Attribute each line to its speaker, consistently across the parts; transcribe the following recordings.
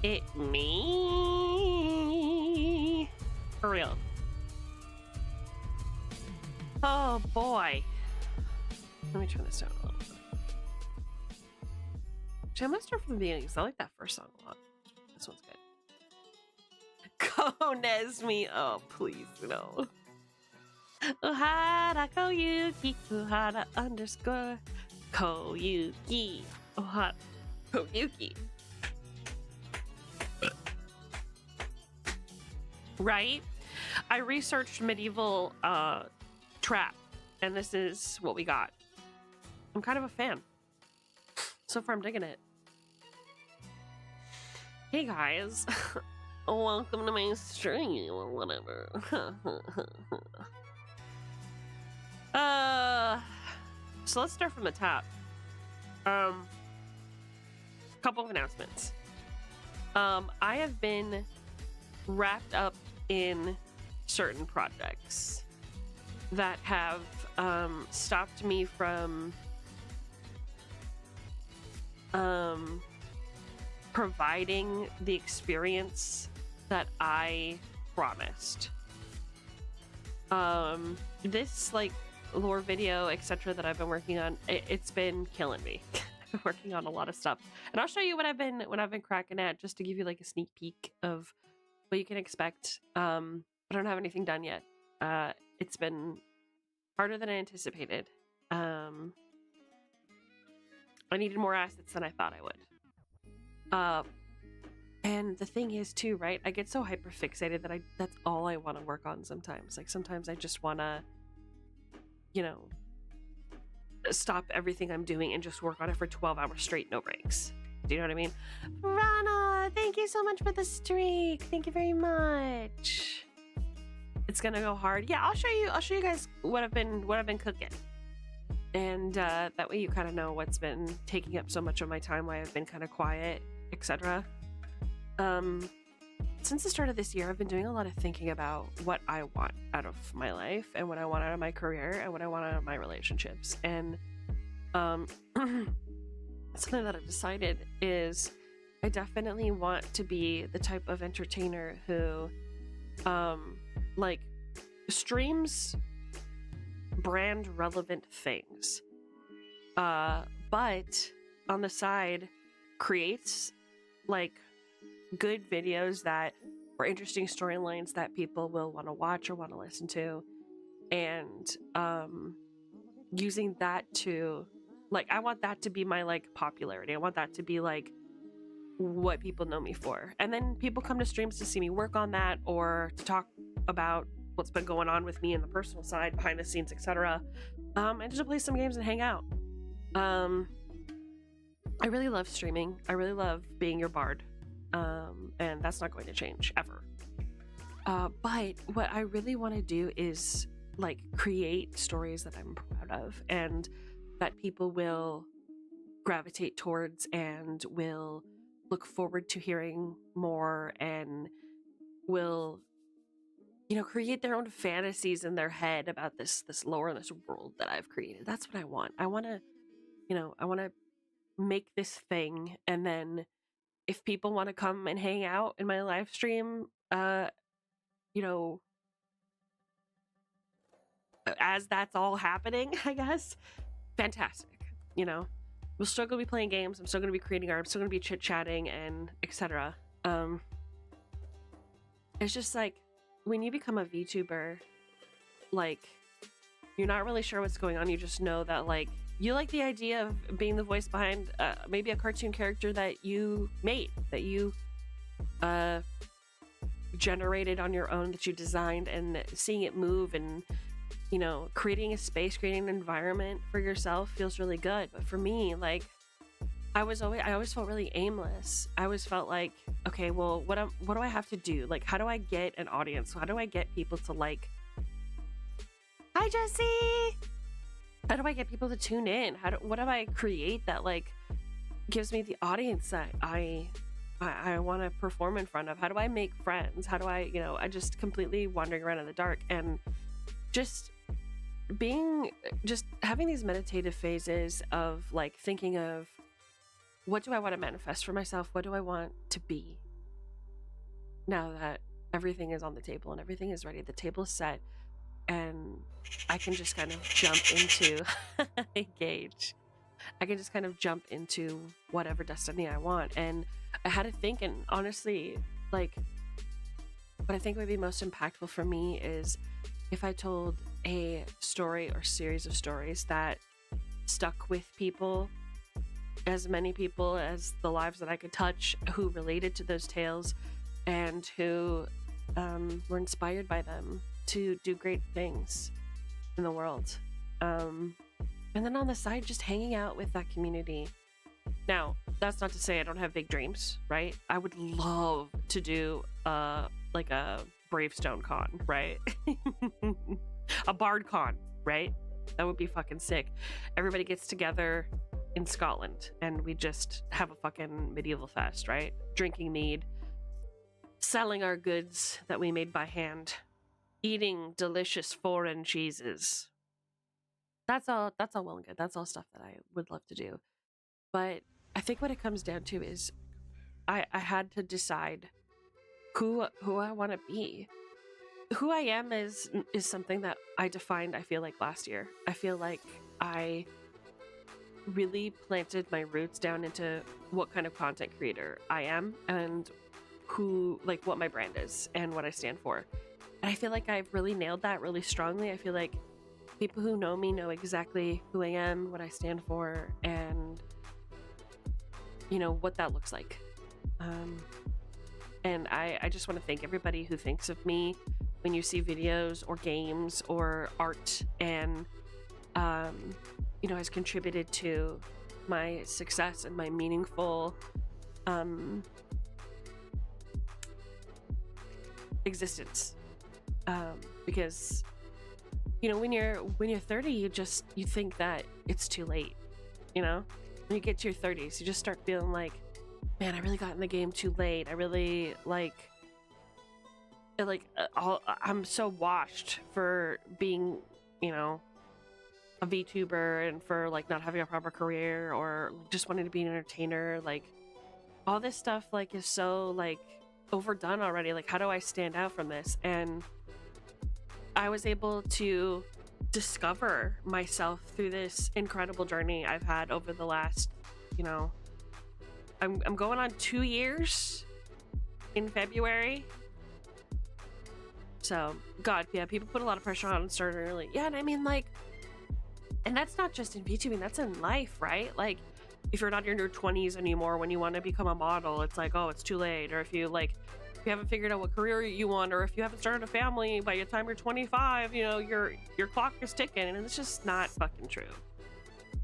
Speaker 1: it me? For real. Oh boy. Let me turn this down a little bit. Actually, I'm gonna start from the beginning because I like that first song a lot. This one's good. Konesmi. Oh, please, no. Ohara Koyuki. Ohara _ Koyuki. Ohara Koyuki. Right? I researched medieval trap, and this is what we got. I'm kind of a fan. So far, I'm digging it. Hey guys, welcome to my stream or whatever. So let's start from the top. Couple of announcements. I have been wrapped up in certain projects that have stopped me from providing the experience that I promised. This like lore video, etc., that I've been working on, it's been killing me. I've been working on a lot of stuff, and I'll show you what I've been cracking at, just to give you like a sneak peek of what you can expect. I don't have anything done yet. It's been harder than I anticipated. I needed more assets than I thought I would. And the thing is too, right? I get so hyper fixated that that's all I want to work on sometimes. Like sometimes I just want to, you know, stop everything I'm doing and just work on it for 12 hours straight, no breaks. Do you know what I mean? Rana, thank you so much for the streak. Thank you very much. It's gonna go hard. Yeah, I'll show you guys what I've been cooking. And that way you kind of know what's been taking up so much of my time, why I've been kind of quiet, etc. Since the start of this year, I've been doing a lot of thinking about what I want out of my life and what I want out of my career and what I want out of my relationships. And something that I've decided is I definitely want to be the type of entertainer who like streams brand relevant things, but on the side creates like good videos that or interesting storylines that people will want to watch or want to listen to, and using that to like, I want that to be my like popularity. I want that to be like what people know me for, and then people come to streams to see me work on that or to talk about what's been going on with me in the personal side, behind the scenes, etc. And just to play some games and hang out. I really love streaming. I really love being your bard. And that's not going to change ever. But what I really want to do is like create stories that I'm proud of and that people will gravitate towards and will look forward to hearing more, and will, you know, create their own fantasies in their head about this lore and this world that I've created. That's what I want. I want to, you know, I want to make this thing, and then if people want to come and hang out in my live stream, you know, as that's all happening, I guess, fantastic. You know, we'll still gonna be playing games. I'm still gonna be creating art. I'm still gonna be chit-chatting and etc. It's just like when you become a VTuber, like you're not really sure what's going on. You just know that like you like the idea of being the voice behind maybe a cartoon character that you made, that you generated on your own, that you designed, and seeing it move and, you know, creating a space, creating an environment for yourself feels really good. But for me, like I always felt really aimless. I always felt like, okay, well, what do I have to do? Like, how do I get an audience? How do I get people to like, hi Jesse! How do I get people to tune in? What do I create that like gives me the audience that I want to perform in front of? How do I make friends? How do I, you know, I just completely wandering around in the dark, and just having these meditative phases of like thinking of what do I want to manifest for myself? What do I want to be? now that everything is on the table and everything is ready, the table is set, and I can just kind of jump into engage. I can just kind of jump into whatever destiny I want. And I had to think, and honestly, like, what I think would be most impactful for me is if I told a story or series of stories that stuck with people, as many people as the lives that I could touch who related to those tales and who were inspired by them to do great things in the world. And then on the side, just hanging out with that community. Now, that's not to say I don't have big dreams, right? I would love to do like a Bravestone con, right? A Bard con, right? That would be fucking sick. Everybody gets together in Scotland and we just have a fucking medieval fest, right? Drinking mead, selling our goods that we made by hand, eating delicious foreign cheeses. That's all well and good. That's all stuff that I would love to do. But I think what it comes down to is I had to decide who I want to be. Who I am is something that I defined, I feel like, last year. I feel like I really planted my roots down into what kind of content creator I am and who, like, what my brand is and what I stand for. And I feel like I've really nailed that really strongly. I feel like people who know me know exactly who I am, what I stand for, and you know what that looks like. And I just want to thank everybody who thinks of me when you see videos or games or art and you know, has contributed to my success and my meaningful existence. Because you know, when you're 30, you think that it's too late. You know, when you get to your 30s, you just start feeling like, man, I really got in the game too late. I really I'm so washed for being, you know, a VTuber and for like not having a proper career or just wanting to be an entertainer. Like all this stuff like is so like overdone already. Like, how do I stand out from this? And I was able to discover myself through this incredible journey I've had over the last, you know, I'm going on 2 years in February. So, God, yeah, people put a lot of pressure on starting early. Yeah, and I mean, like, and that's not just in VTubing, that's in life, right? Like, if you're not in your 20s anymore when you want to become a model, it's like, oh, it's too late. Or if you haven't figured out what career you want, or if you haven't started a family by the time you're 25, you know, your clock is ticking, and it's just not fucking true.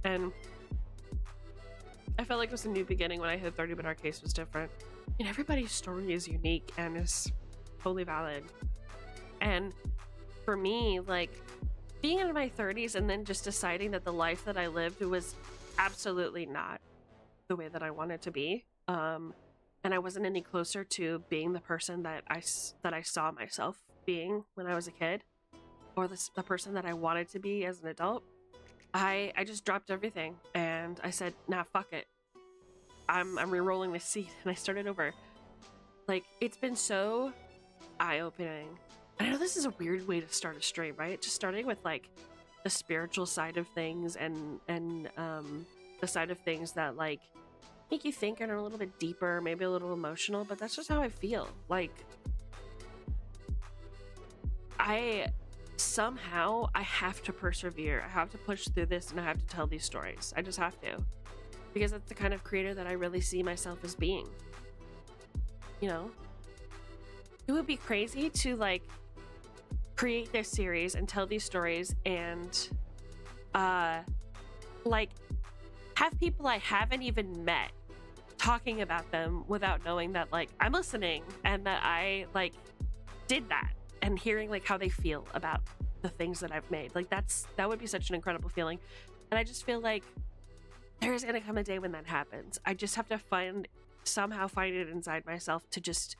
Speaker 1: And I felt like it was a new beginning when I hit 30, but our case was different. And everybody's story is unique and is totally valid. And for me, like, being in my 30s and then just deciding that the life that I lived was absolutely not the way that I wanted to be. And I wasn't any closer to being the person that I saw myself being when I was a kid, or the person that I wanted to be as an adult. I just dropped everything and I said, nah, fuck it. I'm re-rolling this seat, and I started over. Like, it's been so eye-opening. And I know this is a weird way to start a stream, right? Just starting with like the spiritual side of things and the side of things that like make you think and are a little bit deeper, maybe a little emotional, but that's just how I feel. Like, I have to persevere. I have to push through this, and I have to tell these stories. I just have to, because that's the kind of creator that I really see myself as being. You know, it would be crazy to like create this series and tell these stories and like have people I haven't even met talking about them without knowing that like I'm listening and that I like did that, and hearing like how they feel about the things that I've made. Like that would be such an incredible feeling. And I just feel like there's gonna come a day when that happens. I just have to somehow find it inside myself to just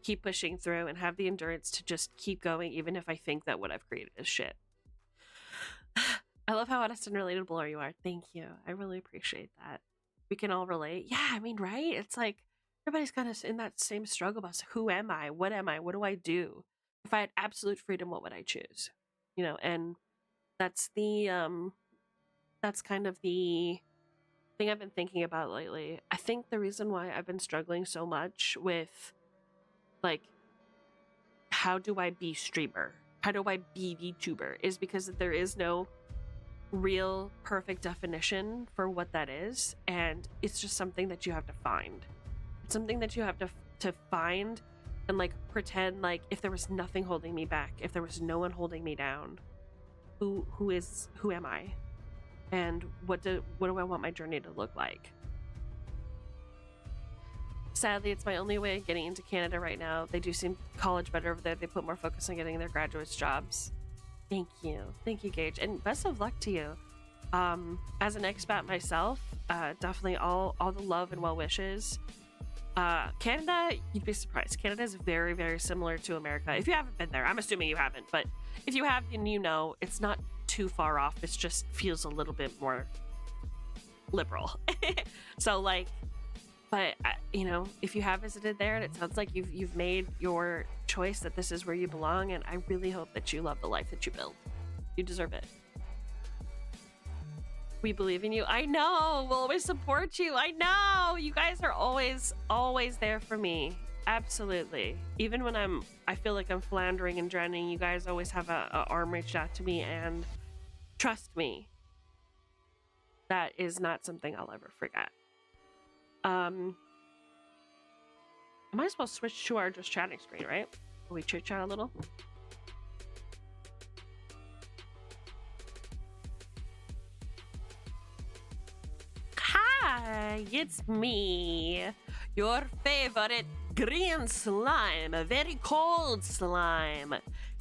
Speaker 1: keep pushing through and have the endurance to just keep going, even if I think that what I've created is shit. I love how honest and relatable you are. Thank you. I really appreciate that. We can all relate. Yeah, I mean, right? It's like everybody's kind of in that same struggle about who am I? What am I? What do I do? If I had absolute freedom, what would I choose? You know, and that's that's kind of the thing I've been thinking about lately. I think the reason why I've been struggling so much with like how do I be streamer? How do I be VTuber? Is because there is no real perfect definition for what that is, and it's just something that you have to find. It's something that you have to find and like pretend like if there was nothing holding me back, if there was no one holding me down, who am I? And what do I want my journey to look like? Sadly, it's my only way of getting into Canada right now. They do seem college better over there. They put more focus on getting their graduates jobs. Thank you, Gage, and best of luck to you. As an expat myself, definitely all the love and well wishes. Canada, you'd be surprised. Canada is very, very similar to America. If you haven't been there, I'm assuming you haven't, but if you have, then you know it's not too far off. It just feels a little bit more liberal. So like, but you know, if you have visited there and it sounds like you've made your choice that this is where you belong, and I really hope that you love the life that you build. You deserve it. We believe in you. I know. We'll always support you. I know. You guys are always there for me. Absolutely. Even when I feel like I'm floundering and drowning, you guys always have a arm reached out to me, and trust me, that is not something I'll ever forget. I might as well switch to our just chatting screen, right? Will we chit chat a little? Hi, it's me, your favorite green slime, a very cold slime,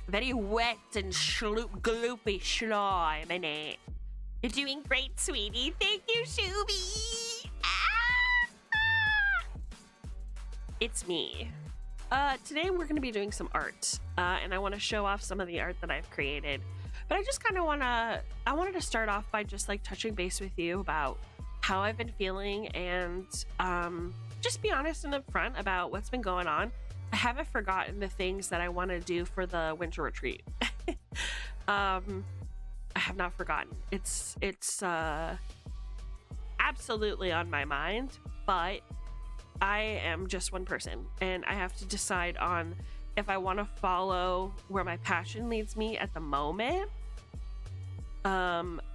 Speaker 1: very wet and gloopy slime, innit? You're doing great, sweetie. Thank you, Shooby. It's me. Today we're going to be doing some art, and I want to show off some of the art that I've created. But I just kind of wanted to start off by just like touching base with you about how I've been feeling, and just be honest and upfront about what's been going on. I haven't forgotten the things that I want to do for the winter retreat. I have not forgotten. It's absolutely on my mind, but I am just one person, and I have to decide on if I want to follow where my passion leads me at the moment,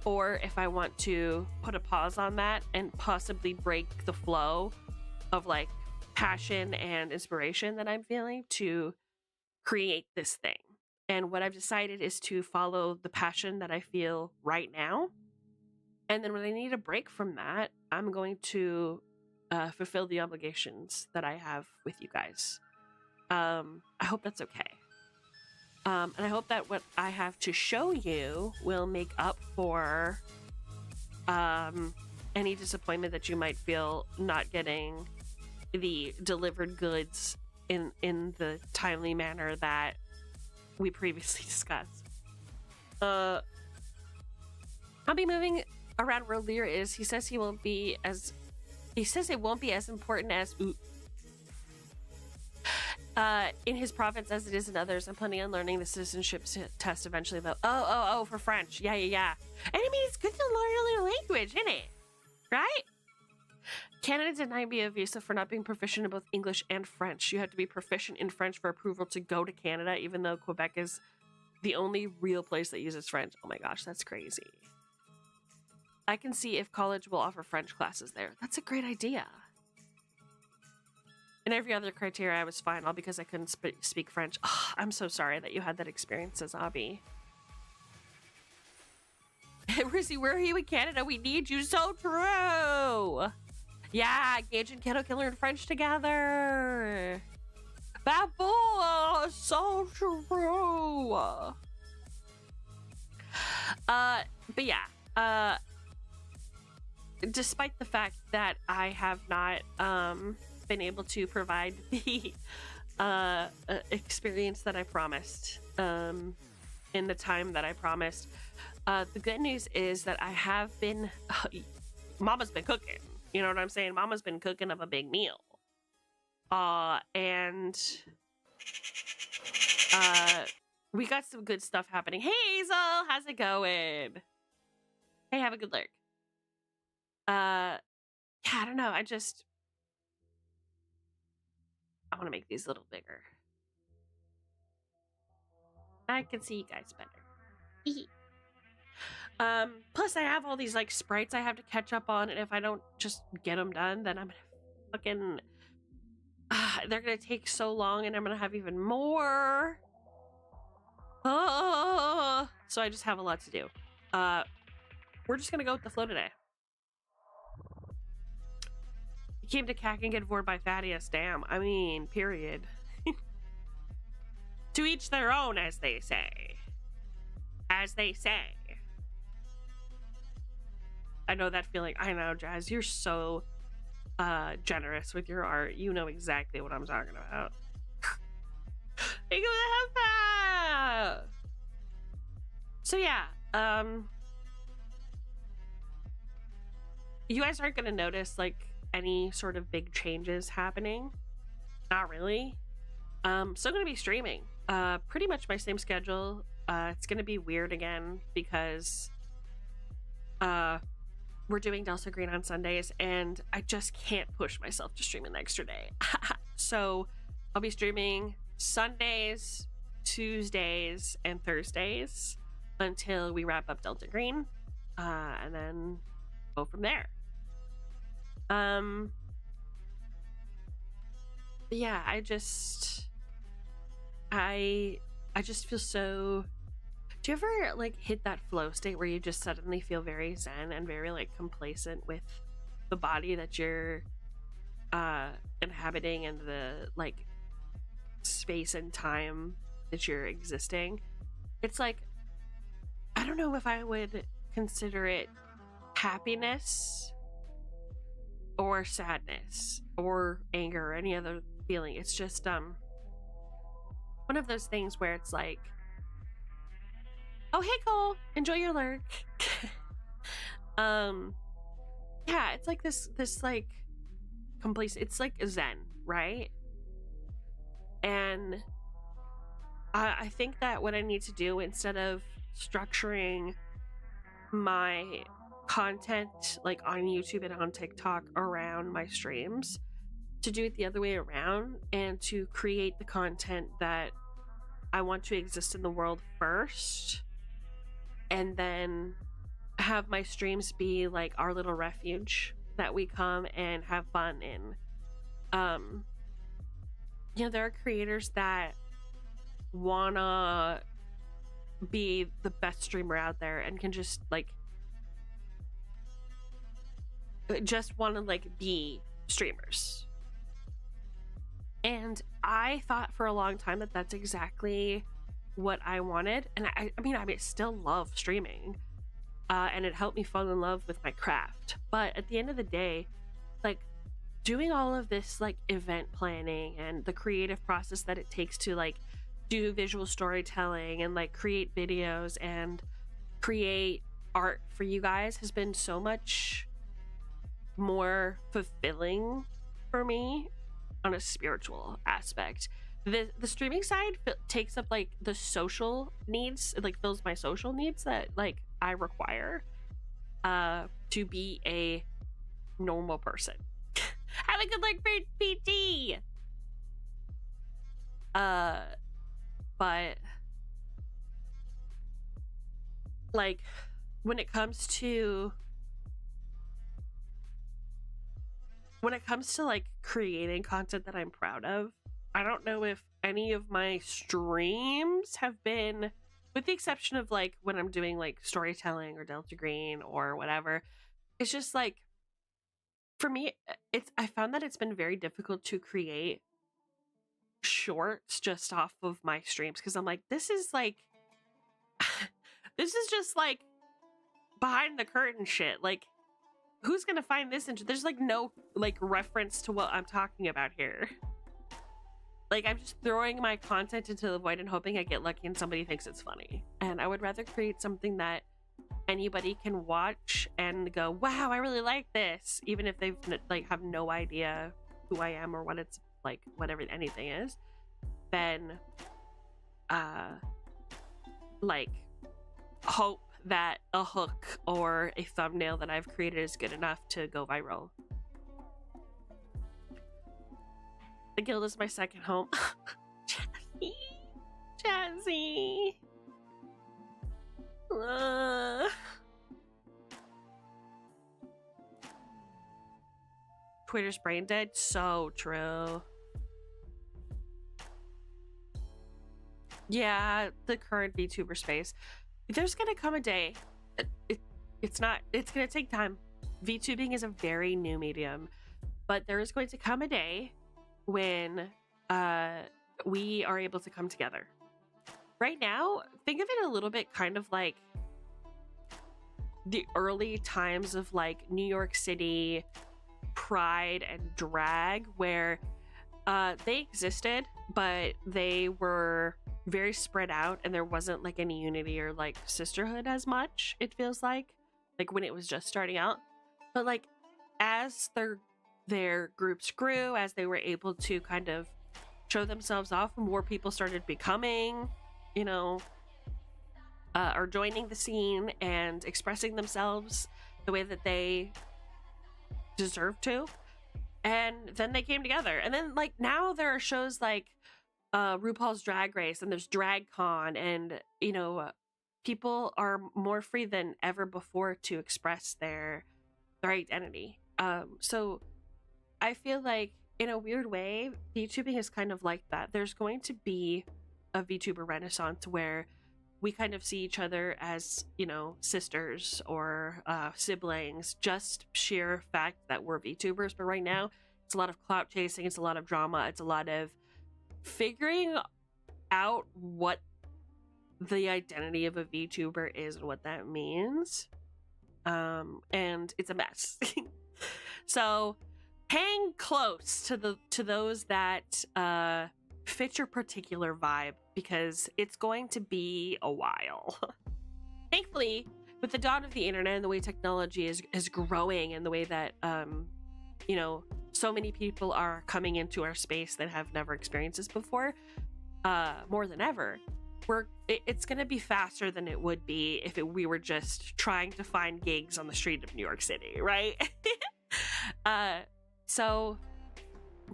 Speaker 1: or if I want to put a pause on that and possibly break the flow of like passion and inspiration that I'm feeling to create this thing. And what I've decided is to follow the passion that I feel right now. And then when I need a break from that, I'm going to fulfill the obligations that I have with you guys. I hope that's okay. And I hope that what I have to show you will make up for any disappointment that you might feel not getting the delivered goods in the timely manner that we previously discussed. I'll be moving around where Lear is. He says it won't be as important as in his province as it is in others. I'm planning on learning the citizenship test eventually, though. Oh, for French. Yeah. And I mean, it's good to learn a new language, isn't it? Right? Canada denied me a visa for not being proficient in both English and French. You have to be proficient in French for approval to go to Canada, even though Quebec is the only real place that uses French. Oh my gosh, that's crazy. I can see if college will offer French classes there. That's a great idea. And every other criteria I was fine, all because I couldn't speak French. Oh, I'm so sorry that you had that experience as Abby. Rizzy, where are you in Canada? We need you. So true. Yeah, Gage and Kiddo can learn French together. Babu, so true. But yeah, despite the fact that I have not been able to provide the experience that I promised in the time that I promised, the good news is that I have been Mama's been cooking. You know what I'm saying? Mama's been cooking up a big meal. And we got some good stuff happening. Hey Hazel, how's it going? Hey, have a good lurk. Yeah, I don't know. I want to make these a little bigger. I can see you guys better. Plus I have all these like sprites I have to catch up on, and if I don't just get them done, then I'm gonna fucking they're gonna take so long, and I'm gonna have even more. So I just have a lot to do. We're just gonna go with the flow today. You came to CAC and get bored by Thaddeus. Damn. I mean, period. To each their own, as they say. As they say. I know that feeling. I know, Jazz. You're so generous with your art. You know exactly what I'm talking about. Thank you for the help. So yeah, you guys aren't gonna notice like any sort of big changes happening. Not really. Still gonna be streaming. Pretty much my same schedule. It's gonna be weird again because we're doing Delta Green on Sundays, and I just can't push myself to stream an extra day. So I'll be streaming Sundays, Tuesdays, and Thursdays until we wrap up Delta Green, and then go from there. Yeah, I just feel so. Do you ever like hit that flow state where you just suddenly feel very zen and very like complacent with the body that you're inhabiting and the like space and time that you're existing? It's like, I don't know if I would consider it happiness or sadness or anger or any other feeling. It's just one of those things where it's like, oh hey Cole, enjoy your lurk. Yeah, it's like this like complacent. It's like a zen, right? And I think that what I need to do, instead of structuring my content like on YouTube and on TikTok around my streams, to do it the other way around and to create the content that I want to exist in the world first, and then have my streams be like our little refuge that we come and have fun in. You know, there are creators that wanna be the best streamer out there and can just like want to like be streamers. And I thought for a long time that that's exactly what I wanted. And I mean, I still love streaming, and it helped me fall in love with my craft. But at the end of the day, like doing all of this like event planning and the creative process that it takes to like do visual storytelling and like create videos and create art for you guys has been so much more fulfilling for me on a spiritual aspect. The streaming side takes up like the social needs. It like fills my social needs that like I require to be a normal person. Have a good like PT. But like when it comes to like creating content that I'm proud of, I don't know if any of my streams have been, with the exception of like when I'm doing like storytelling or Delta Green or whatever, it's just like, for me, I found that it's been very difficult to create shorts just off of my streams, because I'm like, this is like this is just like behind the curtain shit. Like, who's gonna find this? There's like no like reference to what I'm talking about here. Like, I'm just throwing my content into the void and hoping I get lucky and somebody thinks it's funny. And I would rather create something that anybody can watch and go, wow, I really like this, even if they've like have no idea who I am or what it's like, whatever anything is, then like hope that a hook or a thumbnail that I've created is good enough to go viral. The guild is my second home. Jazzy. Twitter's brain dead. So true. Yeah, the current VTuber space. There's gonna come a day. It's gonna take time. VTubing is a very new medium, but there is going to come a day when we are able to come together. Right now, think of it a little bit kind of like the early times of like New York City pride and drag, where they existed, but they were very spread out and there wasn't like any unity or like sisterhood as much, it feels like when it was just starting out. But like as their groups grew, as they were able to kind of show themselves off, more people started becoming, you know, or joining the scene and expressing themselves the way that they deserve to. And then they came together. And then like now there are shows like RuPaul's Drag Race, and there's DragCon, and you know, people are more free than ever before to express their identity. So I feel like in a weird way, VTubing is kind of like that. There's going to be a VTuber renaissance where we kind of see each other as, you know, sisters or siblings, just sheer fact that we're VTubers. But right now, it's a lot of clout chasing, it's a lot of drama, it's a lot of figuring out what the identity of a VTuber is and what that means. And it's a mess. So hang close to those that fit your particular vibe, because it's going to be a while. Thankfully, with the dawn of the internet and the way technology is growing, and the way that you know, so many people are coming into our space that have never experienced this before, more than ever, it's going to be faster than it would be if we were just trying to find gigs on the street of New York City, right? So,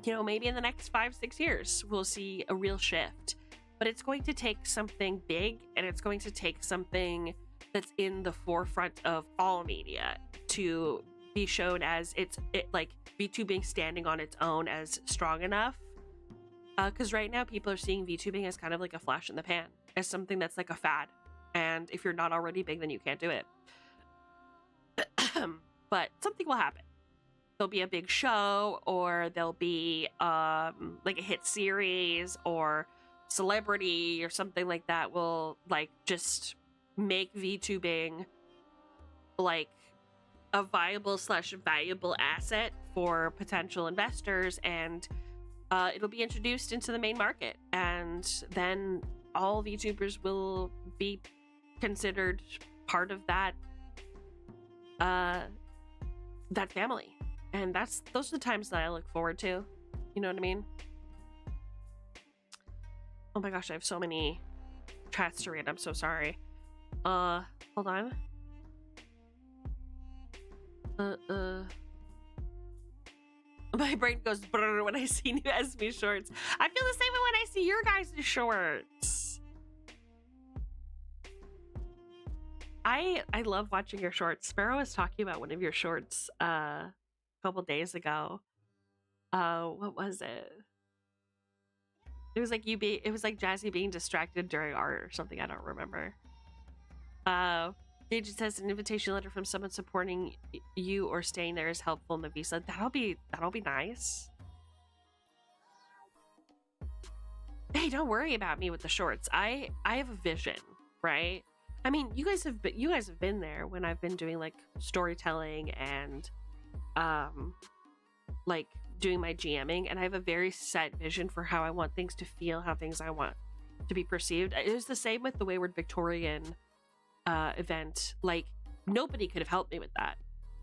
Speaker 1: you know, maybe in the next 5-6 years, we'll see a real shift. But it's going to take something big, and it's going to take something that's in the forefront of all media to be shown as like VTubing standing on its own as strong enough. Because right now people are seeing VTubing as kind of like a flash in the pan, as something that's like a fad. And if you're not already big, then you can't do it. But something will happen. There'll be a big show, or there'll be like a hit series or celebrity or something like that will like just make VTubing like a viable / valuable asset for potential investors, and it'll be introduced into the main market, and then all VTubers will be considered part of that that family. And those are the times that I look forward to. You know what I mean? Oh my gosh, I have so many chats to read. I'm so sorry. Hold on. My brain goes brrr when I see new SB shorts. I feel the same way when I see your guys' shorts. I love watching your shorts. Sparrow was talking about one of your shorts a couple days ago. What was it? It was like it was like Jazzy being distracted during art or something. I don't remember. It just says an invitation letter from someone supporting you or staying there is helpful in the visa. That'll be nice. Hey, don't worry about me with the shorts. I have a vision, right? I mean, you guys have been there when I've been doing like storytelling and like doing my GMing, and I have a very set vision for how I want things to feel, how things I want to be perceived. It was the same with the Wayward Victorian event. Like, nobody could have helped me with that.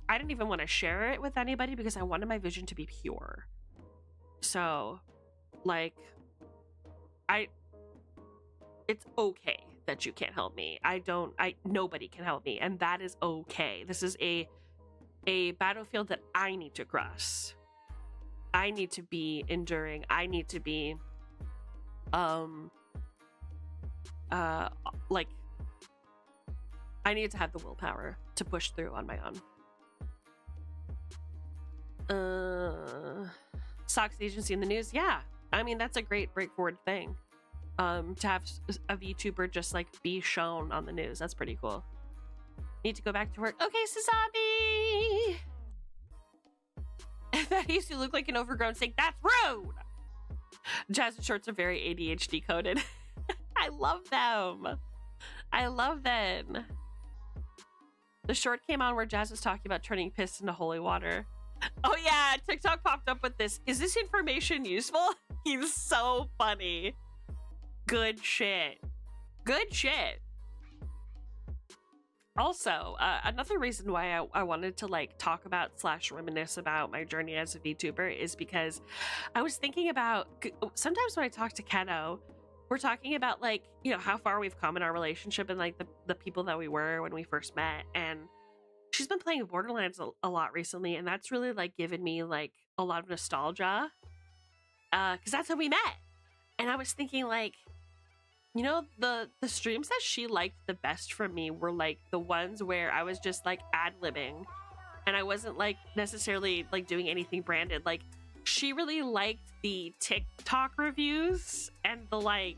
Speaker 1: I didn't even want to share it with anybody because I wanted my vision to be pure. So, like, it's okay that you can't help me. Nobody can help me, and that is okay. This is a battlefield that I need to cross. I need to be enduring. I need to be, like, I need to have the willpower to push through on my own. Socks agency in the news. Yeah. I mean, that's a great breakforward thing. To have a VTuber just like be shown on the news. That's pretty cool. Need to go back to work. Okay, Sasabi! That used to look like an overgrown snake. That's rude! Jazz shorts are very ADHD coded. I love them. I love them. The short came on where Jazz was talking about turning piss into holy water. Oh yeah, TikTok popped up with this. Is this information useful? He's so funny. Good shit. Good shit. Also, another reason why I wanted to like talk about / reminisce about my journey as a VTuber is because I was thinking about, sometimes when I talk to Keno, we're talking about like, you know, how far we've come in our relationship and like the people that we were when we first met. And she's been playing Borderlands a lot recently, and that's really like given me like a lot of nostalgia, because that's how we met. And I was thinking like, you know, the streams that she liked the best from me were like the ones where I was just like ad-libbing and I wasn't like necessarily like doing anything branded. Like she really liked the TikTok reviews and the like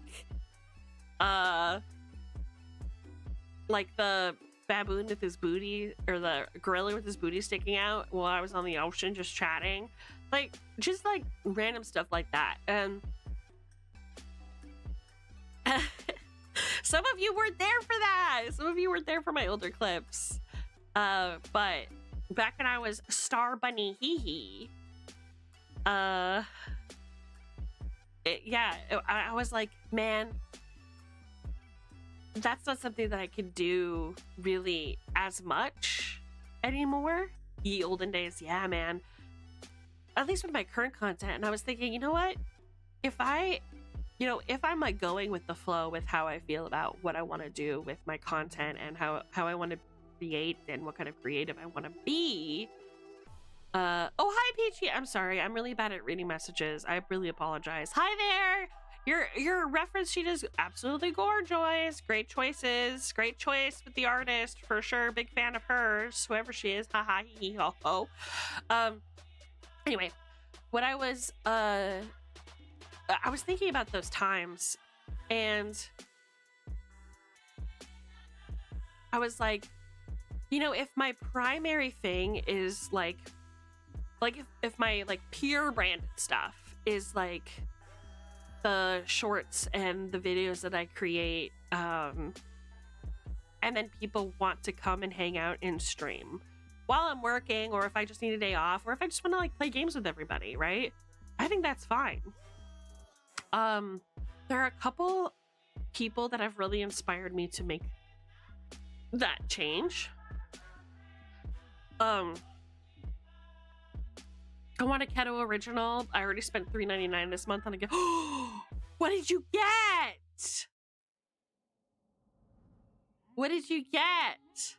Speaker 1: the baboon with his booty, or the gorilla with his booty sticking out while I was on the ocean just chatting, like just like random stuff like that. And some of you weren't there for that. Some of you weren't there for my older clips. But back when I was Star Bunny Hee Hee, I was like, man, that's not something that I could do really as much anymore. Ye olden days, yeah, man. At least with my current content. And I was thinking, you know what? If I'm like going with the flow with how I feel about what I want to do with my content and how I want to create and what kind of creative I want to be. Oh, hi, Peachy. I'm sorry. I'm really bad at reading messages. I really apologize. Hi there. Your reference sheet is absolutely gorgeous. Great choices. Great choice with the artist for sure. Big fan of hers, whoever she is. Ha ha hee hee ho ho. Anyway, what I was thinking about those times, and I was like, you know, if my primary thing is like if my like pure branded stuff is like the shorts and the videos that I create, and then people want to come and hang out and stream while I'm working, or if I just need a day off, or if I just want to like play games with everybody, right? I think that's fine. There are a couple people that have really inspired me to make that change. I want a Keto original. I already spent $3.99 this month on a gift. What did you get? What did you get?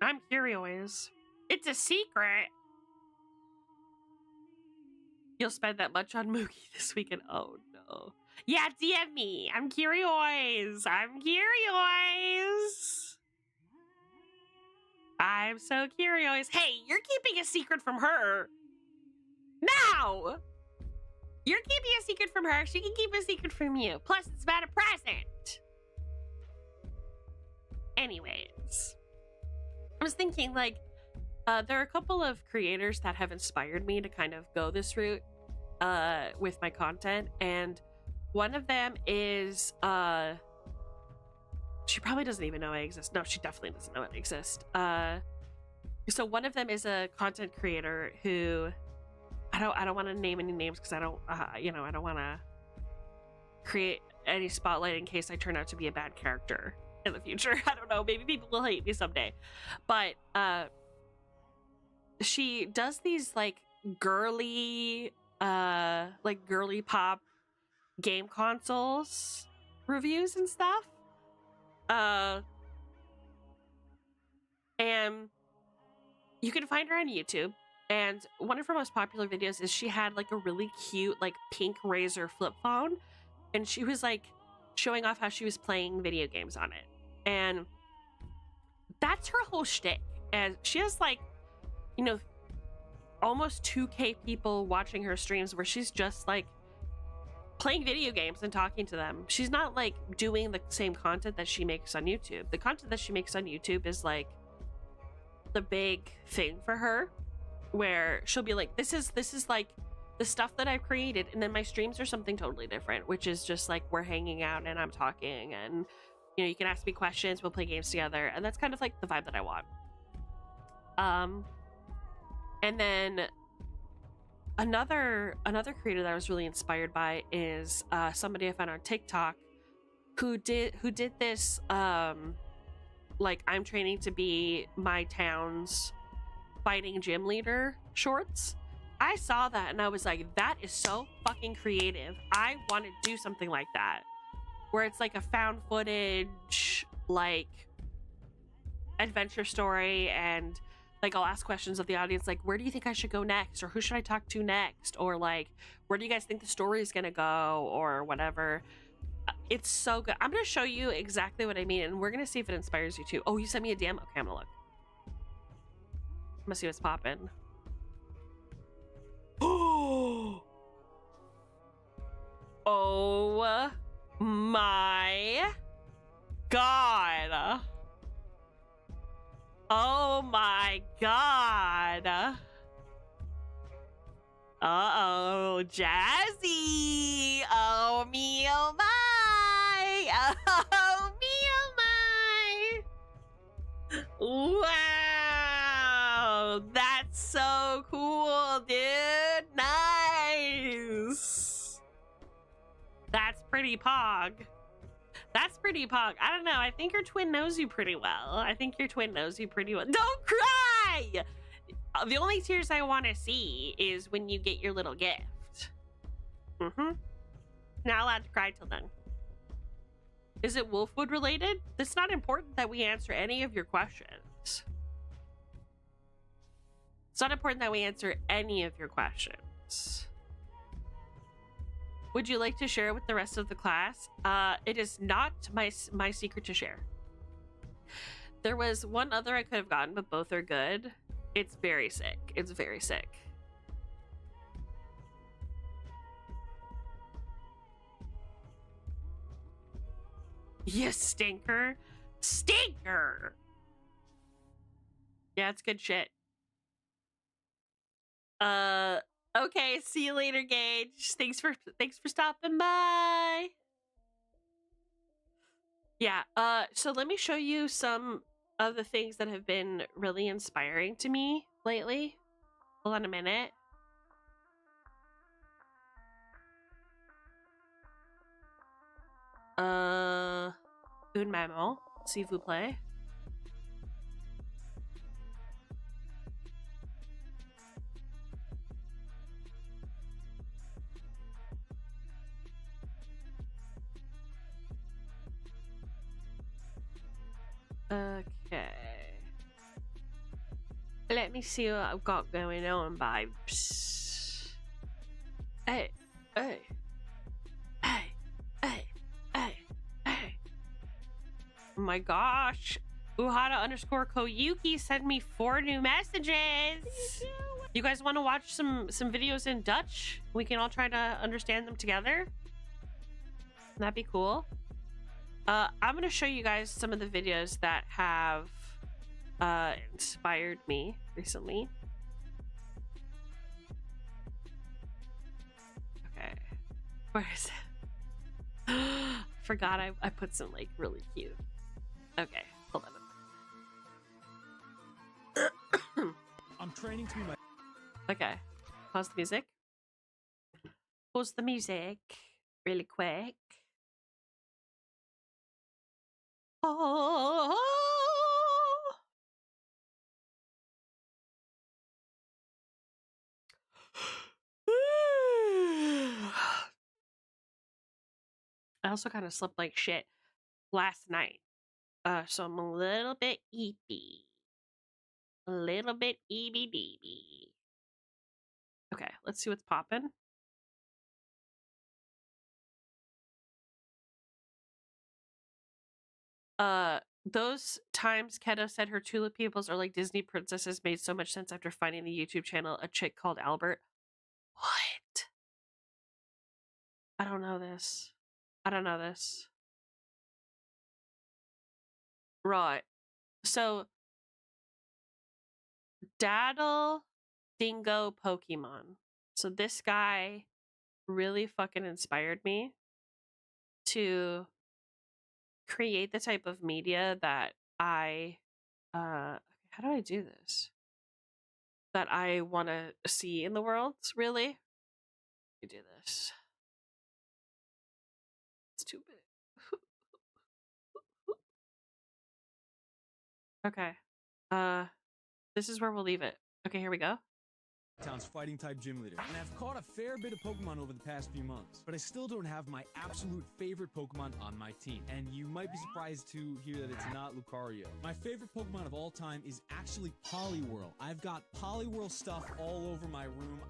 Speaker 1: I'm curious. It's a secret. You'll spend that much on Mookie this weekend. Oh no. Yeah, DM me. I'm curious. I'm curious. I'm so curious. Hey, you're keeping a secret from her. No! You're keeping a secret from her. She can keep a secret from you. Plus, it's about a present. Anyways. I was thinking, like, there are a couple of creators that have inspired me to kind of go this route with my content. And one of them is... she probably doesn't even know I exist. No, she definitely doesn't know I exist. So one of them is a content creator who I don't want to name any names because I don't want to create any spotlight in case I turn out to be a bad character in the future. I don't know. Maybe people will hate me someday. But she does these like girly pop game consoles reviews and stuff. And you can find her on YouTube. And one of her most popular videos is she had like a really cute like pink Razr flip phone, and she was like showing off how she was playing video games on it. And that's her whole shtick. And she has like, you know, almost 2K people watching her streams where she's just like playing video games and talking to them. She's not like doing the same content that she makes on YouTube. The content that she makes on YouTube is like the big thing for her, where she'll be like, this is like the stuff that I've created, and then my streams are something totally different, which is just like we're hanging out and I'm talking, and you know, you can ask me questions, we'll play games together, and that's kind of like the vibe that I want. And then another creator that I was really inspired by is somebody I found on TikTok who did this like I'm training to be my town's fighting gym leader shorts. I saw that and I was like, that is so fucking creative. I want to do something like that, where it's like a found footage like adventure story, and like I'll ask questions of the audience like, where do you think I should go next, or who should I talk to next, or like, where do you guys think the story is gonna go, or whatever. It's so good. I'm gonna show you exactly what I mean, and we're gonna see if it inspires you too. Oh, you sent me a DM. Okay, I'm gonna look. I'm gonna see what's popping. Oh my god. Oh my god. Uh-oh, Jazzy. Oh me, oh my. Oh me, oh my. Wow, that's so cool, dude. Nice. That's pretty pog. That's pretty pog. I don't know. I think your twin knows you pretty well. Don't cry! The only tears I want to see is when you get your little gift. Not allowed to cry till then. Is it Wolfwood related? It's not important that we answer any of your questions. It's not important that we answer any of your questions. Would you like to share it with the rest of the class? It is not my secret to share. There was one other I could have gotten, but both are good. It's very sick. It's very sick. You stinker. Stinker! Yeah, it's good shit. Okay, see you later, Gage. Thanks for stopping by. Yeah, so let me show you some of the things that have been really inspiring to me lately. Hold on a minute. Une maman, s'il vous plaît. Okay. Let me see what I've got going on, vibes. Hey, hey, hey, hey, hey, hey. Oh my gosh. Uhada_Koyuki sent me 4 new messages. You guys want to watch some videos in Dutch? We can all try to understand them together. That'd be cool. I'm gonna show you guys some of the videos that have inspired me recently. Okay, where is it? Forgot I put some like really cute. Okay, hold on.
Speaker 2: I'm training to be my.
Speaker 1: Okay, pause the music. Pause the music really quick. Oh. I also kind of slept like shit last night. So I'm a little bit eepy. A little bit eepy-deepy. Okay, let's see what's poppin'. Those times Keto said her tulip peoples are like Disney princesses made so much sense after finding the YouTube channel A Chick Called Albert. What? I don't know this. I don't know this. Right. So, Daddle Dingo Pokemon. So this guy really fucking inspired me to create the type of media that I how do I do this? That I want to see in the world, really. You do this. It's too big. Okay. This is where we'll leave it. Okay, here we go.
Speaker 2: Town's fighting type gym leader, and I've caught a fair bit of Pokemon over the past few months, but I still don't have my absolute favorite Pokemon on my team. And you might be surprised to hear that it's not Lucario. My favorite Pokemon of all time is actually Poliwhirl. I've got Poliwhirl stuff all over my room.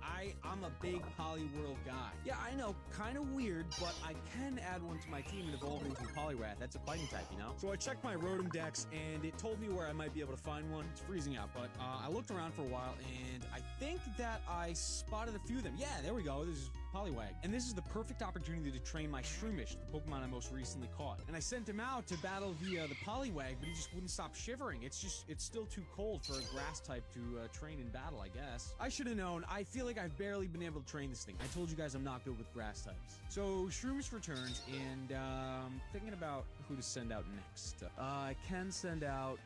Speaker 2: I'm a big Poliwhirl guy. Yeah, I know, kind of weird, but I can add one to my team and evolve it into a Poliwrath. That's a fighting type, you know? So I checked my Rotom Dex, and it told me where I might be able to find one. It's freezing out, but I looked around for a while, and I think that I spotted a few of them. Yeah, there we go. This is Poliwag. And this is the perfect opportunity to train my Shroomish, the Pokemon I most recently caught. And I sent him out to battle the Poliwag, but he just wouldn't stop shivering. It's still too cold for a grass type to train in battle, I guess. I should have known. I feel like I've barely been able to train this thing. I told you guys I'm not good with grass types. So Shroomish returns, and thinking about who to send out next. I can send out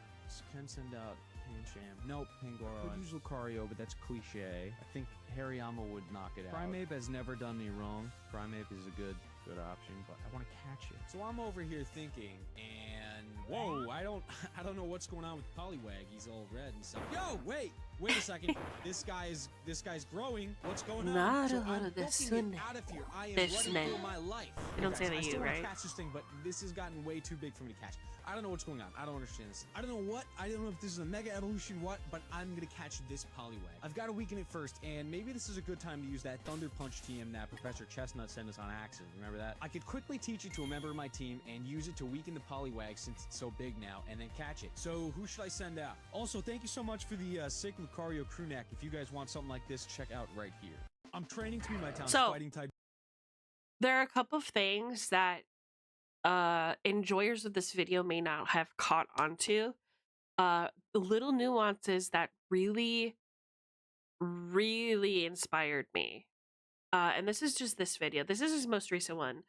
Speaker 2: Pancham. Nope, Pangoro. Could use Lucario, but that's cliche. I think Hariyama would knock it out. Primeape has never done me wrong. Primeape is a good option, but I want to catch it. So I'm over here thinking, and whoa, I don't know what's going on with Poliwag. He's all red and stuff. Yo, wait a second. This guy's growing. What's going on? So I'm booking it out of here. I am running for my life.
Speaker 1: I don't say that you, right?
Speaker 2: Catch this thing, but this has gotten way too big for me to catch. I don't know what's going on. I don't understand this. I don't know if this is a mega evolution, but I'm gonna catch this Poliwag. I've got to weaken it first, and maybe this is a good time to use that Thunder Punch TM that Professor Chestnut sent us on accident. Remember that? I could quickly teach it to a member of my team and use it to weaken the Poliwag since it's so big now, and then catch it. So who should I send out? Also, thank you so much for the sick Lucario crewneck. If you guys want something like this, check out right here. I'm training to be my town's fighting type.
Speaker 1: There are a couple of things that enjoyers of this video may not have caught onto. Little nuances that really inspired me. And this is just this video. This is his most recent one.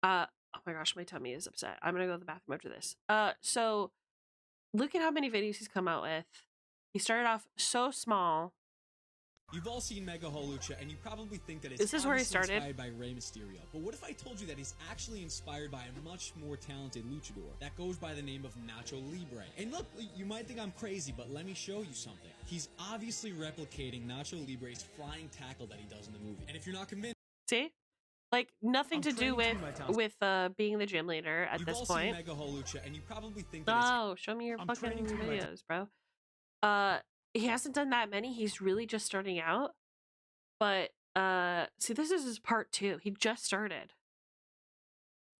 Speaker 1: Oh my gosh, my tummy is upset. I'm gonna go to the bathroom after this. So look at how many videos he's come out with. He started off so small.
Speaker 2: You've all seen Mega Holucha, and you probably think that it's
Speaker 1: this is where he started.
Speaker 2: Inspired by Rey Mysterio. But what if I told you that he's actually inspired by a much more talented luchador that goes by the name of Nacho Libre? And look, you might think I'm crazy, but let me show you something. He's obviously replicating Nacho Libre's flying tackle that he does in the movie. And if you're not convinced,
Speaker 1: see, like nothing to do with being the gym leader at this point.
Speaker 2: Mega Holucha, and you probably think that
Speaker 1: show me your fucking videos, bro. He hasn't done that many. He's really just starting out. But see, this is his part 2. He just started.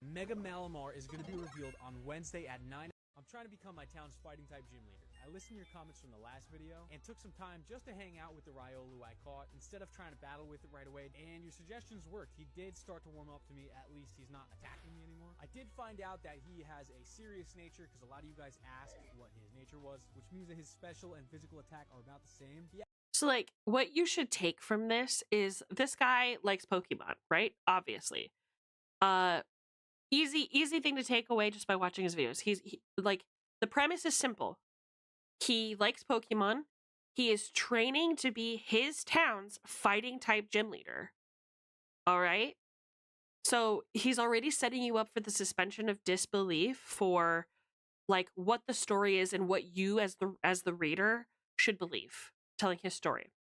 Speaker 2: Mega Malamar is going to be revealed on Wednesday at 9. I'm trying to become my town's fighting type gym leader. I listened to your comments from the last video and took some time just to hang out with the Riolu I caught instead of trying to battle with it right away, and your suggestions worked. He did start to warm up to me. At least he's not attacking me anymore. I did find out that he has a serious nature because a lot of you guys asked what his nature was, which means that his special and physical attack are about the same. Yeah.
Speaker 1: So like what you should take from this is this guy likes Pokemon, right? Obviously. Easy thing to take away just by watching his videos. He like the premise is simple. He likes Pokemon. He is training to be his town's fighting type gym leader. All right? So he's already setting you up for the suspension of disbelief for like what the story is and what you as the reader should believe telling his story.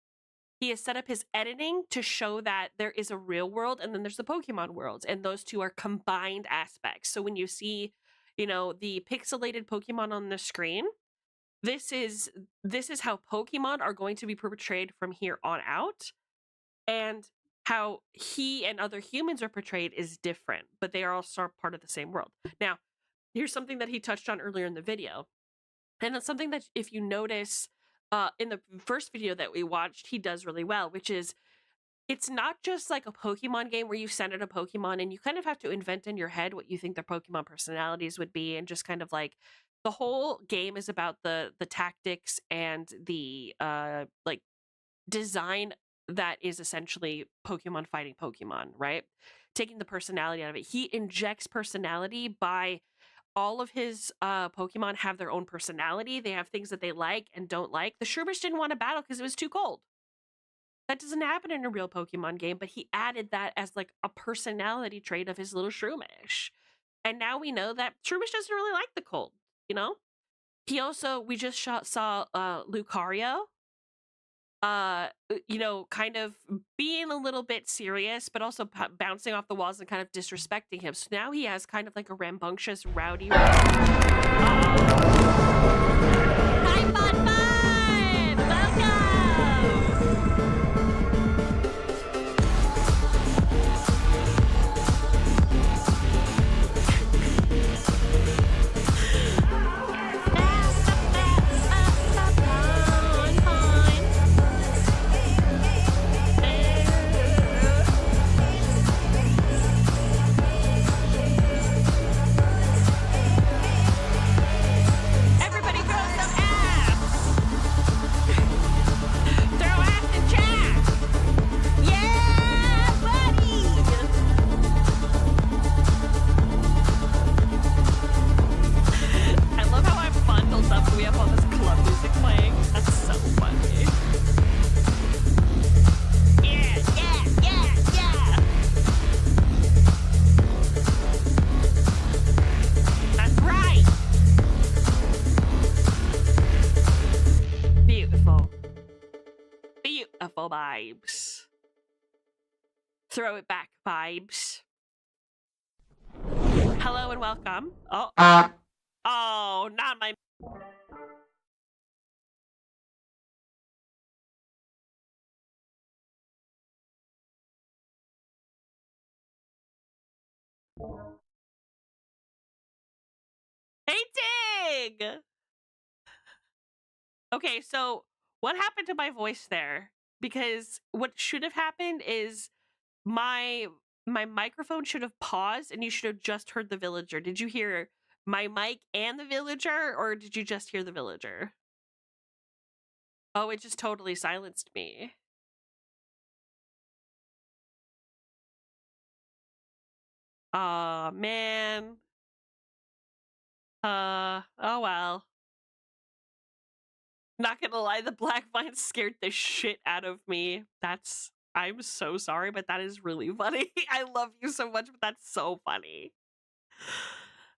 Speaker 1: he has set up his editing to show that there is a real world and then there's the Pokemon world, and those two are combined aspects. So when you see, the pixelated Pokemon on the screen, this is how Pokemon are going to be portrayed from here on out, and how he and other humans are portrayed is different, but they are also part of the same world. Now, here's something that he touched on earlier in the video, and it's something that if you notice in the first video that we watched, he does really well, which is it's not just like a Pokemon game where you send out a Pokemon and you kind of have to invent in your head what you think their Pokemon personalities would be, and just kind of like the whole game is about the tactics and the like design that is essentially Pokemon fighting Pokemon, right? Taking the personality out of it. He injects personality by all of his Pokemon have their own personality. They have things that they like and don't like. The Shroomish didn't want to battle because it was too cold. That doesn't happen in a real Pokemon game, but he added that as like a personality trait of his little Shroomish. And now we know that Shroomish doesn't really like the cold, you know? He also, we just saw Lucario, kind of being a little bit serious, but also bouncing off the walls and kind of disrespecting him. So now he has kind of like a rambunctious, rowdy. Hi, Fun Fun! Welcome! Everybody throw some ass! Throw ass in chat! Yeah, buddy! I love how I'm bundled up and we have all this club music playing. That's so funny. Yeah, yeah, yeah, yeah! That's right! Beautiful. Beautiful vibes. Throw it back vibes. Hello and welcome. Oh, not my. Hey, Dig! Okay, so what happened to my voice there? Because what should have happened is my microphone should have paused and you should have just heard the villager. Did you hear my mic and the villager, or did you just hear the villager? Oh, it just totally silenced me. Aw, man. Oh well. Not gonna lie, the black vine scared the shit out of me. I'm so sorry, but that is really funny. I love you so much, but that's so funny.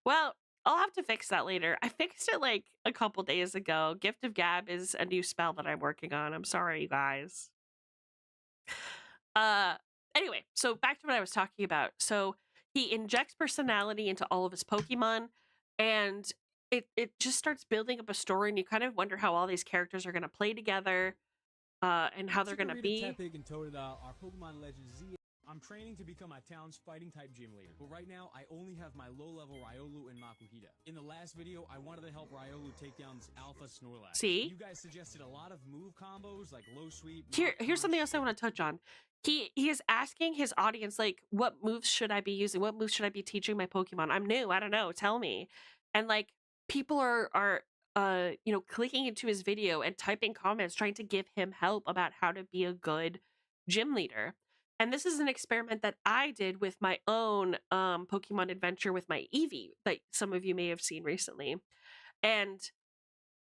Speaker 1: Well, I'll have to fix that later. I fixed it like a couple days ago. Gift of Gab is a new spell that I'm working on. I'm sorry, you guys. Anyway, so back to what I was talking about. So he injects personality into all of his Pokemon, and it just starts building up a story, and you kind of wonder how all these characters are going to play together, and how they're going to be.
Speaker 2: Tepig and Totodile, our Pokemon legend Z. I'm training to become my town's fighting type gym leader, but right now I only have my low level Riolu and Makuhita. In the last video, I wanted to help Riolu take down this alpha Snorlax.
Speaker 1: See?
Speaker 2: You guys suggested a lot of move combos like low sweep.
Speaker 1: Here's something else I want to touch on. He is asking his audience, like, what moves should I be using? What moves should I be teaching my Pokemon? I'm new. I don't know. Tell me. And like, people are clicking into his video and typing comments trying to give him help about how to be a good gym leader. And this is an experiment that I did with my own Pokemon adventure with my Eevee that some of you may have seen recently. And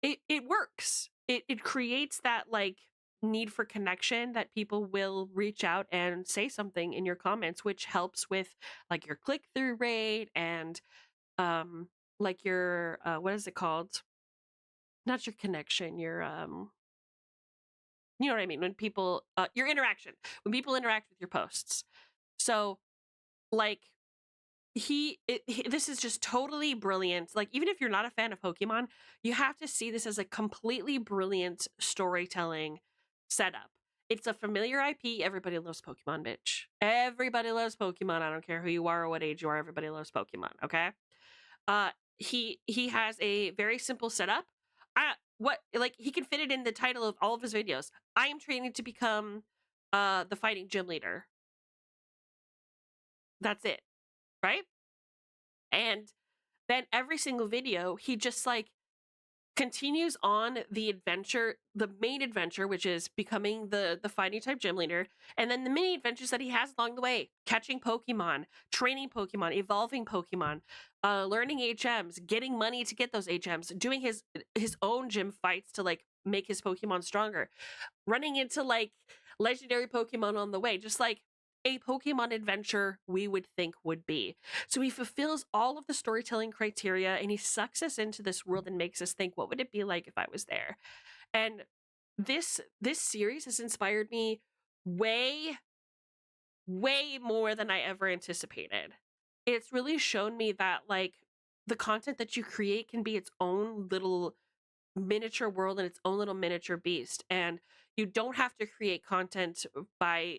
Speaker 1: it works. It creates that like need for connection that people will reach out and say something in your comments, which helps with like your click-through rate and like your what is it called? Not your connection, your You know what I mean? When people, your interaction, when people interact with your posts. So, like, this is just totally brilliant. Like, even if you're not a fan of Pokemon, you have to see this as a completely brilliant storytelling setup. It's a familiar IP. Everybody loves Pokemon, bitch. Everybody loves Pokemon. I don't care who you are or what age you are. Everybody loves Pokemon. Okay. He has a very simple setup. He can fit it in the title of all of his videos. I am training to become the fighting gym leader. That's it, right? And then every single video, he just like continues on the adventure, the main adventure, which is becoming the fighting type gym leader, and then the mini adventures that he has along the way, catching Pokemon, training Pokemon, evolving Pokemon, learning HMs, getting money to get those HMs, doing his own gym fights to like make his Pokemon stronger, running into like legendary Pokemon on the way, just like a Pokemon adventure we would think would be. So he fulfills all of the storytelling criteria, and he sucks us into this world and makes us think, what would it be like if I was there? And this series has inspired me way more than I ever anticipated. It's really shown me that like the content that you create can be its own little miniature world and its own little miniature beast, and you don't have to create content by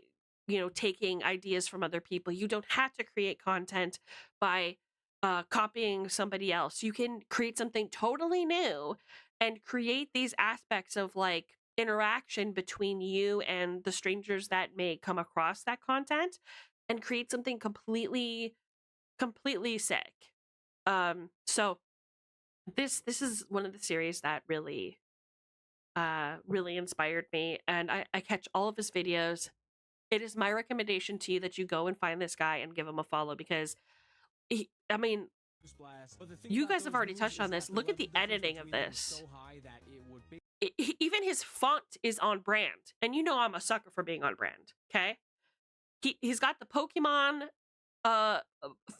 Speaker 1: taking ideas from other people. You don't have to create content by copying somebody else. You can create something totally new and create these aspects of like interaction between you and the strangers that may come across that content, and create something completely sick. So this is one of the series that really inspired me, and I catch all of his videos. It is my recommendation to you that you go and find this guy and give him a follow, because you guys have already touched on this. Look at the editing of this. Even his font is on brand, and you know I'm a sucker for being on brand. Okay, he's got the Pokemon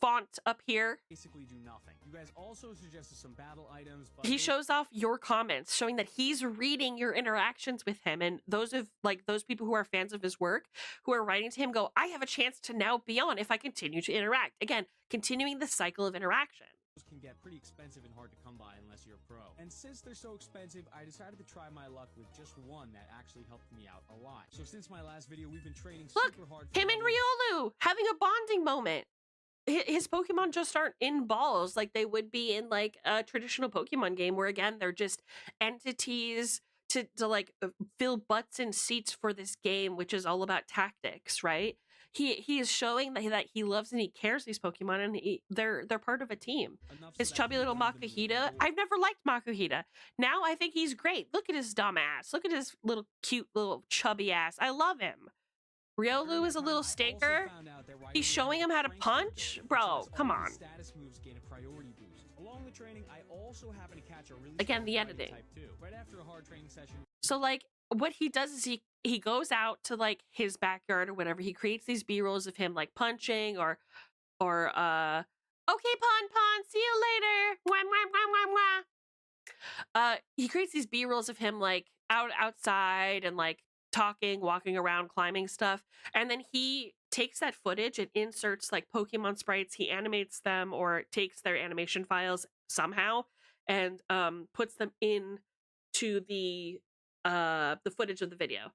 Speaker 1: font up here.
Speaker 2: Basically do nothing. You guys also suggested some battle items, but
Speaker 1: he shows off your comments, showing that he's reading your interactions with him, and those people who are fans of his work, who are writing to him, go, I have a chance to now be on if I continue to interact. Again, continuing the cycle of interaction.
Speaker 2: Those can get pretty expensive and hard to come by unless you're a pro. And since they're so expensive, I decided to try my luck with just one that actually helped me out a lot. So since my last video, we've been training super hard.
Speaker 1: Him and Riolu having a bonding moment. His Pokemon just aren't in balls like they would be in like a traditional Pokemon game, where again they're just entities to like fill butts and seats for this game, which is all about tactics, right? He is showing that he loves and he cares these Pokemon, and they're part of a team. His chubby little Makuhita. I've never liked Makuhita. Now I think he's great. Look at his dumb ass. Look at his little cute little chubby ass. I love him. Riolu is a little stinker. He's showing him how to punch? Bro, come on. Again, the editing. So, like, what he does is he goes out to, like, his backyard or whatever. He creates these B-rolls of him, like, punching or okay, Pon, see you later. Wah, wah, wah, wah, wah. He creates these B-rolls of him, like, outside and, like, talking, walking around, climbing stuff, and then he takes that footage and inserts like Pokemon sprites. He animates them or takes their animation files somehow and puts them in to the footage of the video.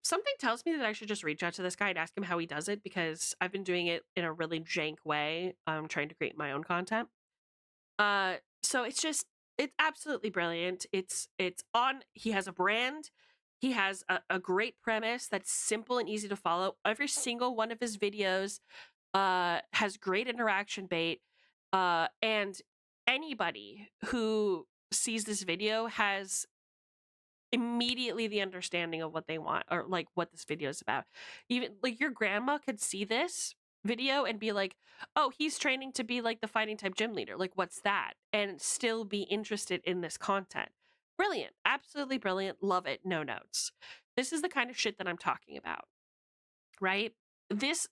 Speaker 1: Something tells me that I should just reach out to this guy and ask him how he does it, because I've been doing it in a really jank way. I'm trying to create my own content. So it's absolutely brilliant. It's on. He has a brand. He has a great premise that's simple and easy to follow. Every single one of his videos has great interaction bait. And anybody who sees this video has immediately the understanding of what they want, or like what this video is about. Even like your grandma could see this video and be like, oh, he's training to be like the fighting type gym leader. Like, what's that? And still be interested in this content. Brilliant. Absolutely brilliant. Love it. No notes. This is the kind of shit that I'm talking about, right? This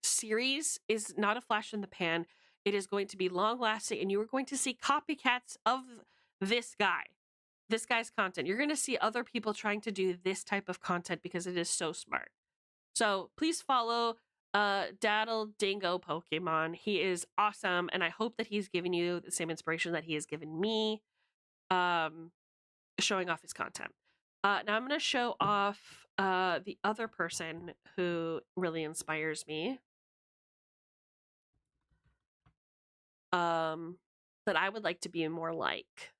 Speaker 1: series is not a flash in the pan. It is going to be long lasting, and you are going to see copycats of this guy. this guy's content. You're going to see other people trying to do this type of content because it is so smart. So please follow Daddle Dingo Pokemon. He is awesome, and I hope that he's giving you the same inspiration that he has given me, showing off his content. Now I'm going to show off the other person who really inspires me. That I would like to be more like.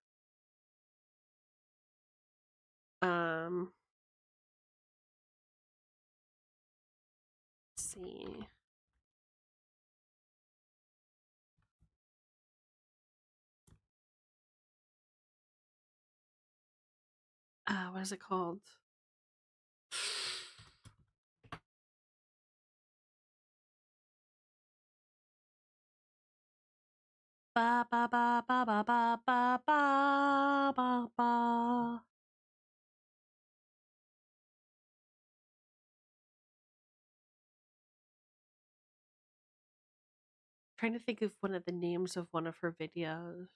Speaker 1: Let's see. What is it called? Ba ba ba ba ba ba ba ba ba ba. Trying to think of one of the names of one of her videos.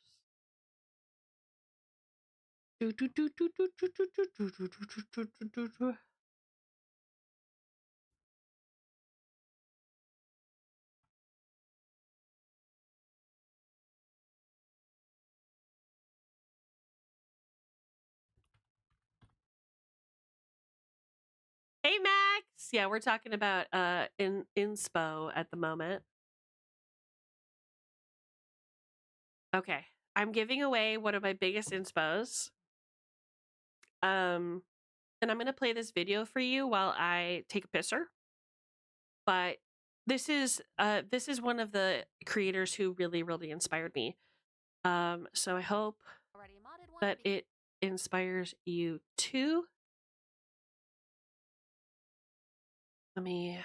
Speaker 1: Hey Max! Yeah, we're talking about inspo at the moment. Okay. I'm giving away one of my biggest inspos. And I'm gonna play this video for you while I take a pisser. But this is one of the creators who really, really inspired me. So I hope that it inspires you too. Let me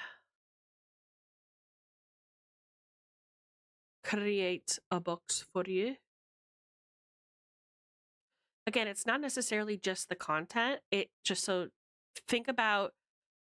Speaker 1: create a box for you. Again, it's not necessarily just the content. It just so think about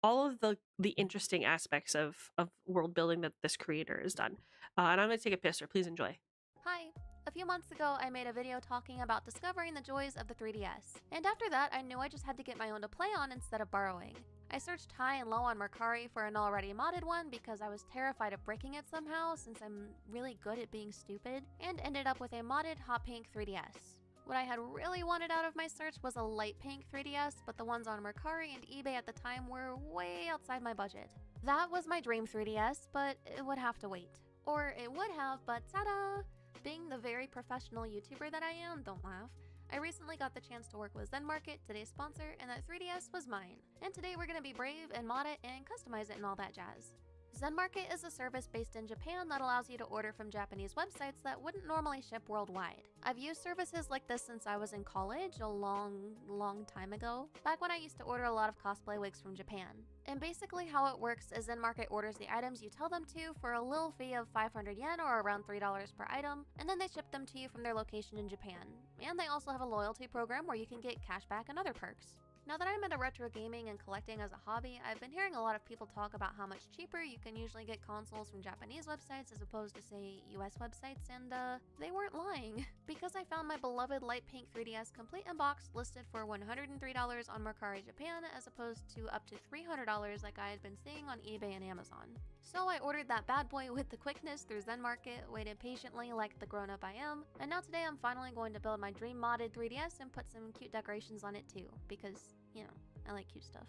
Speaker 1: all of the interesting aspects of world building that this creator has done. And I'm gonna take a pisser. Please enjoy.
Speaker 3: Hi! A few months ago, I made a video talking about discovering the joys of the 3DS. And after that, I knew I just had to get my own to play on instead of borrowing. I searched high and low on Mercari for an already modded one because I was terrified of breaking it somehow since I'm really good at being stupid, and ended up with a modded hot pink 3DS. What I had really wanted out of my search was a light pink 3DS, but the ones on Mercari and eBay at the time were way outside my budget. That was my dream 3DS, but it would have to wait. Or it would have, but ta-da! Being the very professional YouTuber that I am, don't laugh, I recently got the chance to work with Zen Market, today's sponsor, and that 3DS was mine. And today we're gonna be brave and mod it and customize it and all that jazz. Zen Market is a service based in Japan that allows you to order from Japanese websites that wouldn't normally ship worldwide. I've used services like this since I was in college a long time ago, back when I used to order a lot of cosplay wigs from Japan. And basically how it works is Zen Market orders the items you tell them to for a little fee of 500 yen or around $3 per item, and then they ship them to you from their location in Japan. And they also have a loyalty program where you can get cashback and other perks. Now that I'm into retro gaming and collecting as a hobby, I've been hearing a lot of people talk about how much cheaper you can usually get consoles from Japanese websites as opposed to, say, US websites, and they weren't lying. Because I found my beloved light pink 3DS complete and boxed listed for $103 on Mercari Japan as opposed to up to $300 like I had been seeing on eBay and Amazon. So I ordered that bad boy with the quickness through Zen Market, waited patiently like the grown-up I am, and now today I'm finally going to build my dream modded 3DS and put some cute decorations on it too, because, you know, I like cute stuff.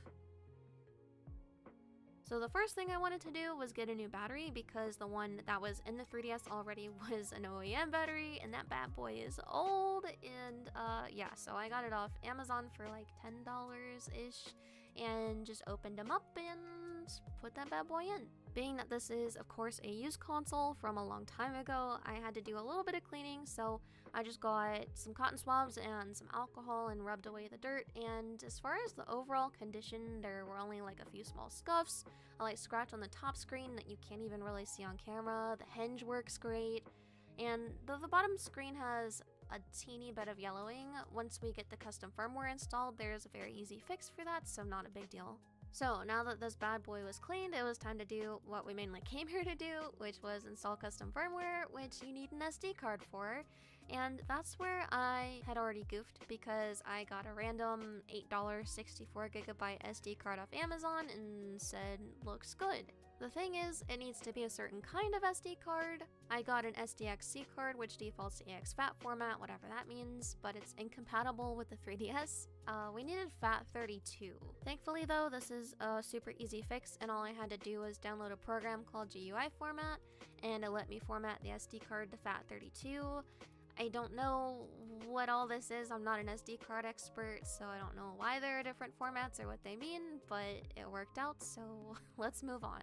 Speaker 3: So the first thing I wanted to do was get a new battery because the one that was in the 3DS already was an OEM battery, and that bad boy is old, and yeah, so I got it off Amazon for like $10-ish, and just opened them up and put that bad boy in. Being that this is, of course, a used console from a long time ago, I had to do a little bit of cleaning, so I just got some cotton swabs and some alcohol and rubbed away the dirt, and as far as the overall condition, there were only like a few small scuffs, a light scratch on the top screen that you can't even really see on camera, the hinge works great, and the bottom screen has a teeny bit of yellowing. Once we get the custom firmware installed, there's a very easy fix for that, so not a big deal. So now that this bad boy was cleaned, it was time to do what we mainly came here to do, which was install custom firmware, which you need an SD card for. And that's where I had already goofed because I got a random $8 64GB SD card off Amazon and said, looks good. The thing is, it needs to be a certain kind of SD card. I got an SDXC card, which defaults to AXFAT format, whatever that means, but it's incompatible with the 3DS. We needed FAT32. Thankfully though, this is a super easy fix, and all I had to do was download a program called GUI format, and it let me format the SD card to FAT32. I don't know what all this is. I'm not an SD card expert, so I don't know why there are different formats or what they mean, but it worked out, so let's move on.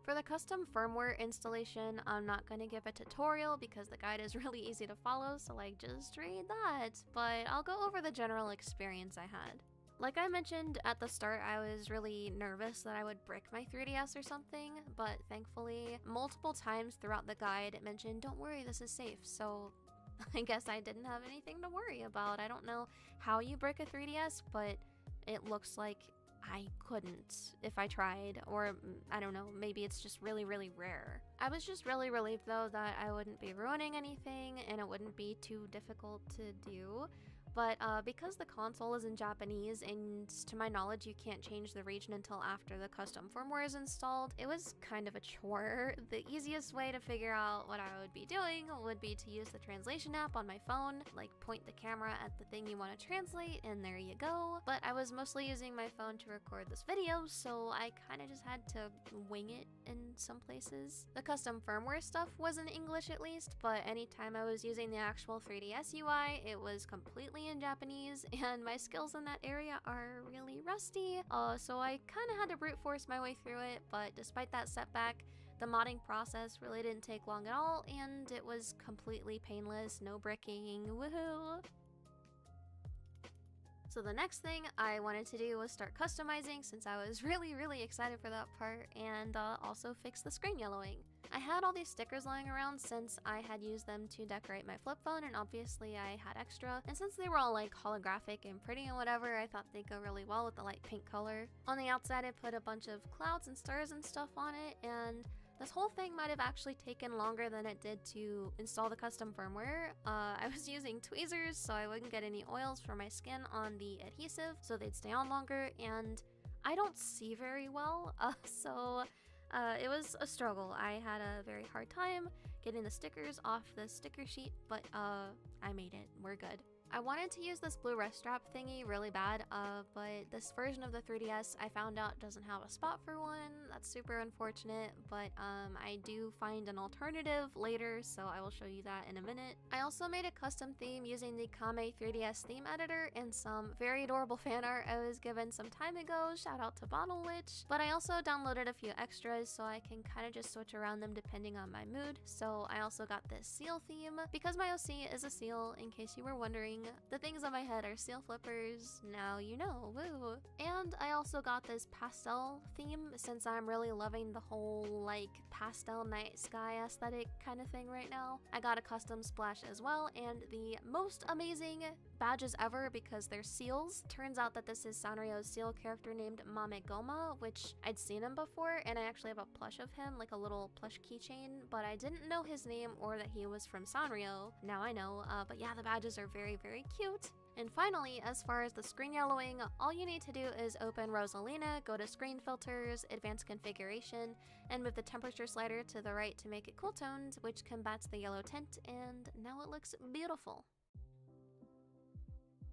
Speaker 3: For the custom firmware installation, I'm not going to give a tutorial because the guide is really easy to follow, so like just read that, but I'll go over the general experience I had. Like I mentioned at the start, I was really nervous that I would brick my 3DS or something, but thankfully, multiple times throughout the guide, it mentioned, don't worry, this is safe, so I guess I didn't have anything to worry about. I don't know how you brick a 3DS, but it looks like I couldn't if I tried, or I don't know, maybe it's just really, really rare. I was just really relieved though that I wouldn't be ruining anything and it wouldn't be too difficult to do. But because the console is in Japanese, and to my knowledge you can't change the region until after the custom firmware is installed, it was kind of a chore. The easiest way to figure out what I would be doing would be to use the translation app on my phone, like point the camera at the thing you want to translate and there you go. But I was mostly using my phone to record this video, so I kind of just had to wing it in some places. The custom firmware stuff was in English at least, but anytime I was using the actual 3DS UI, it was completely in Japanese, and my skills in that area are really rusty, so I kind of had to brute force my way through it. But despite that setback, the modding process really didn't take long at all, and it was completely painless, no bricking, woohoo! So the next thing I wanted to do was start customizing, since I was really excited for that part, and also fix the screen yellowing. I had all these stickers lying around since I had used them to decorate my flip phone, and obviously I had extra, and since they were all like holographic and pretty and whatever, I thought they'd go really well with the light pink color. On the outside I put a bunch of clouds and stars and stuff on it, and this whole thing might have actually taken longer than it did to install the custom firmware. I was using tweezers so I wouldn't get any oils from my skin on the adhesive, so they'd stay on longer, and I don't see very well, so it was a struggle. I had a very hard time getting the stickers off the sticker sheet, but I made it. We're good. I wanted to use this blue wrist strap thingy really bad, but this version of the 3DS I found out doesn't have a spot for one. That's super unfortunate, but I do find an alternative later, so I will show you that in a minute. I also made a custom theme using the Kame 3DS theme editor and some very adorable fan art I was given some time ago, shout out to Bottle Witch. But I also downloaded a few extras so I can kind of just switch around them depending on my mood. So I also got this seal theme, because my OC is a seal, in case you were wondering. The things on my head are seal flippers, now you know, woo! And I also got this pastel theme, since I'm really loving the whole like pastel night sky aesthetic kind of thing right now. I got a custom splash as well, and the most amazing badges ever because they're seals. Turns out that this is Sanrio's seal character named Mamegoma, which I'd seen him before, and I actually have a plush of him, like a little plush keychain, but I didn't know his name or that he was from Sanrio. Now I know, but yeah, the badges are very cute. And finally, as far as the screen yellowing, all you need to do is open Rosalina, go to Screen Filters, Advanced Configuration, and move the temperature slider to the right to make it cool toned, which combats the yellow tint, and now it looks beautiful.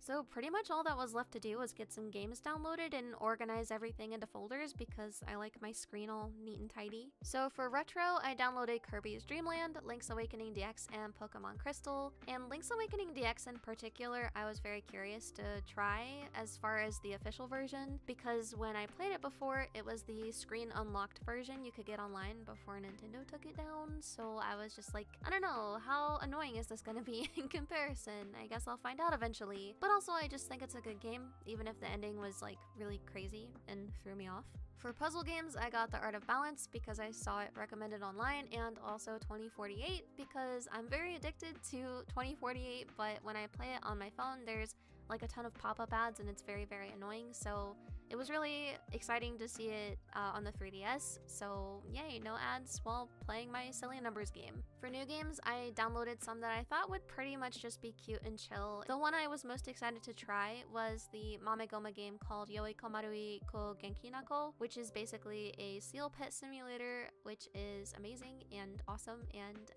Speaker 3: So pretty much all that was left to do was get some games downloaded and organize everything into folders because I like my screen all neat and tidy. So for retro, I downloaded Kirby's Dream Land, Link's Awakening DX, and Pokemon Crystal. And Link's Awakening DX in particular, I was very curious to try as far as the official version, because when I played it before, it was the screen unlocked version you could get online before Nintendo took it down. So I was just like, I don't know, how annoying is this gonna be in comparison? I guess I'll find out eventually. But also I just think it's a good game, even if the ending was like really crazy and threw me off. For puzzle games, I got The Art of Balance because I saw it recommended online, and also 2048 because I'm very addicted to 2048, but when I play it on my phone, there's like a ton of pop-up ads and it's very annoying, so It was really exciting to see it on the 3DS, so yay, no ads while playing my silly numbers game. For new games, I downloaded some that I thought would pretty much just be cute and chill. The one I was most excited to try was the Mamegoma game called Yoi Komarui ko Genkinako, which is basically a seal pet simulator, which is amazing and awesome, and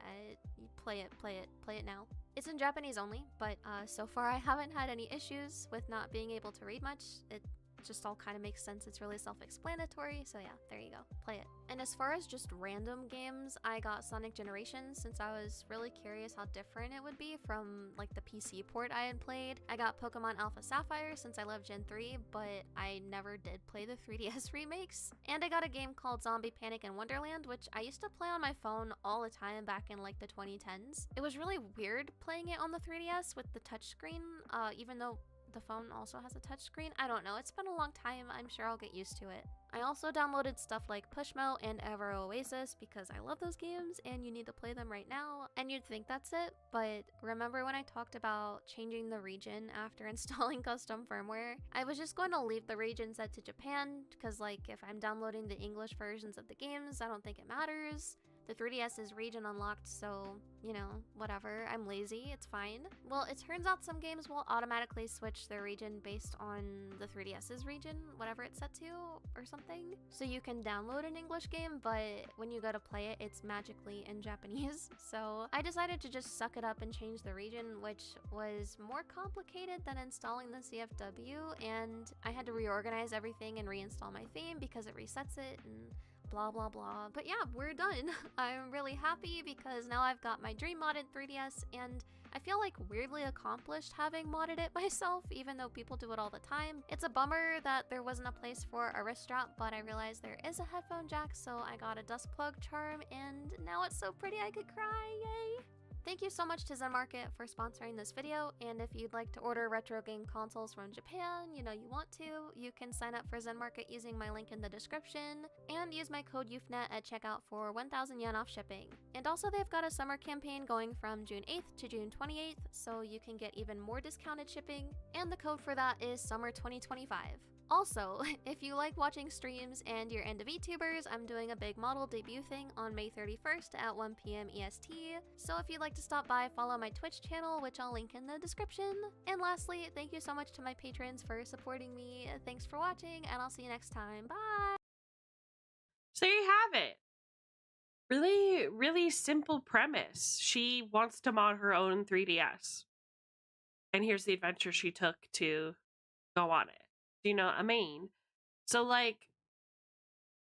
Speaker 3: play it now. It's in Japanese only, but so far I haven't had any issues with not being able to read much. It just all kind of makes sense. It's really self-explanatory, so yeah, there you go, play it. And as far as just random games, I got Sonic Generations since I was really curious how different it would be from like the PC port I had played. I got Pokemon Alpha Sapphire since I love Gen 3, but I never did play the 3DS remakes. And I got a game called Zombie Panic in Wonderland, which I used to play on my phone all the time back in like the 2010s. It was really weird playing it on the 3DS with the touchscreen, even though the phone also has a touchscreen. I don't know, it's been a long time, I'm sure I'll get used to it. I also downloaded stuff like Pushmo and Ever Oasis because I love those games and you need to play them right now. And you'd think that's it, but remember when I talked about changing the region after installing custom firmware? I was just going to leave the region set to Japan because like if I'm downloading the English versions of the games, I don't think it matters. The 3DS is region unlocked, so, you know, whatever. I'm lazy, it's fine. Well, it turns out some games will automatically switch their region based on the 3DS's region, whatever it's set to, or something. So you can download an English game, but when you go to play it, it's magically in Japanese. So I decided to just suck it up and change the region, which was more complicated than installing the CFW, and I had to reorganize everything and reinstall my theme because it resets it, and blah blah blah. But yeah, we're done. I'm really happy because now I've got my dream modded 3DS, and I feel like weirdly accomplished having modded it myself, even though people do it all the time. It's a bummer that there wasn't a place for a wrist strap, but I realized there is a headphone jack, so I got a dust plug charm, and now it's so pretty I could cry, yay! Thank you so much to Zen Market for sponsoring this video, and if you'd like to order retro game consoles from Japan, you know you want to, you can sign up for Zen Market using my link in the description, and use my code UFNET at checkout for 1,000 yen off shipping. And also they've got a summer campaign going from June 8th to June 28th, so you can get even more discounted shipping, and the code for that is summer 2025. Also, if you like watching streams and you're into VTubers, I'm doing a big model debut thing on May 31st at 1 PM EST, so if you'd like to stop by, follow my Twitch channel, which I'll link in the description. And lastly, thank you so much to my patrons for supporting me. Thanks for watching, and I'll see you next time. Bye!
Speaker 1: So there you have it. Really, really simple premise. She wants to mod her own 3DS. And here's the adventure she took to go on it. You know what I mean? So, like,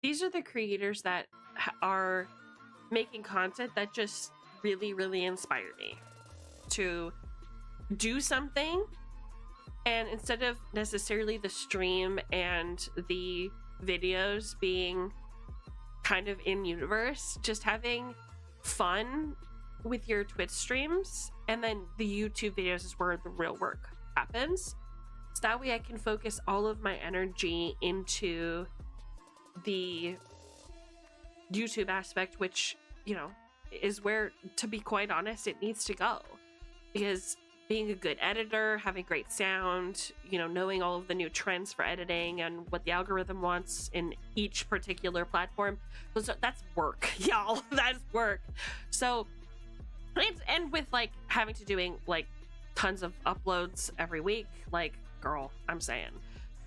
Speaker 1: these are the creators that are making content that just really, really inspire me to do something. And instead of necessarily the stream and the videos being kind of in universe, just having fun with your Twitch streams, and then the YouTube videos is where the real work happens. So that way I can focus all of my energy into the YouTube aspect, which, you know, is where, to be quite honest, it needs to go. Because being a good editor, having great sound, you know, knowing all of the new trends for editing and what the algorithm wants in each particular platform, that's work, y'all. That's work. So, and with like having to doing like tons of uploads every week, like, girl, I'm saying.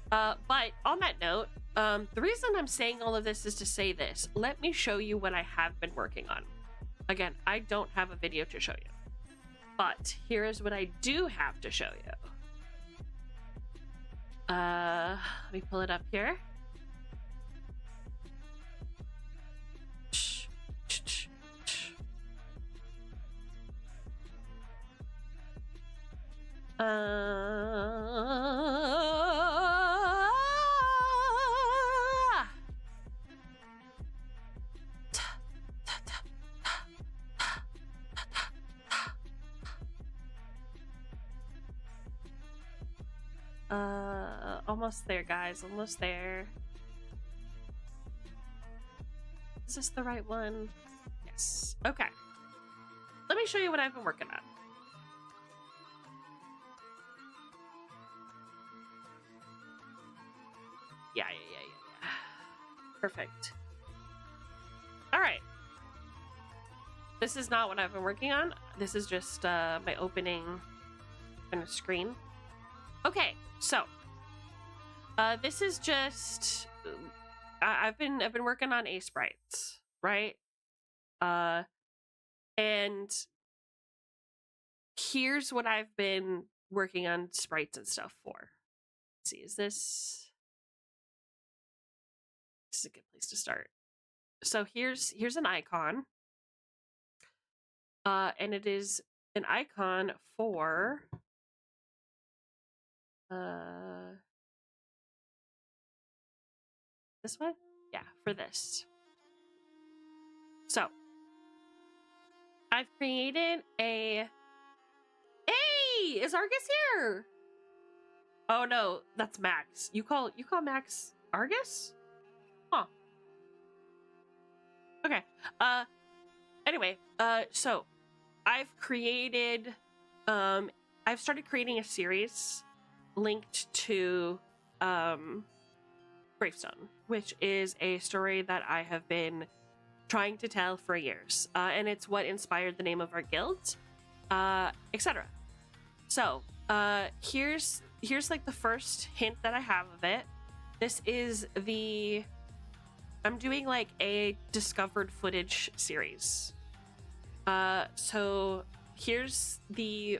Speaker 1: But on that note, the reason I'm saying all of this is to say this. Let me show you what I have been working on. Again, I don't have a video to show you, but here is what I do have to show you. Let me pull it up here. Almost there, guys. Almost there. Is this the right one? Yes. Okay. Let me show you what I've been working on. Yeah. Perfect. All right. This is not what I've been working on. This is just my opening kind of screen. Okay, so this is just I've been working on Sprites, right? And here's what I've been working on sprites and stuff for. Let's see, is this is a good place to start. So here's an icon. And it is an icon for this one? Yeah, for this. So I've created a Hey! Is Argus here? Oh no, that's Max. You call Max Argus? Huh. Okay. Anyway, so I've created I've started creating a series linked to Gravestone, which is a story that I have been trying to tell for years, and it's what inspired the name of our guild, etc. So here's like the first hint that I have of it. This is I'm doing like a discovered footage series. So here's the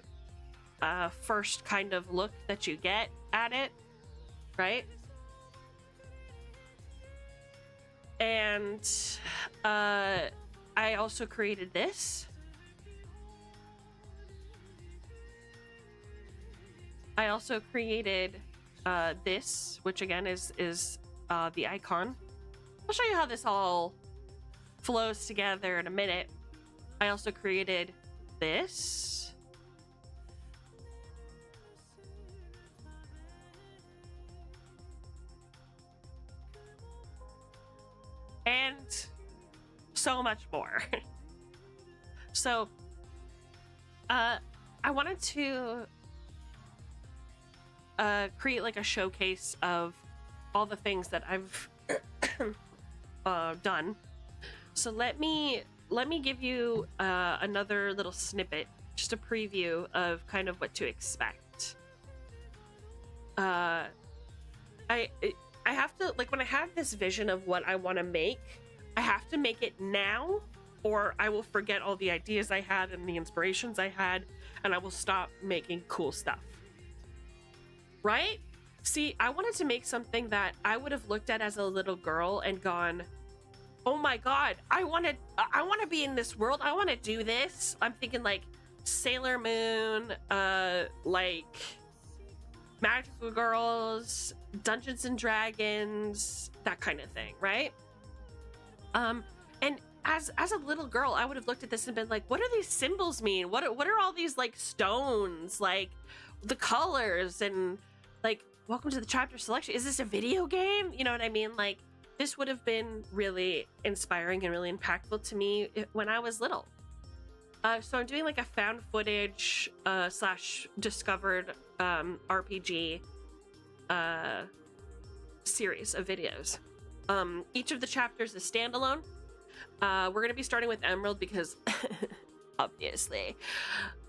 Speaker 1: first kind of look that you get at it, right? And I also created this. I also created this, which again is the icon. I'll show you how this all flows together in a minute. I also created this. And so much more. So, I wanted to create like a showcase of all the things that I've done. So let me give you another little snippet, just a preview of kind of what to expect. I have to, like, when I have this vision of what I want to make, I have to make it now, or I will forget all the ideas I had and the inspirations I had, and I will stop making cool stuff. Right? See, I wanted to make something that I would have looked at as a little girl and gone, oh my god, I want to be in this world. I want to do this. I'm thinking like Sailor Moon, like Magical Girls, Dungeons and Dragons, that kind of thing, right? And as a little girl, I would have looked at this and been like, what do these symbols mean? What are all these like stones, like the colors, and like, welcome to the chapter selection. Is this a video game? You know what I mean? Like, this would have been really inspiring and really impactful to me when I was little. So I'm doing like a found footage / discovered RPG series of videos. Each of the chapters is standalone. We're going to be starting with Emerald because obviously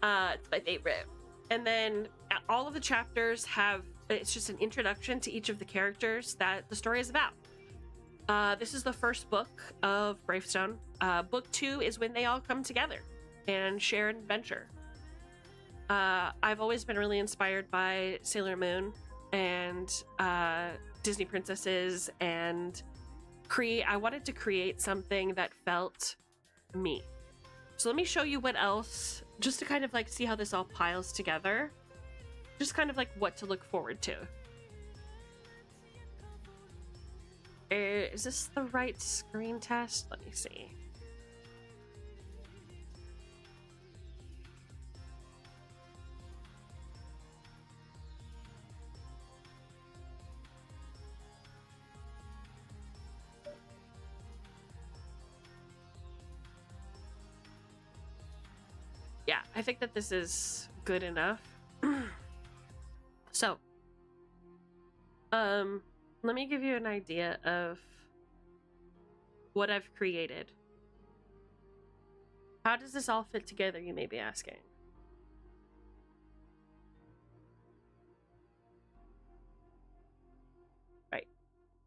Speaker 1: it's my favorite. And then all of the chapters it's just an introduction to each of the characters that the story is about. This is the first book of Gravestone. Book 2 is when they all come together and share an adventure. I've always been really inspired by Sailor Moon and Disney princesses, and I wanted to create something that felt me. So let me show you what else, just to kind of like see how this all piles together. Just kind of like what to look forward to. Is this the right screen test? Let me see. Yeah, I think that this is good enough. So, let me give you an idea of what I've created. How does this all fit together, you may be asking? Right.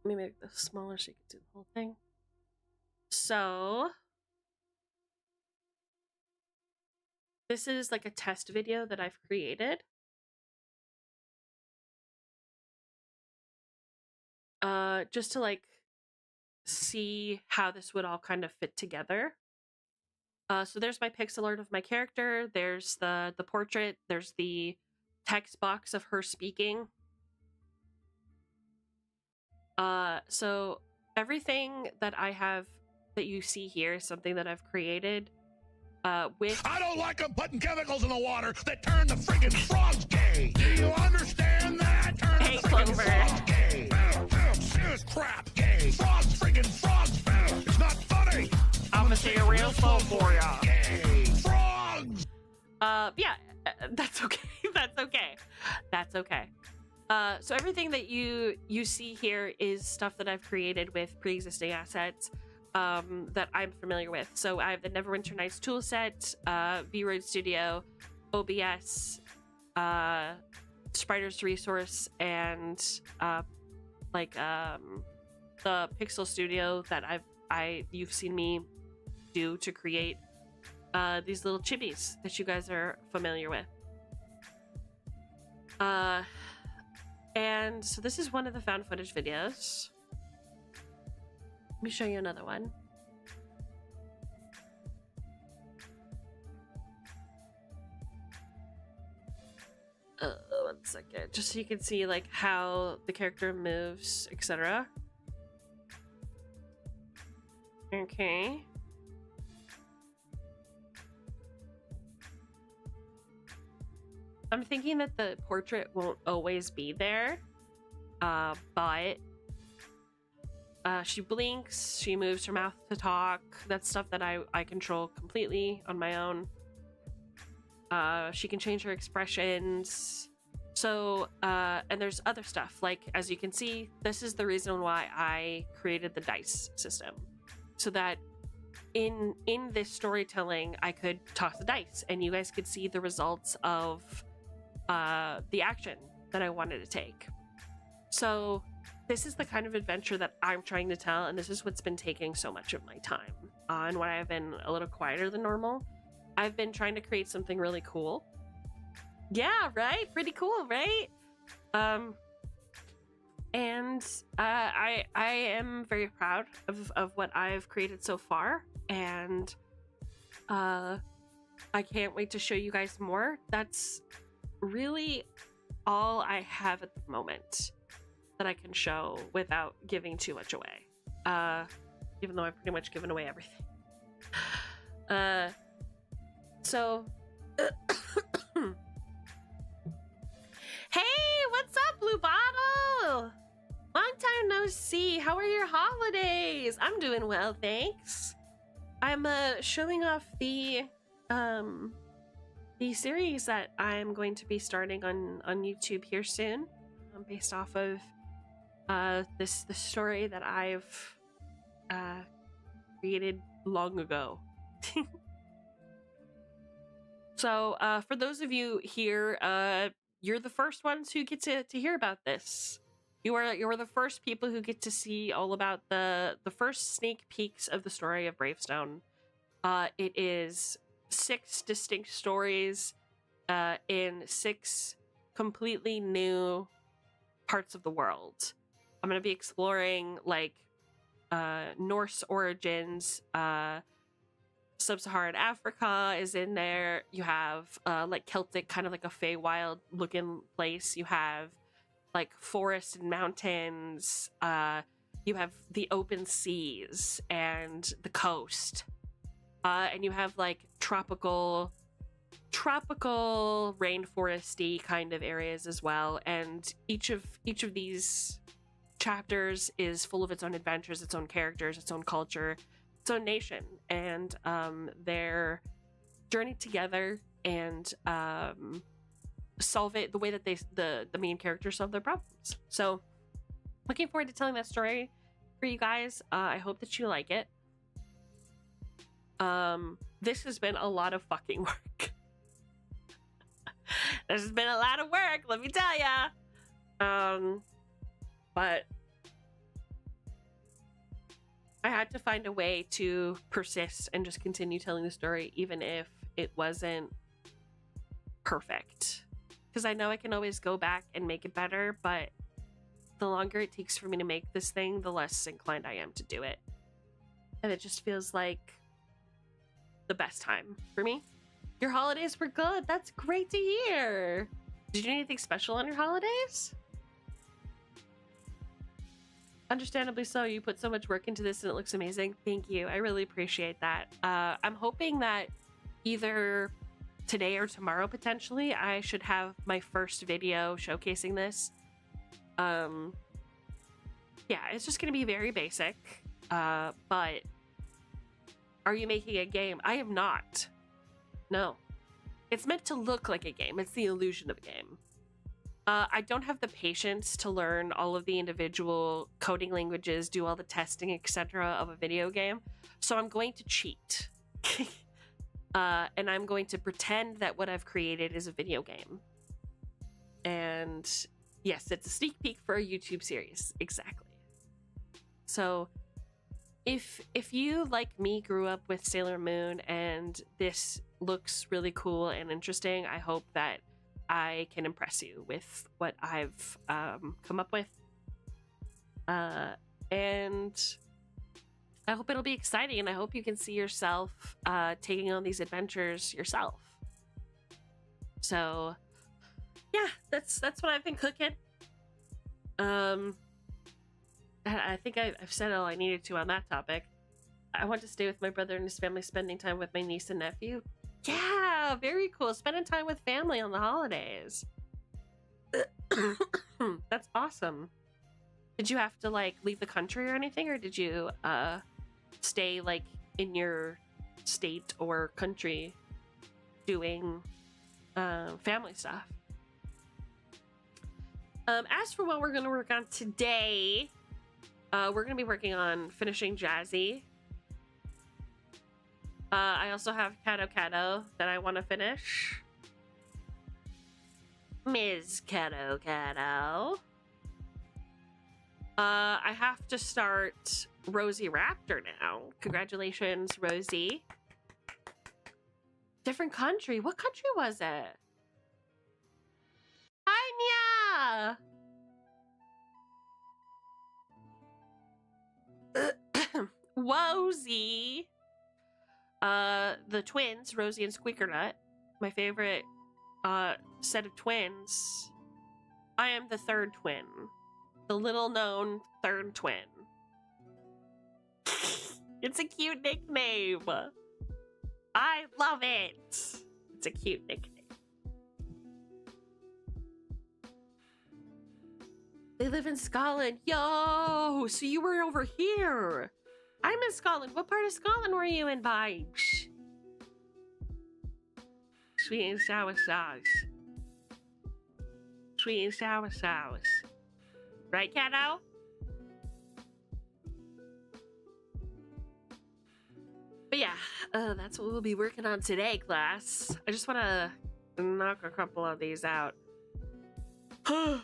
Speaker 1: Let me make this smaller so you can see the whole thing. So this is like a test video that I've created. Just to like see how this would all kind of fit together. So there's my pixel art of my character. There's the portrait. There's the text box of her speaking. So everything that I have that you see here is something that I've created with...
Speaker 4: I don't like them putting chemicals in the water that turn the friggin' frogs gay. Do you understand that? Turn
Speaker 1: Hey,
Speaker 4: the friggin'
Speaker 1: Clover.
Speaker 4: frogs gay. Serious crap gay. Frogs friggin' frogs. It's not funny.
Speaker 1: I'm gonna say a real slow for ya.
Speaker 4: Gay. Frogs.
Speaker 1: Yeah, that's okay. That's okay. That's okay. So everything that you see here is stuff that I've created with pre-existing assets that I'm familiar with. So I have the Neverwinter Nights toolset, V-Roid Studio, OBS, Sprite's resource, and the Pixel Studio that you've seen me do to create these little chibis that you guys are familiar with. And so this is one of the found footage videos. Let me show you another one. One second, just so you can see like how the character moves, etc. Okay. I'm thinking that the portrait won't always be there, but she blinks, she moves her mouth to talk. That's stuff that I control completely on my own. She can change her expressions. So, and there's other stuff. Like, as you can see, this is the reason why I created the dice system. So that in this storytelling, I could toss the dice and you guys could see the results of the action that I wanted to take. So this is the kind of adventure that I'm trying to tell, and this is what's been taking so much of my time. And when I've been a little quieter than normal, I've been trying to create something really cool. Yeah, right? Pretty cool, right? And I am very proud of what I've created so far, and I can't wait to show you guys more. That's really all I have at the moment that I can show without giving too much away. Even though I've pretty much given away everything. So hey, what's up, Blue Bottle? Long time no see. How are your holidays? I'm doing well, thanks. I'm showing off the series that I'm going to be starting on YouTube here soon, based off of the story that I've created long ago. So for those of you here, you're the first ones who get to hear about this. You are the first people who get to see all about the first sneak peeks of the story of Bravestone. It is 6 distinct stories in 6 completely new parts of the world. I'm going to be exploring like Norse origins, Sub-Saharan Africa is in there. You have like Celtic, kind of like a Feywild looking place. You have like forests and mountains. You have the open seas and the coast. And you have like tropical rainforesty kind of areas as well. And each of these chapters is full of its own adventures, its own characters, its own culture, its own nation, and their journey together and solve it the way that the main characters solve their problems. So looking forward to telling that story for you guys. I hope that you like it. This has been a lot of fucking work. This has been a lot of work, let me tell ya. But I had to find a way to persist and just continue telling the story, even if it wasn't perfect. Because I know I can always go back and make it better, but the longer it takes for me to make this thing, the less inclined I am to do it. And it just feels like the best time for me. Your holidays were good. That's great to hear. Did you do anything special on your holidays? Understandably so. You put so much work into this and it looks amazing. Thank you. I really appreciate that. I'm hoping that either today or tomorrow, potentially, I should have my first video showcasing this. Yeah, it's just going to be very basic. But are you making a game? I am not. No. It's meant to look like a game. It's the illusion of a game. I don't have the patience to learn all of the individual coding languages, do all the testing, etc. of a video game. So I'm going to cheat. And I'm going to pretend that what I've created is a video game. And yes, it's a sneak peek for a YouTube series. Exactly. So if you, like me, grew up with Sailor Moon and this looks really cool and interesting, I hope that I can impress you with what I've come up with. And I hope it'll be exciting, and I hope you can see yourself taking on these adventures yourself. So yeah, that's what I've been cooking. I think I've said all I needed to on that topic. I want to stay with my brother and his family, spending time with my niece and nephew. Yeah, very cool. Spending time with family on the holidays. That's awesome. Did you have to, like, leave the country or anything, or did you stay, like, in your state or country doing family stuff? As for what we're going to work on today, we're going to be working on finishing Jazzy. I also have Kato that I want to finish. Ms. Kato. I have to start Rosie Raptor now. Congratulations, Rosie. Different country. What country was it? Anya! Wozie. The twins, Rosie and Squeakernut, my favorite set of twins. I am the third twin. The little known third twin. It's a cute nickname. I love it. It's a cute nickname. They live in Scotland. Yo, so you were over here. I'm in Scotland. What part of Scotland were you in, Vibes? Sweet and sour sauce. Sweet and sour sauce. Right, Kato? But yeah, that's what we'll be working on today, class. I just want to knock a couple of these out. How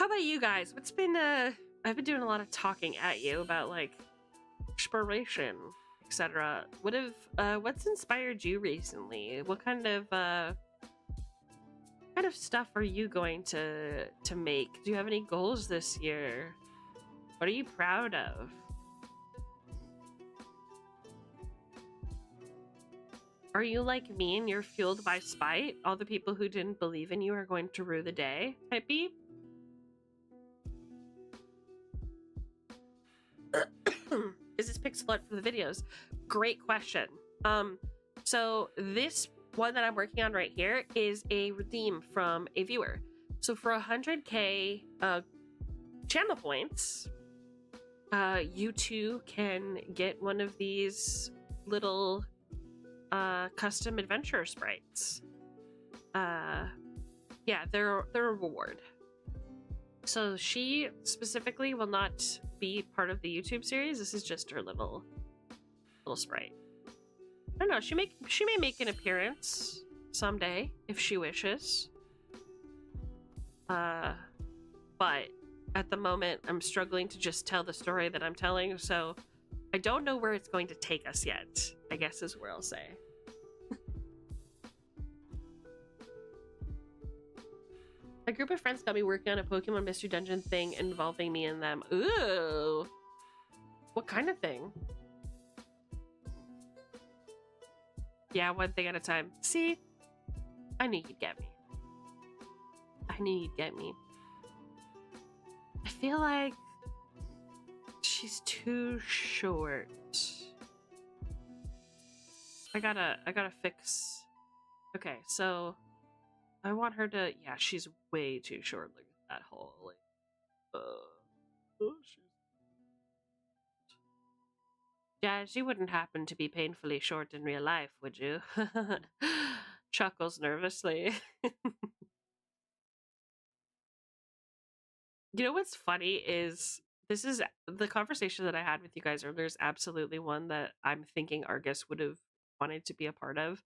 Speaker 1: about you guys? What's been, I've been doing a lot of talking at you about, like, inspiration, etc. What's inspired you recently? What kind of stuff are you going to make? Do you have any goals this year? What are you proud of? Are you like me and you're fueled by spite? All the people who didn't believe in you are going to rue the day type beat? Is this pixel art for the videos? Great question. So this one that I'm working on right here is a redeem from a viewer. So for 100k channel points, you too can get one of these little custom adventure sprites. Yeah, they're a reward. So she specifically will not be part of the YouTube series. This is just her little sprite. I don't know. She may make an appearance someday if she wishes. But at the moment, I'm struggling to just tell the story that I'm telling. So I don't know where it's going to take us yet, I guess is where I'll say. A group of friends got me working on a Pokemon Mystery Dungeon thing involving me and them. Ooh. What kind of thing? Yeah, one thing at a time. See? I knew you'd get me. I knew you'd get me. I feel like she's too short. I gotta fix. Okay, so I want her to. Yeah, she's way too short. Look at that whole like. Jazz, you wouldn't happen to be painfully short in real life, would you? Chuckles nervously. You know what's funny is this is the conversation that I had with you guys earlier is absolutely one that I'm thinking Argus would have wanted to be a part of.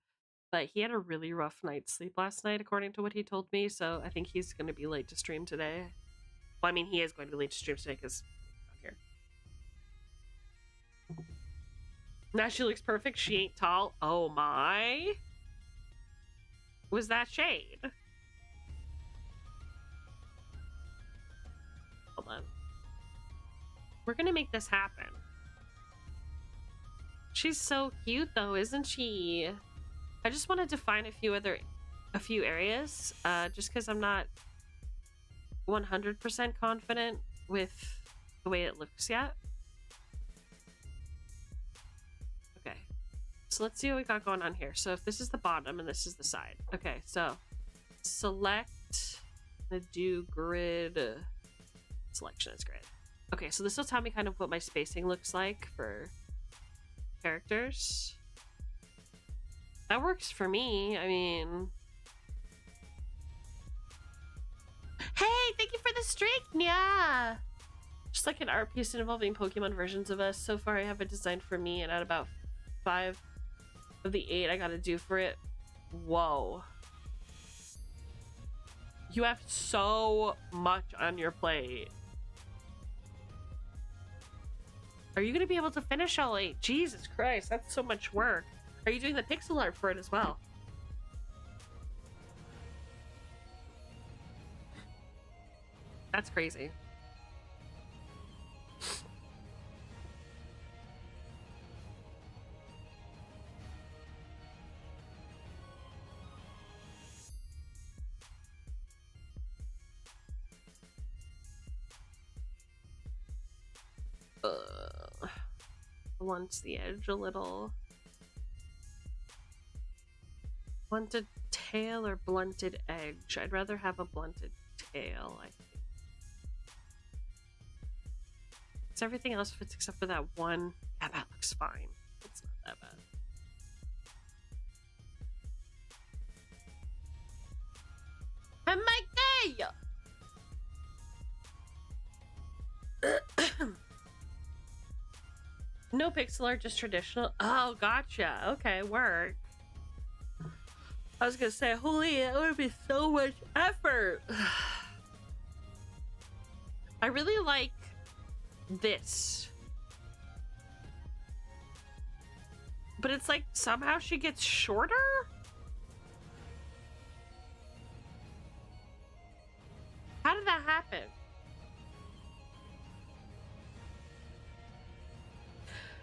Speaker 1: But he had a really rough night's sleep last night, according to what he told me. So I think he's going to be late to stream today. Well, I mean, he is going to be late to stream today because he's not here. Now she looks perfect. She ain't tall. Oh my. Was that shade? Hold on. We're gonna make this happen. She's so cute though, isn't she? I just wanted to find a few areas, just because I'm not 100% confident with the way it looks yet. Okay, so let's see what we got going on here. So if this is the bottom and this is the side. Okay, so select the do grid selection as grid. Okay, so this will tell me kind of what my spacing looks like for characters. That works for me. I mean, hey, thank you for the streak, yeah. Just like an art piece involving Pokemon versions of us. So far, I have a design for me, and at about 5 of the 8 I gotta do for it. Whoa. You have so much on your plate. Are you gonna be able to finish all 8? Jesus Christ, that's so much work. Are you doing the pixel art for it as well? That's crazy. Blunts the edge a little. Blunted tail or blunted edge? I'd rather have a blunted tail, I think. Because everything else fits except for that one. Yeah, that looks fine. It's not that bad. I'm Mikey! No pixel art, just traditional. Oh, gotcha. Okay, work. I was gonna say, holy, that would be so much effort. I really like this. But it's like somehow she gets shorter? How did that happen?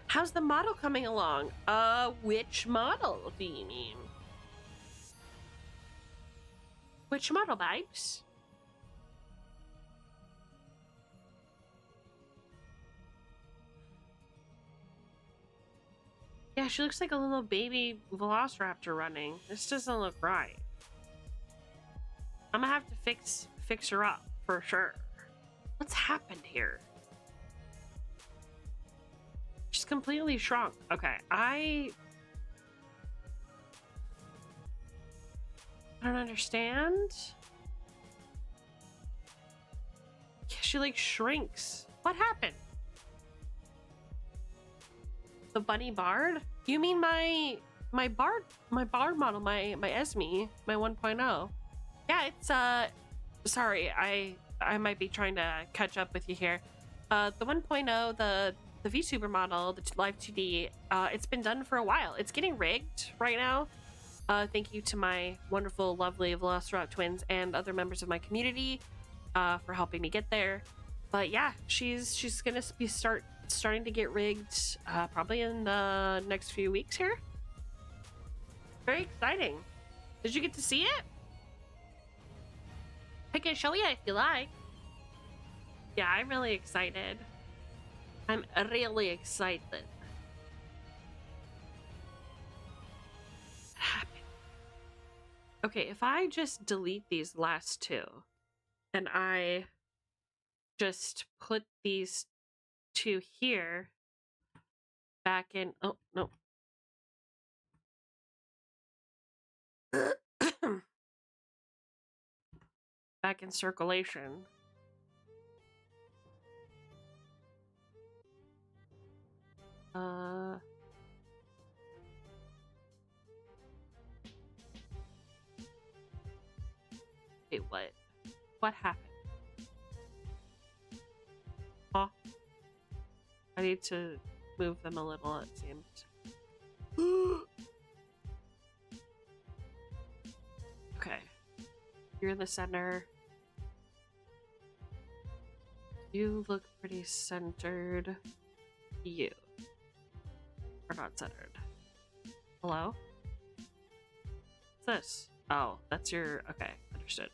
Speaker 1: How's the model coming along? Which model do you mean? Which model, babes? Yeah, she looks like a little baby velociraptor running. This doesn't look right. I'm gonna have to fix her up for sure. What's happened here? She's completely shrunk. Okay, I don't understand. She like shrinks. What happened? The bunny bard? You mean my bard model, my Esme, my 1.0. Yeah, it's sorry, I might be trying to catch up with you here. The 1.0, the VTuber model, the live 2D, it's been done for a while. It's getting rigged right now. Thank you to my wonderful, lovely Velociraptor twins and other members of my community for helping me get there. But yeah, she's gonna be starting to get rigged probably in the next few weeks here. Very exciting. Did you get to see it? I can show you if you like. Yeah, I'm really excited. I'm really excited. What happened? Okay, if I just delete these last two and I just put these two here back in, oh no. Back in circulation. Wait, what? What happened? Oh, I need to move them a little, it seems. Okay. You're in the center. You look pretty centered. You are not centered. Hello? What's this? Oh, that's your... Okay, understood.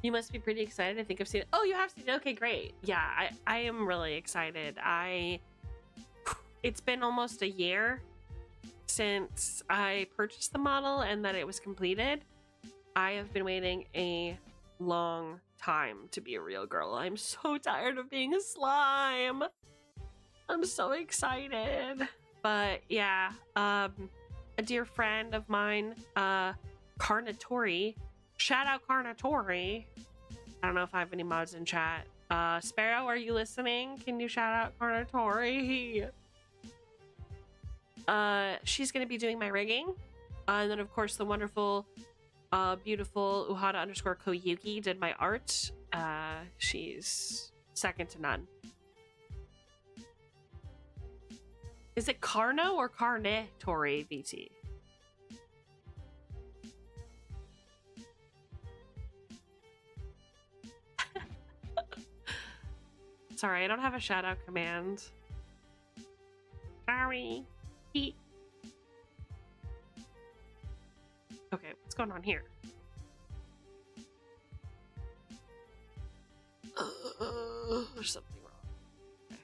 Speaker 1: You must be pretty excited. I think I've seen it. Oh, you have seen it. Okay, great. Yeah, I am really excited. It's been almost a year since I purchased the model and that it was completed. I have been waiting a long time to be a real girl. I'm so tired of being a slime. I'm so excited. But yeah, a dear friend of mine, Carnatori. Shout out Carnatori. I don't know if I have any mods in chat. Sparrow, are you listening? Can you shout out Carnatori? She's gonna be doing my rigging. And then of course the wonderful, beautiful Uhada_Koyuki did my art. She's second to none. Is it Carno or Carnatori VT? Sorry, I don't have a shout out command. Sorry. Okay, what's going on here? There's something wrong. Okay.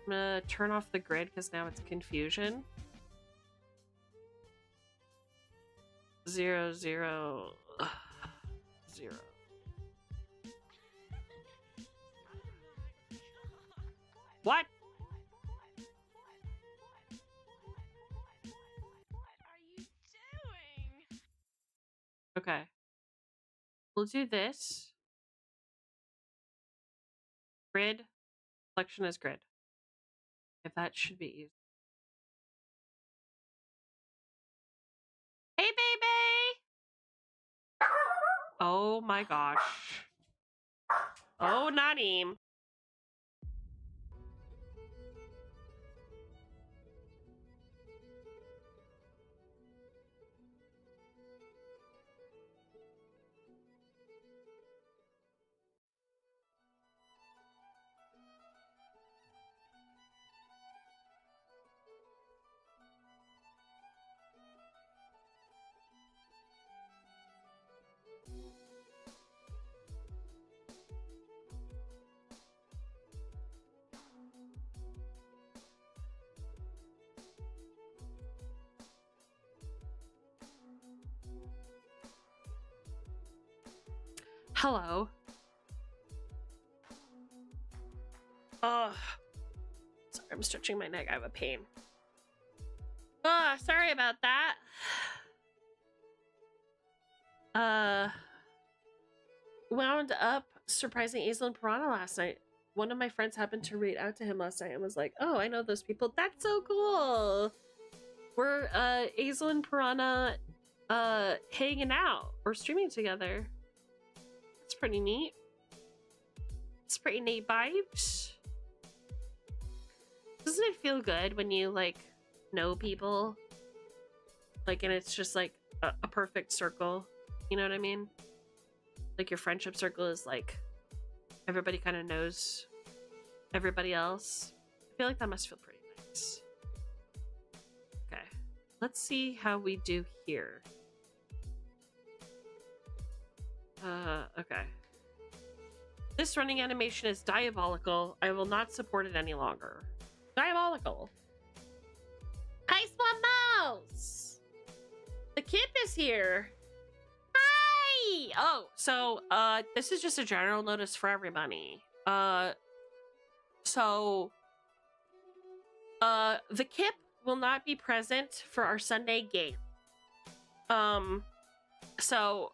Speaker 1: I'm gonna turn off the grid because now it's confusion. 0, 0, 0. What? Okay. We'll do this. Grid. Selection as grid. If that should be easy. Hey, baby! Oh my gosh. Oh, Nadim. Hello. Oh, sorry, I'm stretching my neck. I have a pain. Oh, sorry about that. Wound up surprising Azel and Piranha last night. One of my friends happened to read out to him last night and was like, oh, I know those people. That's so cool. We're Azel and Piranha hanging out or streaming together. It's pretty neat. It's pretty neat vibes. Doesn't it feel good when you like know people? Like, and it's just like a perfect circle. You know what I mean? Like your friendship circle is like everybody kind of knows everybody else. I feel like that must feel pretty nice. Okay, let's see how we do here. Okay. This running animation is diabolical. I will not support it any longer. Diabolical. Hi, Swamos! The Kip is here. Hi! Oh, so, this is just a general notice for everybody. The Kip will not be present for our Sunday game. So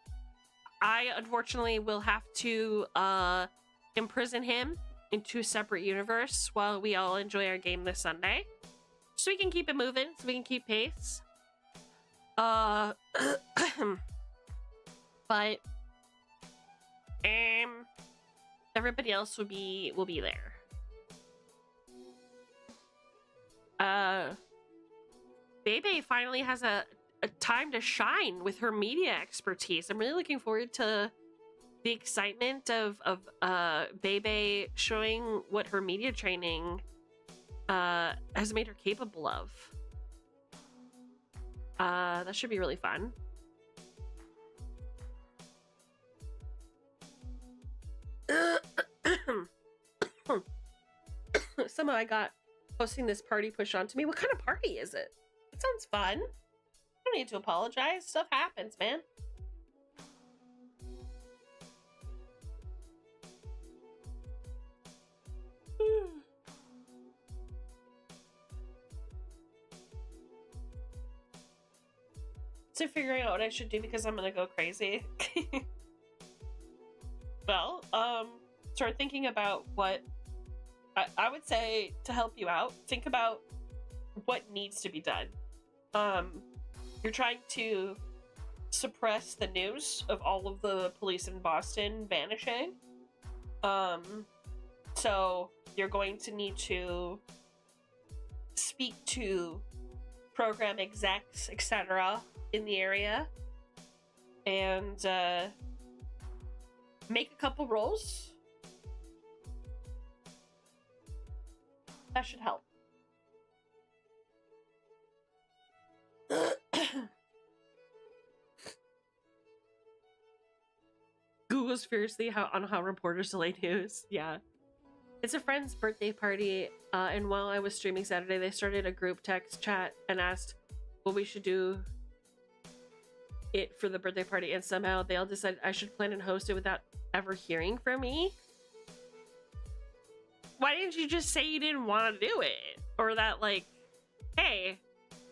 Speaker 1: I unfortunately will have to imprison him into a separate universe while we all enjoy our game this Sunday. So we can keep it moving, so we can keep pace. But everybody else will be there. Bebe finally has a time to shine with her media expertise. I'm really looking forward to the excitement of Bebe showing what her media training has made her capable of. That should be really fun. Somehow I got hosting this party pushed onto me. What kind of party is it? It sounds fun. I don't need to apologize. Stuff happens, man. So figuring out what I should do because I'm gonna go crazy. Well, start thinking about what I would say to help you out. Think about what needs to be done. You're trying to suppress the news of all of the police in Boston vanishing. So you're going to need to speak to program execs, etc. in the area, and make a couple rolls. That should help. Google's fiercely on how reporters delay news. Yeah. It's a friend's birthday party, and while I was streaming Saturday, they started a group text chat and asked what we should do it for the birthday party, and somehow they all decided I should plan and host it without ever hearing from me. Why didn't you just say you didn't want to do it? Or that, like, hey,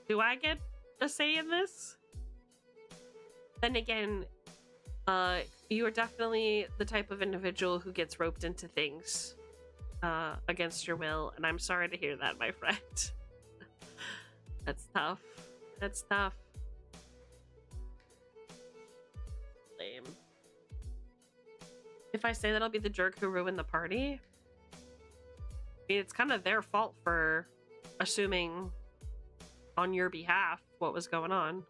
Speaker 1: do I get a say in this? Then again, you are definitely the type of individual who gets roped into things against your will, and I'm sorry to hear that, my friend. That's tough. That's tough. Lame. If I say that I'll be the jerk who ruined the party, I mean, it's kind of their fault for assuming on your behalf what was going on.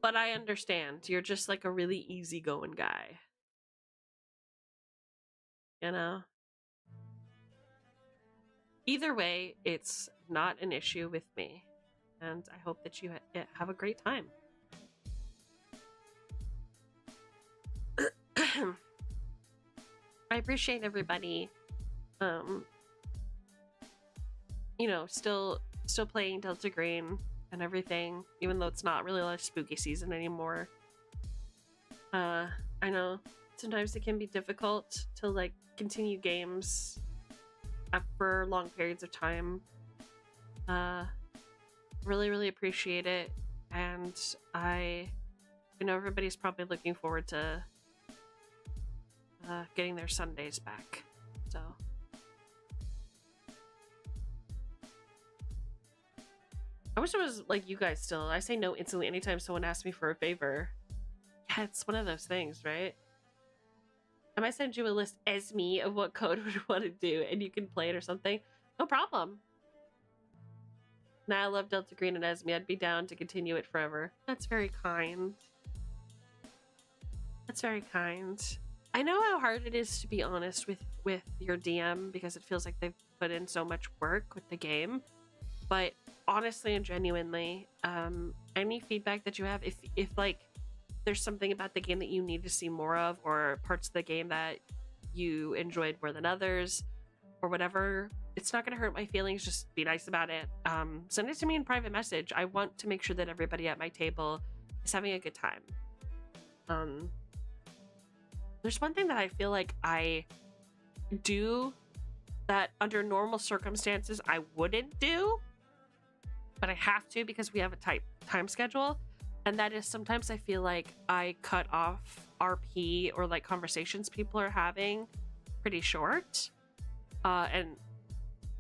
Speaker 1: But I understand. You're just like a really easygoing guy. You know? Either way, it's not an issue with me. And I hope that you have a great time. I appreciate everybody, you know, still playing Delta Green and everything, even though it's not really like spooky season anymore. I know sometimes it can be difficult to like continue games for long periods of time. Really appreciate it, and I know everybody's probably looking forward to getting their Sundays back. So I wish it was like you guys still. I say no instantly anytime someone asks me for a favor. Yeah, it's one of those things, right? I might send you a list as me of what code would want to do, and you can play it or something. No problem. Nah, I love Delta Green and Esme. I'd be down to continue it forever. That's very kind. That's very kind. I know how hard it is to be honest with your DM because it feels like they've put in so much work with the game. But honestly and genuinely, any feedback that you have, if like there's something about the game that you need to see more of, or parts of the game that you enjoyed more than others, or whatever, it's not going to hurt my feelings. Just be nice about it. Send it to me in private message. I want to make sure that everybody at my table is having a good time. There's one thing that I feel like I do that under normal circumstances I wouldn't do, but I have to because we have a tight time schedule. And that is sometimes I feel like I cut off RP or like conversations people are having pretty short. And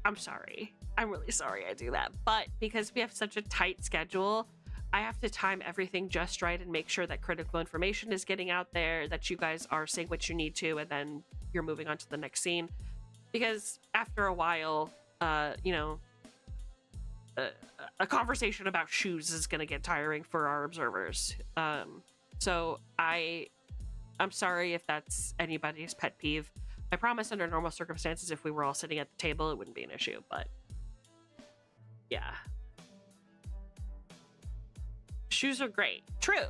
Speaker 1: I'm sorry. I'm really sorry I do that. But because we have such a tight schedule, I have to time everything just right and make sure that critical information is getting out there, that you guys are saying what you need to, and then you're moving on to the next scene. Because after a while, you know, a conversation about shoes is going to get tiring for our observers. So I'm sorry if that's anybody's pet peeve. I promise under normal circumstances, if we were all sitting at the table, it wouldn't be an issue, but yeah. Shoes are great. True.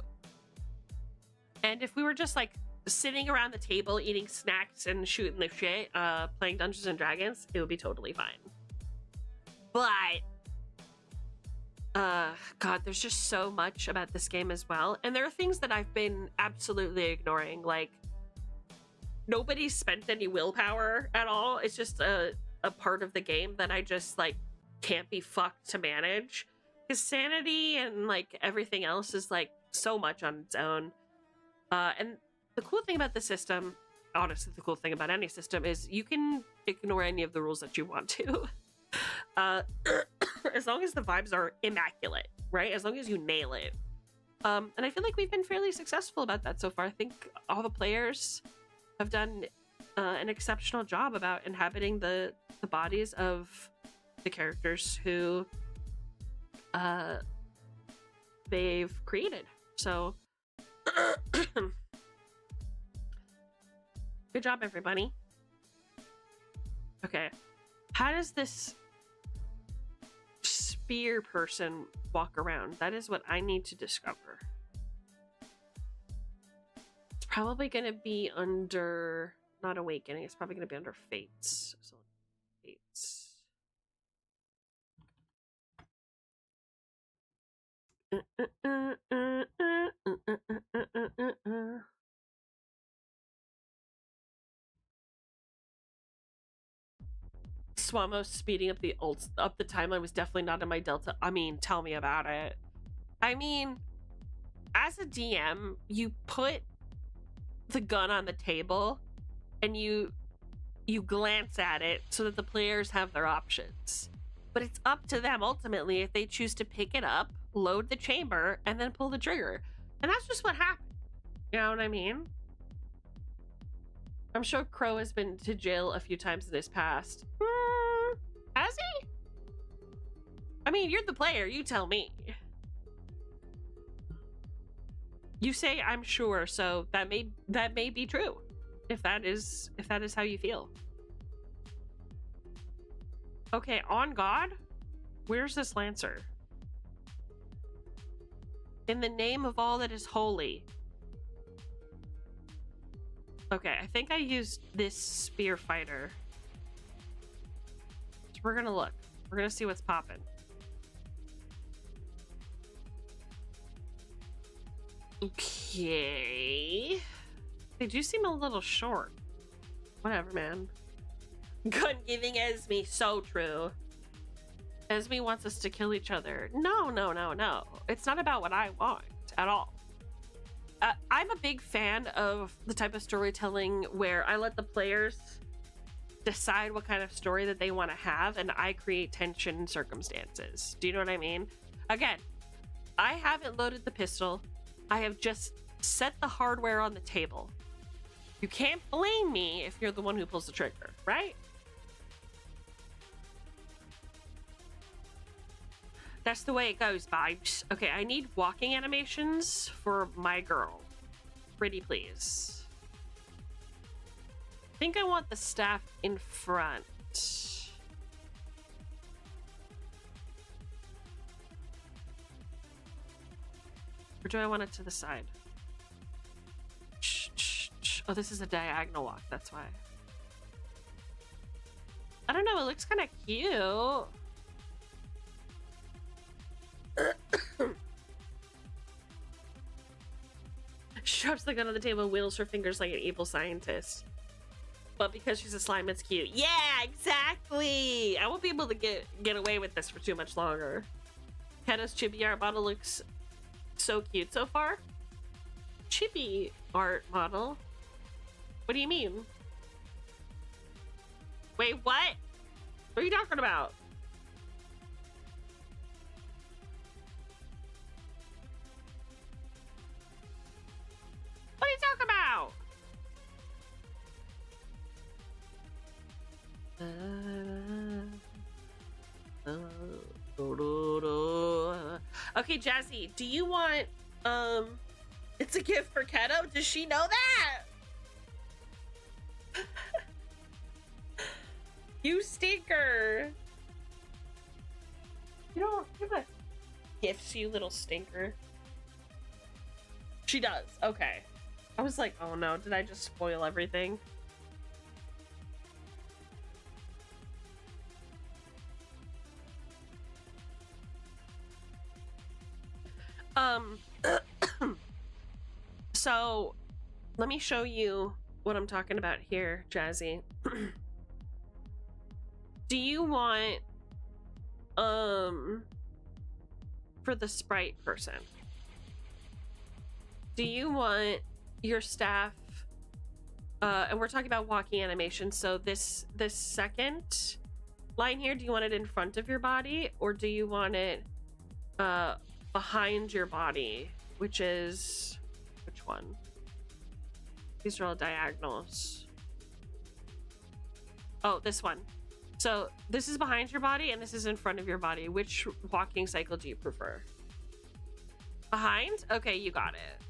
Speaker 1: And if we were just like sitting around the table eating snacks and shooting the shit, playing Dungeons and Dragons, it would be totally fine. But God, there's just so much about this game as well. And there are things that I've been absolutely ignoring. Like, nobody's spent any willpower at all. It's just a part of the game that I just, like, can't be fucked to manage. Because sanity and, like, everything else is, like, so much on its own. And the cool thing about the system, honestly, the cool thing about any system is you can ignore any of the rules that you want to. As long as the vibes are immaculate, right? As long as you nail it. And I feel like we've been fairly successful about that so far. I think all the players have done an exceptional job about inhabiting the bodies of the characters who they've created. So good job, everybody. Okay, how does this spear person walk around? That is what I need to discover. It's probably going to be under, not awakening, it's probably going to be under fates. So fates. Swamos speeding up the timeline was definitely not in my Delta. I mean, tell me about it. I mean, as a DM, you put the gun on the table and you glance at it so that the players have their options. But it's up to them ultimately if they choose to pick it up, load the chamber, and then pull the trigger. And that's just what happened. You know what I mean? I'm sure Crow has been to jail a few times in his past. Has he? I mean, you're the player, you tell me. You say I'm sure, so that may be true. If that is how you feel. Okay, on God? Where's this Lancer? In the name of all that is holy. Okay, I think I used this spear fighter. So we're gonna look. We're gonna see what's popping. Okay. They do seem a little short. Whatever, man. Gun giving Esme, so true. Esme wants us to kill each other. No, no, no, no. It's not about what I want at all. I'm a big fan of the type of storytelling where I let the players decide what kind of story that they want to have, and I create tension and circumstances. Do you know what I mean? Again, I haven't loaded the pistol. I have just set the hardware on the table. You can't blame me if you're the one who pulls the trigger, right? That's the way it goes, vibes. Okay, I need walking animations for my girl. Pretty please. I think I want the staff in front. Or do I want it to the side? Oh, this is a diagonal walk, that's why. I don't know, it looks kind of cute. She drops the gun on the table and wheels her fingers like an evil scientist. But because she's a slime, it's cute. Yeah, exactly! I won't be able to get away with this for too much longer. Keta's chibi art model looks so cute so far. Chibi art model? What do you mean? Wait, what? What are you talking about? What are you talking about? Okay, Jazzy, do you want it's a gift for Keto? Does she know that? You stinker. You don't give a gifts, you little stinker. She does. Okay. I was like, oh no, did I just spoil everything? So let me show you what I'm talking about here, Jazzy. Do you want for the Sprite person, do you want your staff and we're talking about walking animation, so this second line here, do you want it in front of your body or do you want it behind your body, which is which one? These are all diagonals. Oh, this one. So this is behind your body and this is in front of your body. Which walking cycle do you prefer? Behind? Okay, you got it.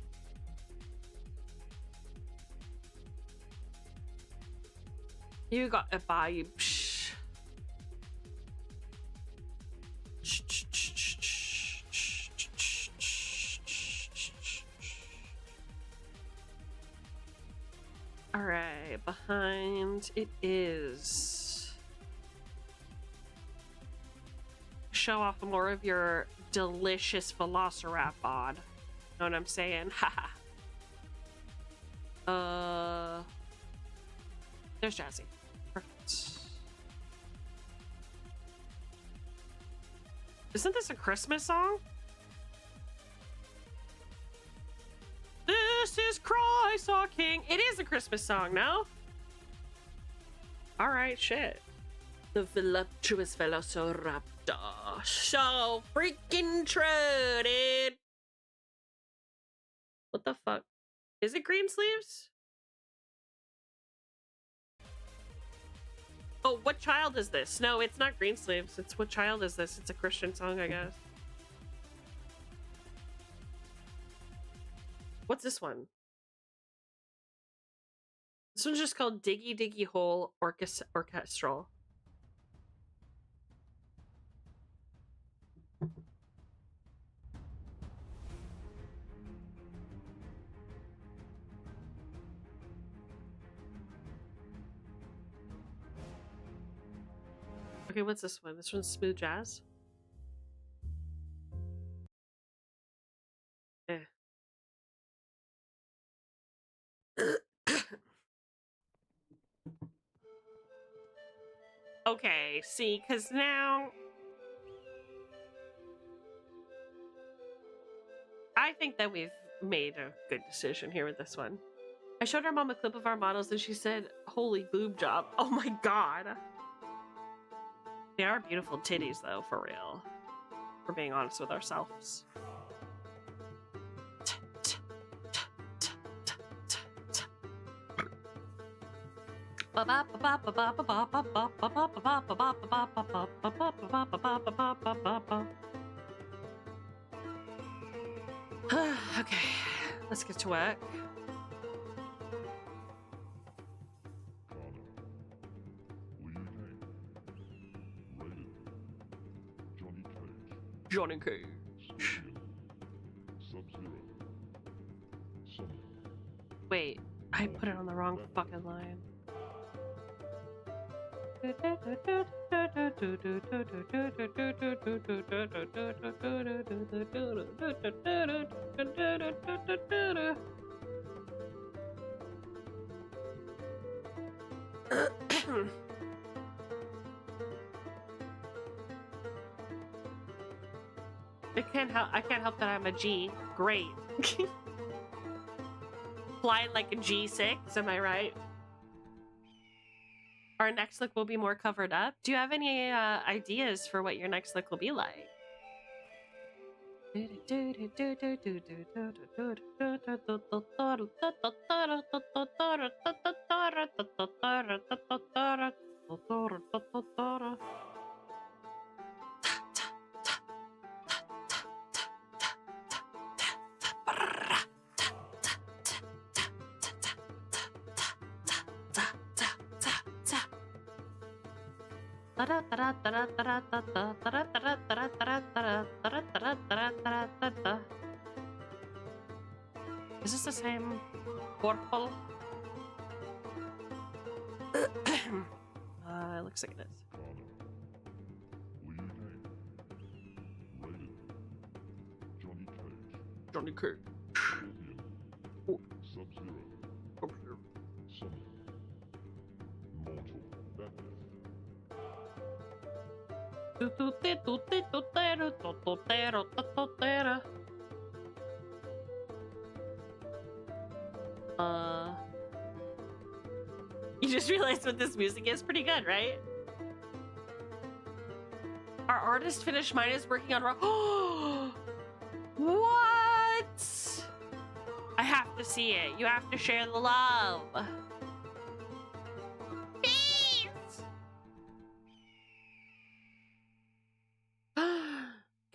Speaker 1: You got it, vibe. All right, behind it is. Show off more of your delicious Velociraptor bod. Know what I'm saying? Haha. There's Jazzy. Perfect. Isn't this a Christmas song? This is Christ our King. It is a Christmas song, no? Alright, shit. The voluptuous Velociraptor. So freaking true, dude. What the fuck? Is it green sleeves? Oh, what child is this? No, it's not green sleeves. It's what child is this? It's a Christian song, I guess. What's this one? This one's just called Diggy Diggy Hole Orchestral. Okay, what's this one? This one's Smooth Jazz. Eh. Okay, see, because now I think that we've made a good decision here with this one. I showed our mom a clip of our models and she said, holy boob job. Oh my god. They are beautiful titties though, for real. We're being honest with ourselves. Okay, let's get to work. Johnny Cage. Wait, I put it on the wrong fucking line. I can't help that I'm a G. Great. Flying like a G6, am I right? Our next look will be more covered up. Do you have any ideas for what your next look will be like? Is this the same purple? It looks like it is. Johnny Cage. Oh. Sub-Zero. Sub-Zero. Sonic. Mortal. You just realized what this music is? Pretty good, right? Our artist finished mine is working on what? I have to see it. You have to share the love. Please.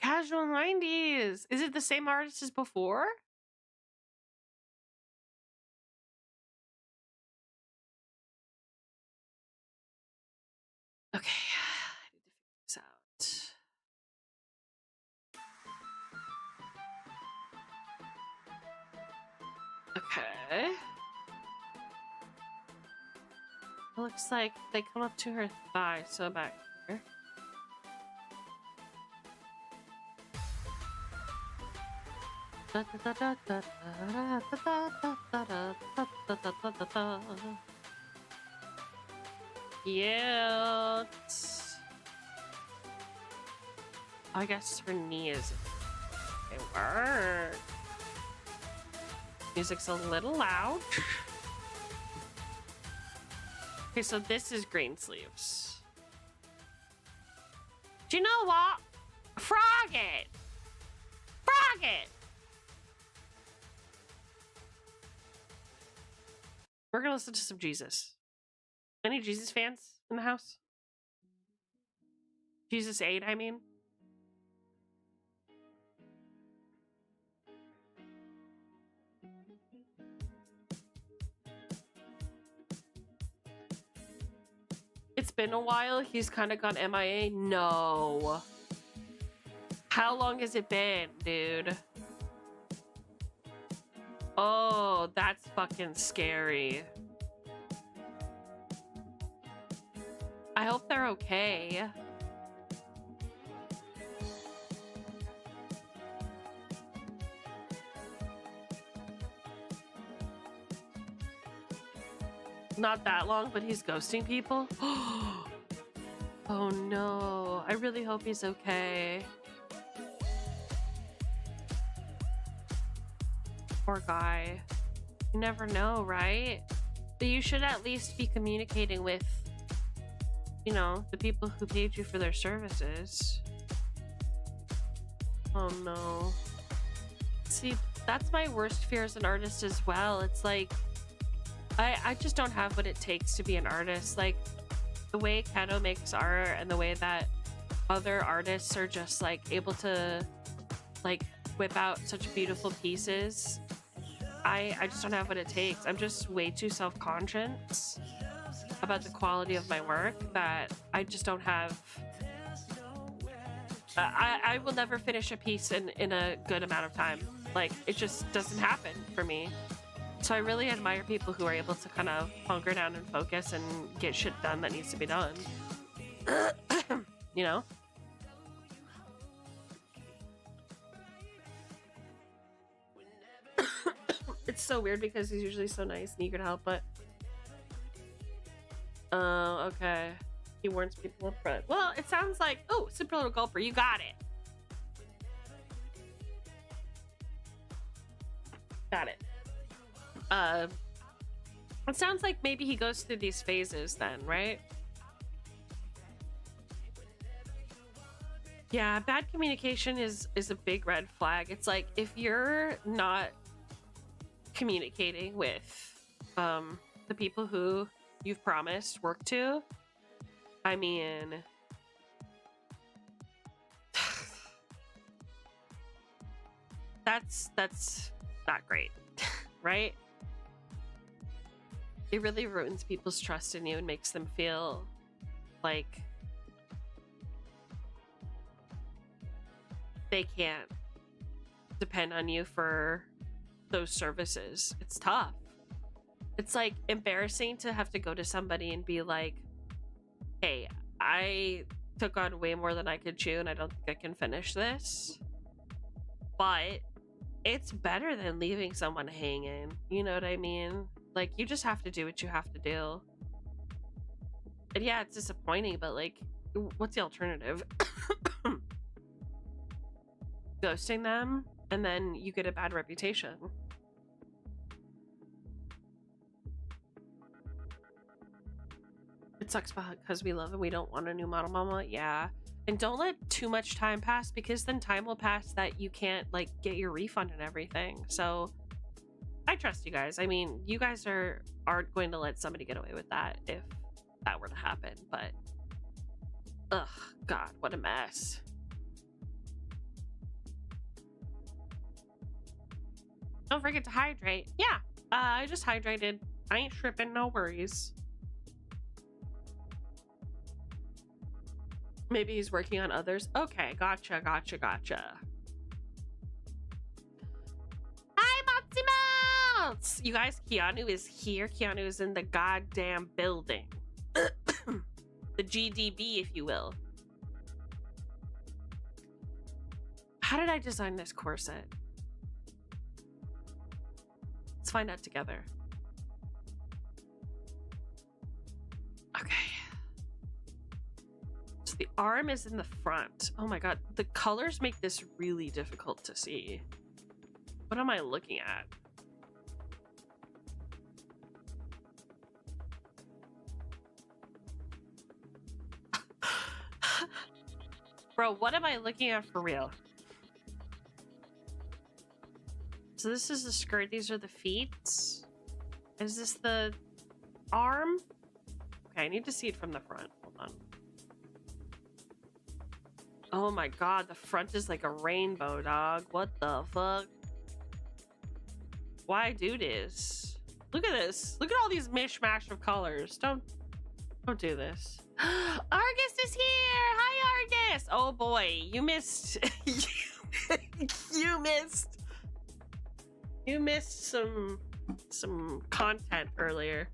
Speaker 1: Casual 90s. Is it the same artist as before? Okay, I need to figure this out. Okay. It looks like they come up to her thigh, so back here. Cute. I guess her knee is. It worked. Music's a little loud. Okay, so this is green sleeves. Do you know what? Frog it! Frog it! We're gonna listen to some Jesus. Any Jesus fans in the house? Jesus 8, I mean. It's been a while. He's kind of gone MIA. No. How long has it been, dude? Oh, that's fucking scary. I hope they're okay. Not that long, but he's ghosting people. Oh no, I really hope he's okay. Poor guy. You never know, right? But you should at least be communicating with, you know, the people who paid you for their services. Oh no. See, that's my worst fear as an artist as well. It's like, I just don't have what it takes to be an artist. Like, the way Keno makes art and the way that other artists are just like able to like whip out such beautiful pieces, I just don't have what it takes. I'm just way too self-conscious about the quality of my work that I just don't have. I will never finish a piece in a good amount of time. Like, it just doesn't happen for me. So I really admire people who are able to kind of hunker down and focus and get shit done that needs to be done. You know? It's so weird because he's usually so nice and eager to help, but... okay. He warns people up front. Well, it sounds like... Oh, Super Little Gulper, you got it. Got it. It sounds like maybe he goes through these phases then, right? Yeah, bad communication is a big red flag. It's like, if you're not communicating with the people who you've promised work to, I mean, that's not great, right? It really ruins people's trust in you and makes them feel like they can't depend on you for those services. It's tough. It's like embarrassing to have to go to somebody and be like, hey, I took on way more than I could chew and I don't think I can finish this. But it's better than leaving someone hanging. You know what I mean? Like, you just have to do what you have to do. And yeah, it's disappointing, but like, what's the alternative? Ghosting them, and then you get a bad reputation. It sucks because we love and we don't want a new model mama. Yeah. And don't let too much time pass, because then time will pass that you can't like get your refund and everything. So I trust you guys. I mean, you guys aren't going to let somebody get away with that if that were to happen. But ugh, God, what a mess. Don't forget to hydrate. Yeah, I just hydrated. I ain't tripping, no worries. Maybe he's working on others. Okay, gotcha. Hi, Moxie. You guys, Keanu is here. Keanu is in the goddamn building. The GDB, if you will. How did I design this corset? Let's find out together. Okay. So the arm is in the front. Oh my god, the colors make this really difficult to see. What am I looking at? Bro, what am I looking at for real? So this is the skirt, these are the feet. Is this the arm? Okay, I need to see it from the front. Hold on. Oh my god, the front is like a rainbow, dog. What the fuck? Why do this? Look at this. Look at all these mishmash of colors. Don't do this. Argus is here! Hi, Argus! Oh boy, you missed... You missed some content earlier.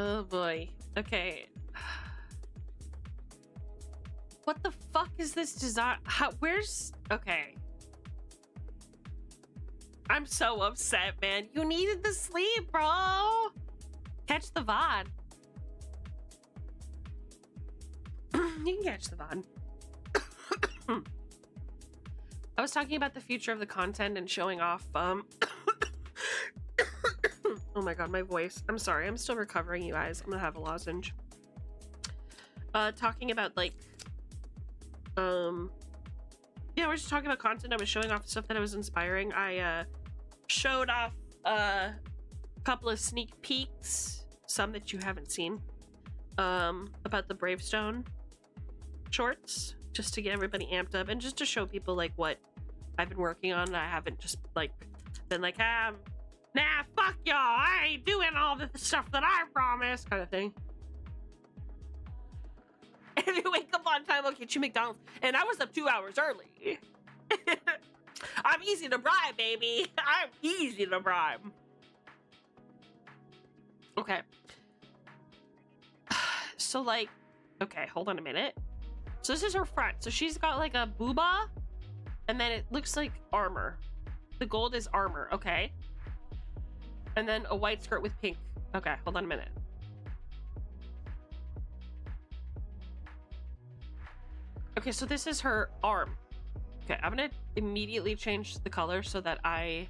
Speaker 1: Oh boy. Okay. What the fuck? fuck is this design? Where's... Okay. I'm so upset, man. You needed the sleep, bro. Catch the VOD. You can catch the VOD. I was talking about the future of the content and showing off, oh my god, my voice. I'm sorry, I'm still recovering, you guys. I'm gonna have a lozenge. Talking about, like, yeah, we're just talking about content. I was showing off stuff that I was inspiring. I, showed off, a couple of sneak peeks, some that you haven't seen, about the Bravestone shorts, just to get everybody amped up and just to show people, like, what I've been working on. I haven't just, like, been like, nah, fuck y'all, I ain't doing all the stuff that I promised, kind of thing. If you wake up on time, I'll get you McDonald's. And I was up 2 hours early. I'm easy to bribe, baby. I'm easy to bribe. Okay. So, like, okay, hold on a minute. So this is her front. So she's got, like, a booba, and then it looks like armor. The gold is armor, okay. And then a white skirt with pink. Okay, hold on a minute. Okay, so this is her arm. Okay, I'm gonna immediately change the color so that I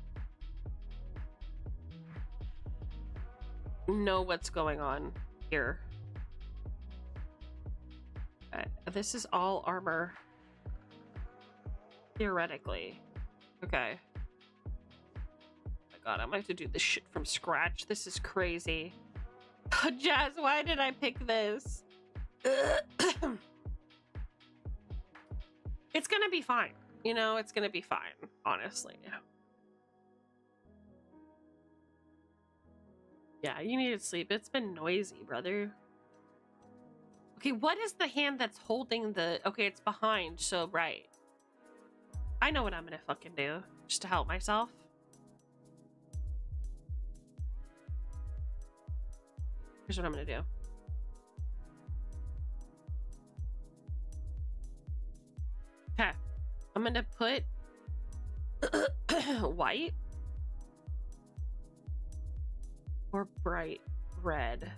Speaker 1: know what's going on here. Okay, this is all armor. Theoretically. Okay. Oh my god, I'm gonna have to do this shit from scratch. This is crazy. Jazz, why did I pick this? It's gonna be fine. You know, it's gonna be fine, honestly. Yeah, you needed sleep. It's been noisy, brother. Okay, what is the hand that's holding the... Okay, it's behind, so right. I know what I'm gonna fucking do, just to help myself. Here's what I'm gonna do. Okay, I'm gonna put white or bright red.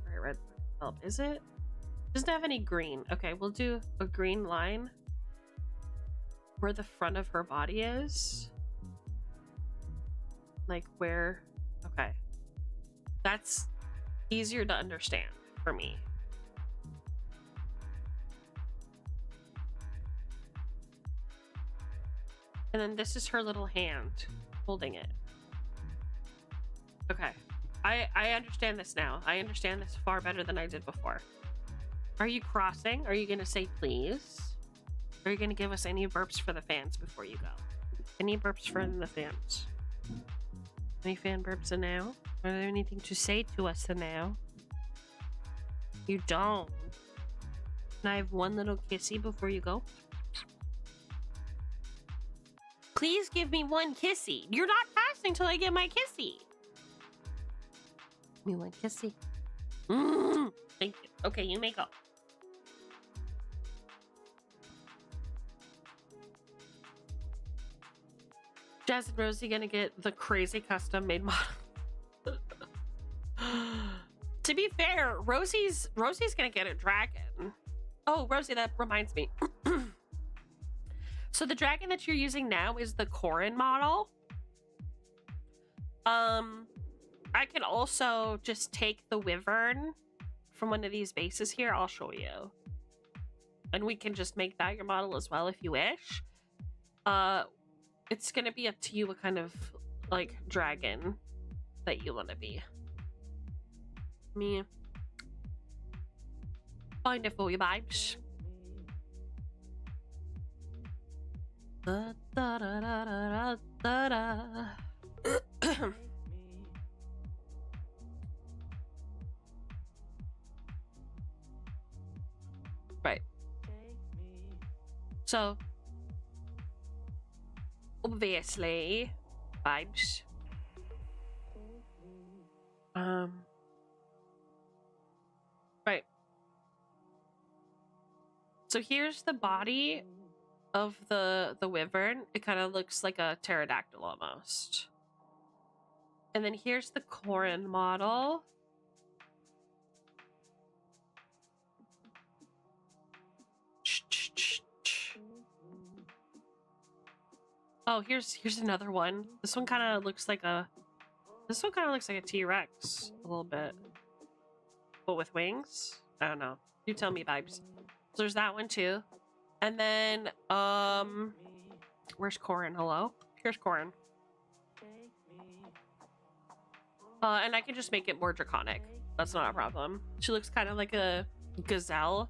Speaker 1: Bright red. Oh, is it? Doesn't have any green. Okay, we'll do a green line where the front of her body is. Like where... Okay. That's easier to understand for me. And then this is her little hand holding it. Okay. I understand this now. I understand this far better than I did before. Are you crossing? Are you going to say please? Are you going to give us any burps for the fans before you go? Any burps for the fans? Any fan burps now? Are there anything to say to us now? You don't. Can I have one little kissy before you go? Please give me one kissy. You're not passing till I get my kissy. Give me one kissy. Thank you. Okay, you may go. Jazz and Rosie gonna get the crazy custom made model. To be fair, Rosie's gonna get a dragon. Oh, Rosie, that reminds me. So the dragon that you're using now is the Corin model. I can also just take the wyvern from one of these bases here. I'll show you. And we can just make that your model as well if you wish. It's gonna be up to you what kind of, like, dragon that you want to be. Me. Find it for you, babes. Da, da, da, da, da, da, da. Right. So, obviously, vibes. Right. So here's the body of the wyvern. It kind of looks like a pterodactyl almost. And then here's the Corin model. Oh, here's another one. This one kind of looks like a T-Rex a little bit. But with wings? I don't know. You tell me, vibes. So there's that one too. And then where's Corin? Hello? Here's Corin. And I can just make it more draconic. That's not a problem. She looks kind of like a gazelle.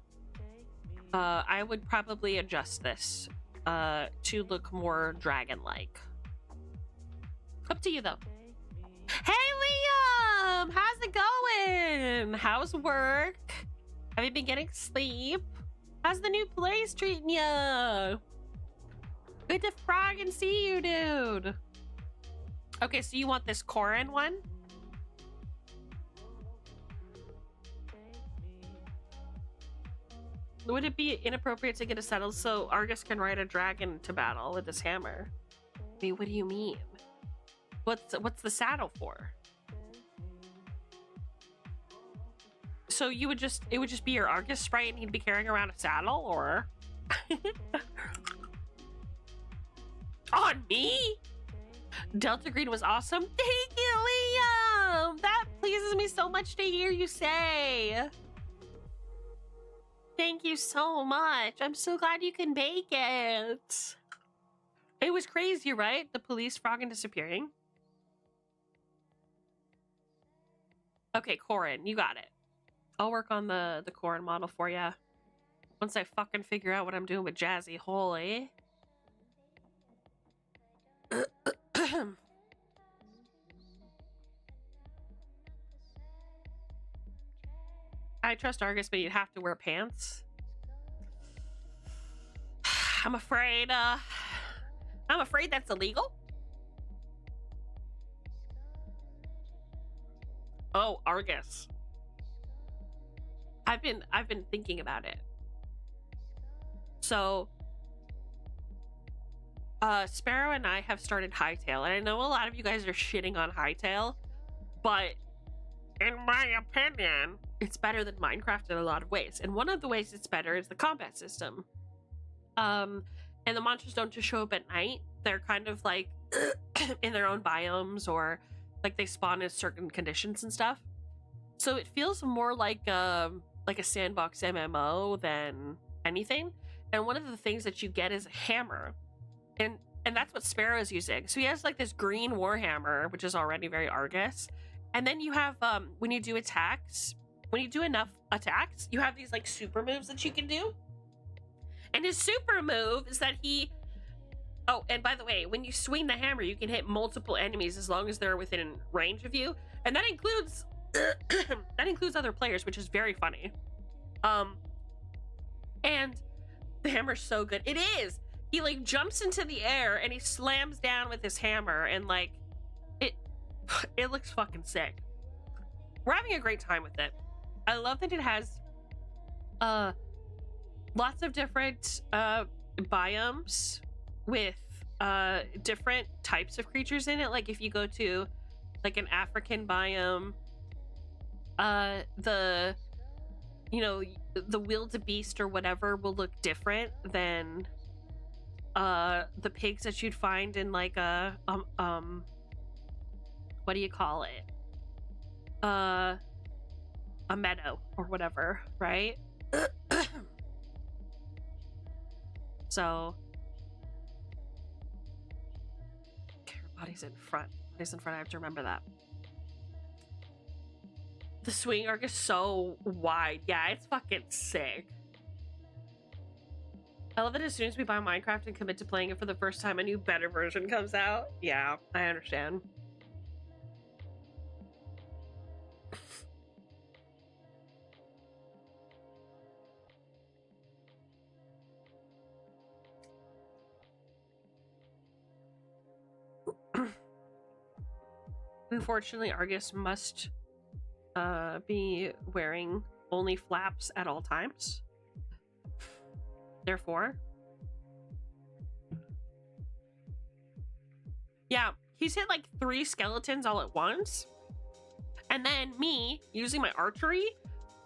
Speaker 1: I would probably adjust this to look more dragon-like. Up to you, though. Hey, Liam! How's it going? How's work? Have you been getting sleep? How's the new place treating you? Good to frog and see you, dude. Okay, so you want this Corin one? Would it be inappropriate to get a saddle so Argus can ride a dragon to battle with his hammer? I mean, what do you mean? What's the saddle for? So it would just be your Argus sprite and he'd be carrying around a saddle, or on me? Delta Green was awesome. Thank you, Liam. That pleases me so much to hear you say. Thank you so much. I'm so glad you can make it. It was crazy, right? The police frog and disappearing. Okay, Corin, you got it. I'll work on the Corin model for you. Once I fucking figure out what I'm doing with Jazzy. Holy. I trust Argus, but you'd have to wear pants. I'm afraid that's illegal. Oh, Argus. I've been thinking about it. So Sparrow and I have started Hightail, and I know a lot of you guys are shitting on Hightail, but in my opinion, it's better than Minecraft in a lot of ways. And one of the ways it's better is the combat system. And the monsters don't just show up at night. They're kind of like in their own biomes, or like they spawn in certain conditions and stuff. So it feels more like a sandbox MMO than anything. And one of the things that you get is a hammer. And that's what Sparrow is using. So he has like this green warhammer, which is already very Argus. And then you have, when you do attacks, when you do enough attacks, you have these like super moves that you can do. And his super move is that he... Oh, and by the way, when you swing the hammer, you can hit multiple enemies as long as they're within range of you. And that includes... that includes other players, which is very funny. And the hammer's so good. It is! He like jumps into the air and he slams down with his hammer, and like... It looks fucking sick. We're having a great time with it. I love that it has lots of different biomes with different types of creatures in it. Like if you go to like an African biome, the wildebeest or whatever will look different than the pigs that you'd find in like a what do you call it? A meadow or whatever, right? So, okay, her body's in front. Body's in front. I have to remember that. The swing arc is so wide. Yeah, it's fucking sick. I love that as soon as we buy Minecraft and commit to playing it for the first time, a new better version comes out. Yeah, I understand. Unfortunately, Argus must be wearing only flaps at all times. Therefore. Yeah, he's hit like 3 skeletons all at once. And then me, using my archery,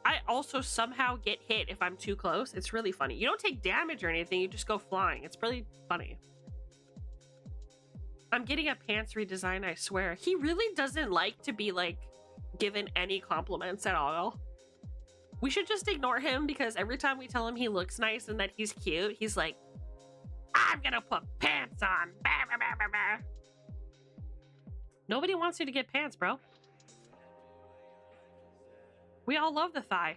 Speaker 1: I also somehow get hit if I'm too close. It's really funny. You don't take damage or anything, you just go flying. It's really funny. I'm getting a pants redesign, I swear. He really doesn't like to be like given any compliments at all. We should just ignore him because every time we tell him he looks nice and that he's cute, he's like, I'm gonna put pants on. Bah, bah, bah, bah, bah. Nobody wants you to get pants, bro. We all love the thigh.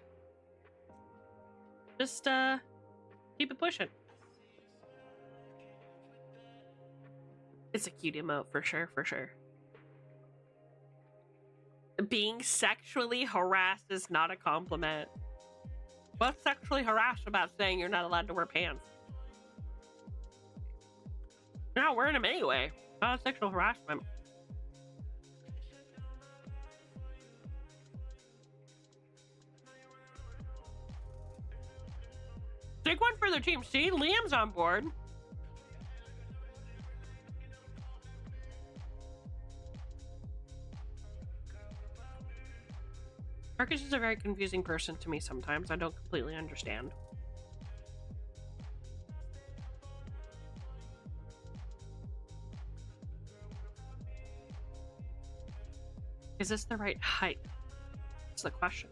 Speaker 1: Just keep it pushing. It's a cute emote for sure, for sure. Being sexually harassed is not a compliment. What's sexually harassed about saying you're not allowed to wear pants? You're not wearing them anyway. Not sexual harassment. Take one for the team. See, Liam's on board. Marcus is a very confusing person to me sometimes. I don't completely understand. Is this the right height? That's the question.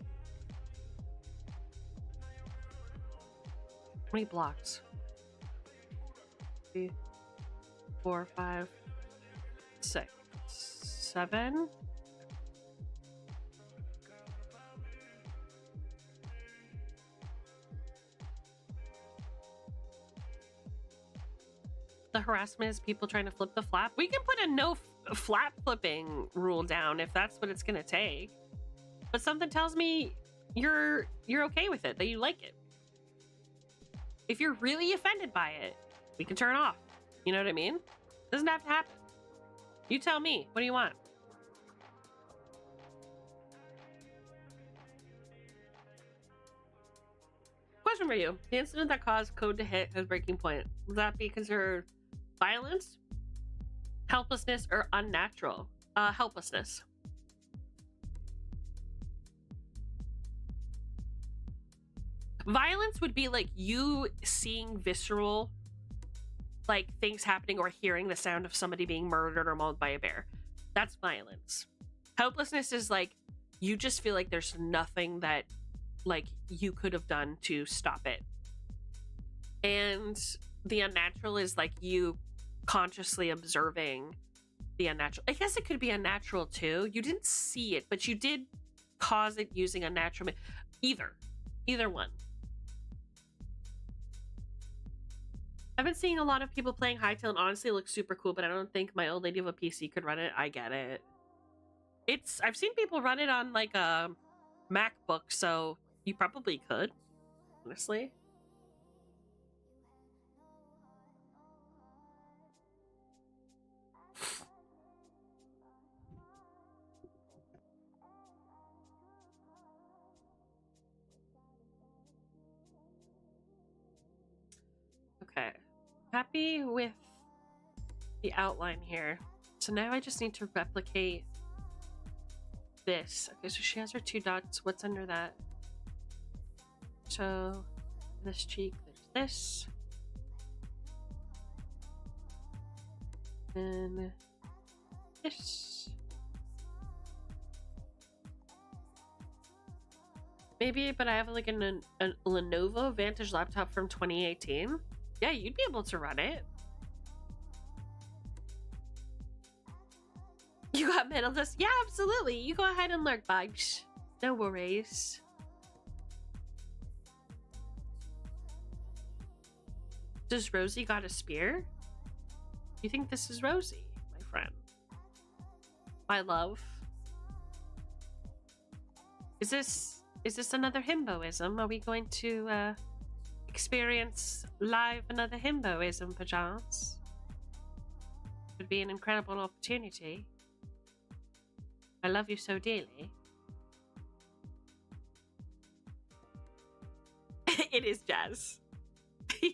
Speaker 1: How many blocks? 3, 4, 5, 6, 7. The harassment is people trying to flip the flap. We can put a no flap flipping rule down if that's what it's gonna take. But something tells me you're okay with it, that you like it. If you're really offended by it, we can turn off. You know what I mean? Doesn't have to happen. You tell me. What do you want? Question for you. The incident that caused Code to hit his breaking point, would that be considered violence, helplessness, or unnatural? Helplessness. Violence would be like you seeing visceral, like things happening or hearing the sound of somebody being murdered or mauled by a bear. That's violence. Helplessness is like you just feel like there's nothing that like you could have done to stop it. And the unnatural is like you consciously observing the unnatural. I guess it could be unnatural too. You didn't see it, but you did cause it using unnatural. Either one. I've been seeing a lot of people playing Hytale and honestly it looks super cool, but I don't think my old lady of a PC could run it. I get it. I've seen people run it on like a MacBook, so you probably could, honestly. Okay. Happy with the outline here. So now I just need to replicate this. Okay, so she has her 2 dots. What's under that? So this cheek, there's this. And this. Maybe, but I have like a Lenovo Vantage laptop from 2018. Yeah, you'd be able to run it. You got metal dust? Yeah, absolutely. You go ahead and lurk, Bugs. No worries. Does Rosie got a spear? You think this is Rosie, my friend? My love. Is this another himboism? Are we going to experience live another himboism, perchance? Would be an incredible opportunity. I love you so dearly. It is Jazz.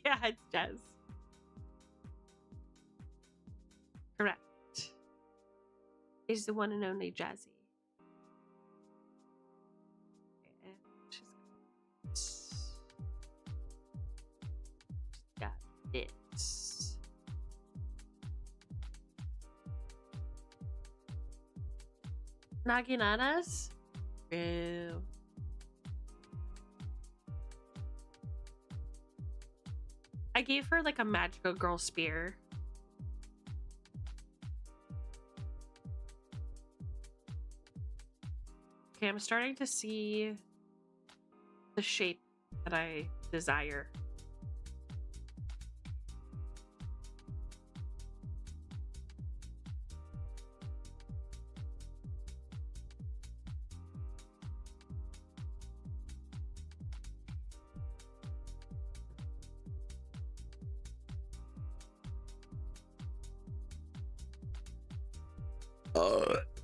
Speaker 1: Yeah, it's Jazz. Correct. Is the one and only Jazzy. And she's got it. Knocking on us? Ew. I gave her like a magical girl spear. Okay, I'm starting to see the shape that I desire.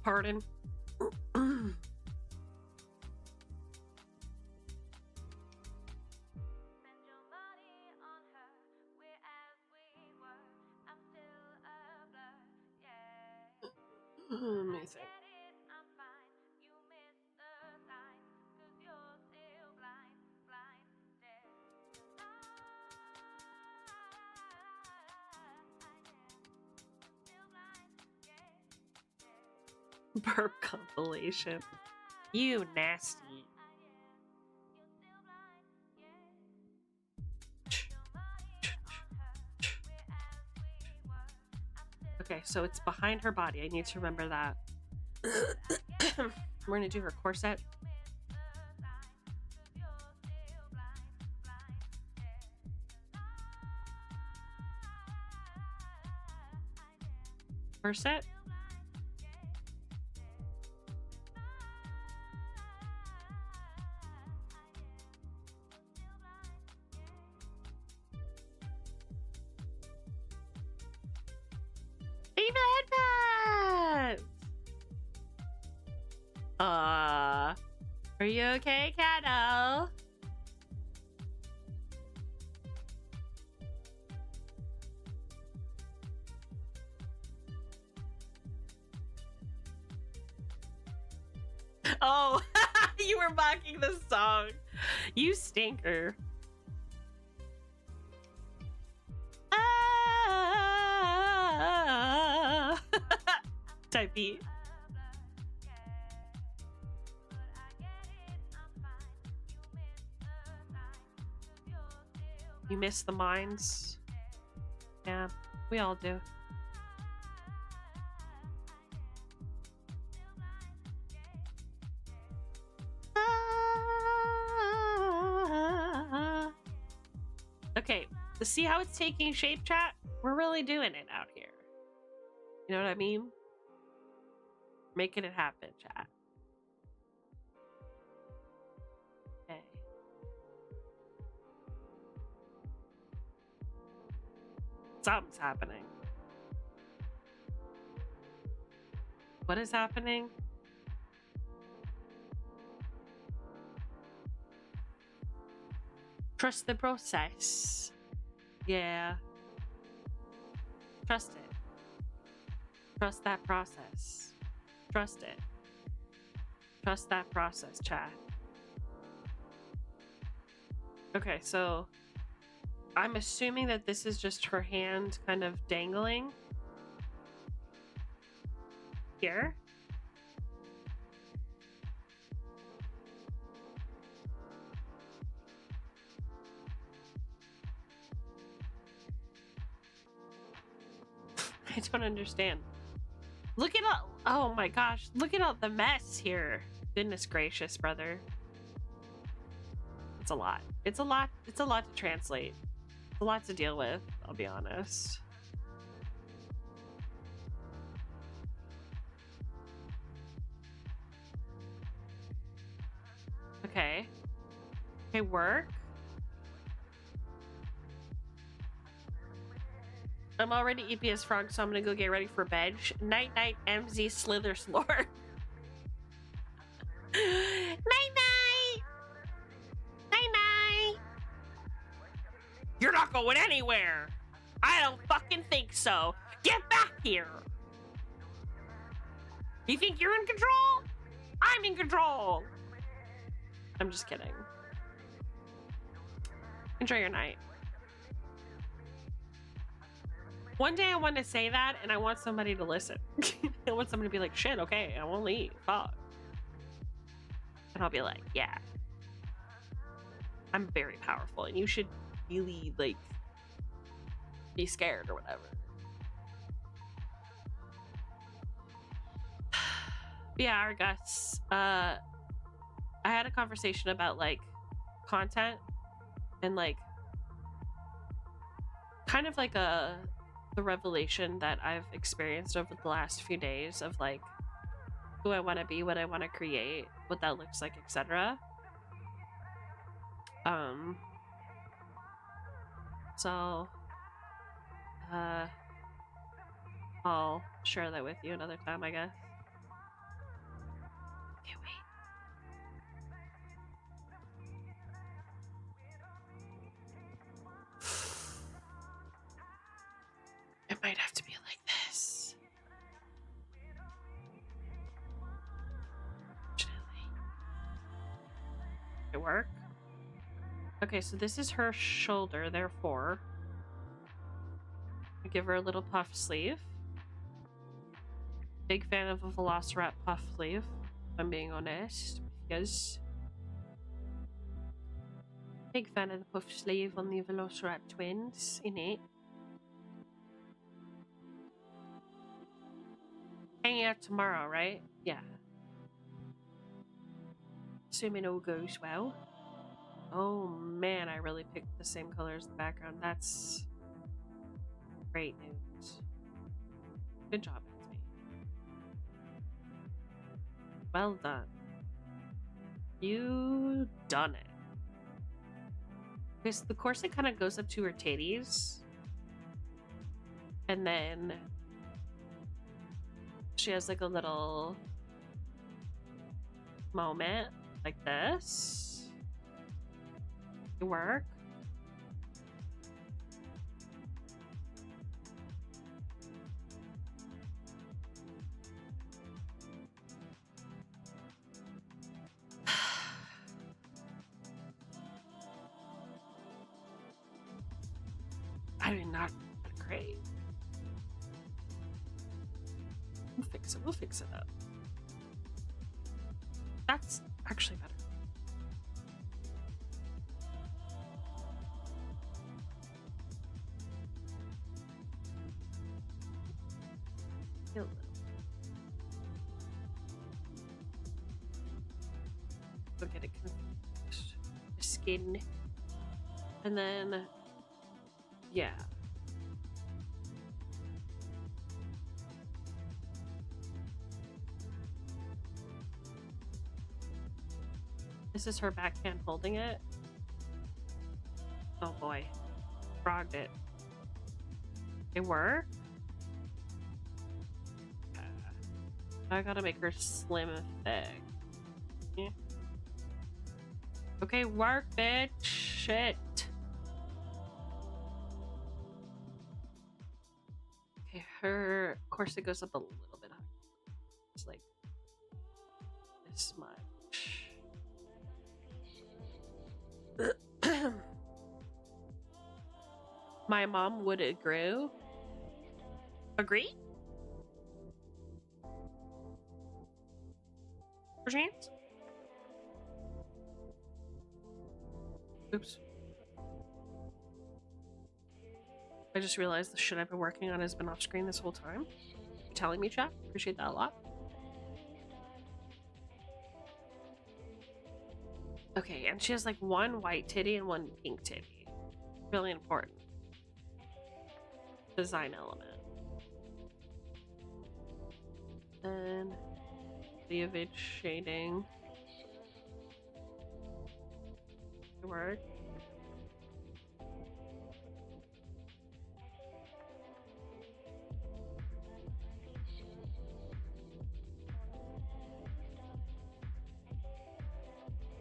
Speaker 1: Pardon. Let me think. Burp compilation. You nasty. Okay, so it's behind her body. I need to remember that. We're gonna do her corset. Corset. Are you okay, Kato? Oh, you were mocking the song. You stinker. Type beat. You miss the mines. Yeah, we all do. Okay, to see how it's taking shape, chat? We're really doing it out here. You know what I mean? Making it happen, chat. Okay. Something's happening. What is happening? Trust the process. Yeah. Trust it. Trust that process. Trust it. Trust that process, chat. Okay, so I'm assuming that this is just her hand kind of dangling here. I don't understand. Look at all, oh my gosh, look at all the mess here. Goodness gracious, brother. It's a lot. It's a lot. It's a lot to translate. It's a lot to deal with, I'll be honest. Okay. Okay, work. I'm already EPS frog, so I'm gonna go get ready for bed. Night night, MZ Slither Slore. Night night. Night night.
Speaker 4: You're not
Speaker 1: not going anywhere. I don't fucking think so. Get back here. You think you're in control? I'm in control. I'm just kidding. Enjoy your night. One day I want to say that and I want somebody to listen. I want somebody to be like, shit, okay, I won't leave. Fuck. And I'll be like, yeah. I'm very powerful and you should really, like, be scared or whatever. Yeah, Argus. I had a conversation about, like, content and, like, kind of like the revelation that I've experienced over the last few days of, like, who I want to be, what I want to create, what that looks like, etc. So I'll share that with you another time, I guess. Okay, wait. It might have to be like this. Fortunately. It work? Okay, so this is her shoulder, therefore. I give her a little puff sleeve. Big fan of a Velociraptor puff sleeve, if I'm being honest, because big fan of the puff sleeve on the Velociraptor twins, innit? Hanging out tomorrow, right? Yeah. Assuming all goes well. Oh man, I really picked the same color as the background. That's great news. Good job, Anthony. Well done. You done it. Because the corset kind of goes up to her titties. And then she has like a little moment like this. It work. I mean, not great. We'll fix it. We'll fix it up. That's actually better. A little. We'll get it confused. Skin. And then, yeah. This is her backhand holding it. Oh boy. Frogged it. It worked? I gotta make her slim and thick. Yeah. Okay, work, bitch. Shit. Okay, her corset goes up a little bit high. It's like this much. My mom would agree. Agree? James? Oops. I just realized the shit I've been working on has been off screen this whole time. You telling me, chat? Appreciate that a lot. Okay, and she has like one white titty and one pink titty. Really important. Design element. And cleavage shading. Work.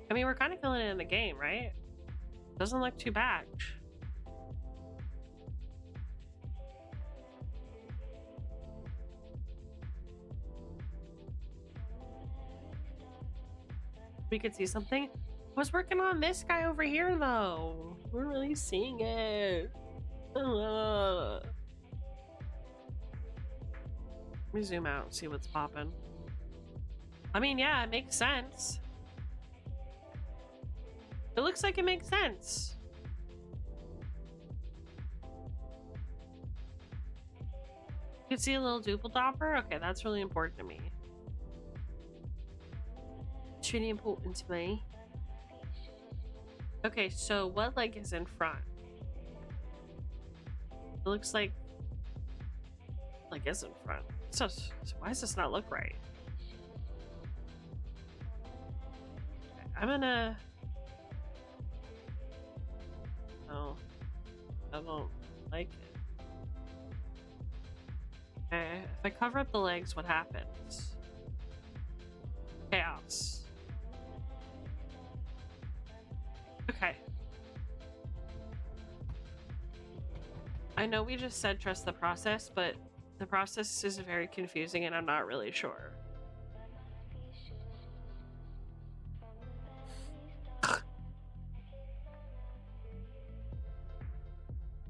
Speaker 1: I mean, we're kind of killing it in the game, right? Doesn't look too bad. we could see something. I was working on this guy over here though. We're really seeing it. Let me zoom out and see what's popping. I mean, yeah, it makes sense. It looks like it makes sense. You can see a little doppler. Okay, that's really important to me. It's really important to me. Okay, so what leg is in front? It looks like is in front. So why does this not look right? Okay, I'm gonna. No, I don't like it. Okay, if I cover up the legs, what happens? Chaos. Okay. I know we just said trust the process, but the process is very confusing and I'm not really sure.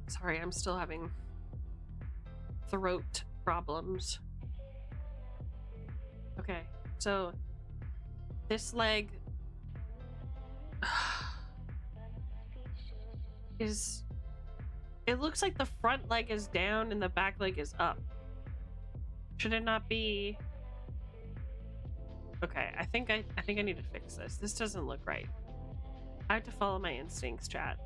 Speaker 1: Sorry, I'm still having throat problems. Okay, so this leg is, it looks like the front leg is down and the back leg is up. Should it not be? Okay, I think I need to fix this. This doesn't look right. I have to follow my instincts, chat.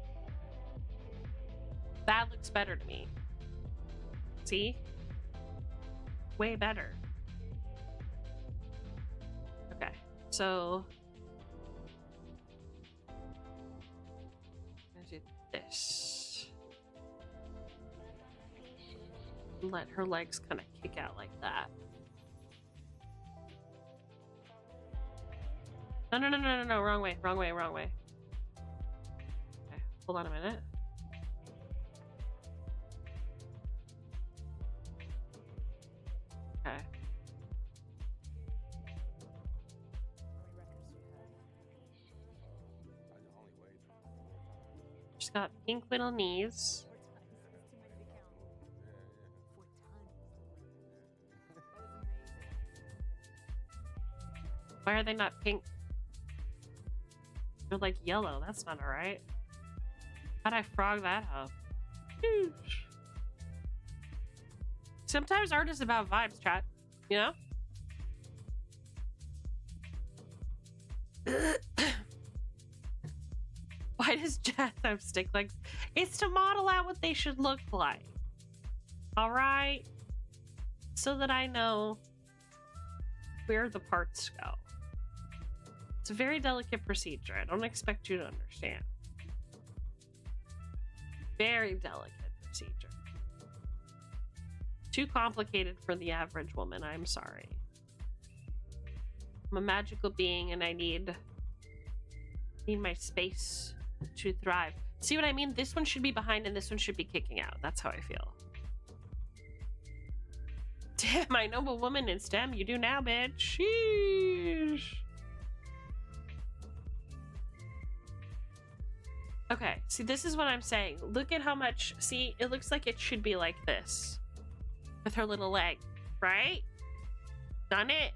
Speaker 1: That looks better to me. See? Way better. Okay, so I'm gonna do this. Let her legs kind of kick out like that. No, wrong way. Okay, hold on a minute. Okay. She's got pink little knees. Why are they not pink? They're like yellow. That's not alright. How'd I frog that up? Huge. Sometimes art is about vibes, chat. You know? Why does Jazz have stick legs? It's to model out what they should look like. Alright? So that I know where the parts go. It's a very delicate procedure. I don't expect you to understand. Very delicate procedure. Too complicated for the average woman. I'm sorry. I'm a magical being and I need my space to thrive. See what I mean? This one should be behind and this one should be kicking out. That's how I feel. Damn, I know a woman in STEM. You do now, bitch. Sheesh. Okay, see, this is what I'm saying. Look at how much... See, it looks like it should be like this. With her little leg, right? Done it?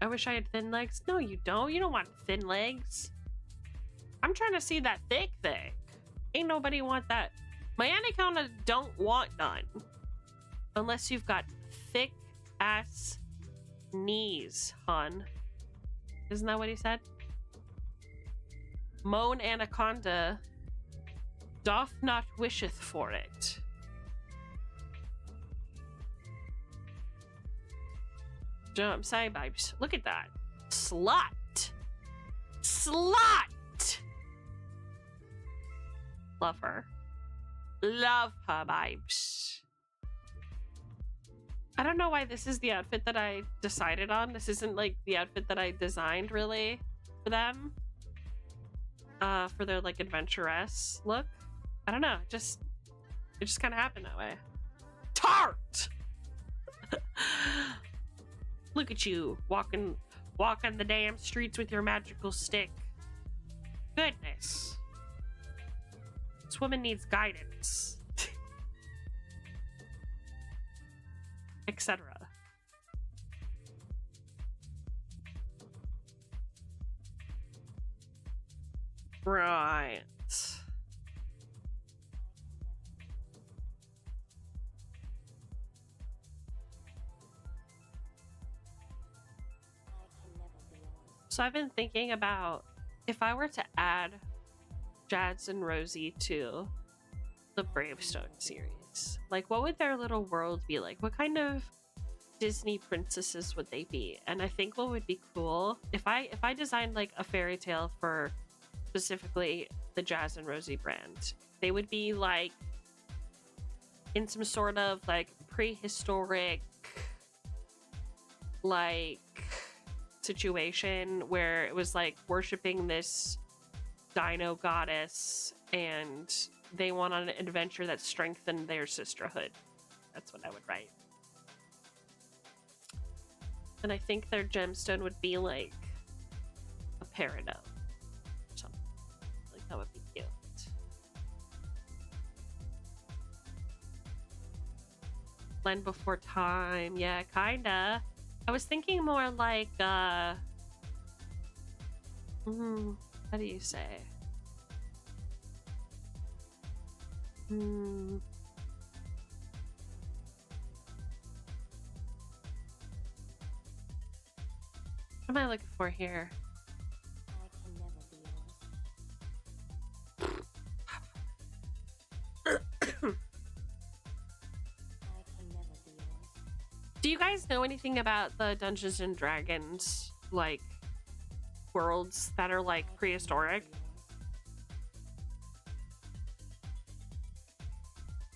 Speaker 1: I wish I had thin legs. No, you don't. You don't want thin legs. I'm trying to see that thick. Ain't nobody want that. My anaconda don't want none. Unless you've got thick ass knees, hon. Isn't that what he said? Moan anaconda doth not wisheth for it. Jump side vibes. Look at that. Slut. Love her. Love her vibes. I don't know why this is the outfit that I decided on. This isn't like the outfit that I designed really for them. For their like adventurous look. I don't know. It just kind of happened that way. Tart! Look at you walking the damn streets with your magical stick. Goodness. This woman needs guidance. Etc. Right. So I've been thinking about if I were to add Jazz and Rosie to the Bravestone series, like what would their little world be like? What kind of Disney princesses would they be? And I think what would be cool if I designed like a fairy tale for specifically the Jazz and Rosie brand, they would be like in some sort of like prehistoric like situation where it was like worshiping this dino goddess and they went on an adventure that strengthened their sisterhood. That's what I would write. And I think their gemstone would be like a peridot or something. Like that would be cute. Land before time. Yeah, kinda. I was thinking more like how do you say? What am I looking for here? Do you guys know anything about the Dungeons and Dragons like worlds that are like prehistoric?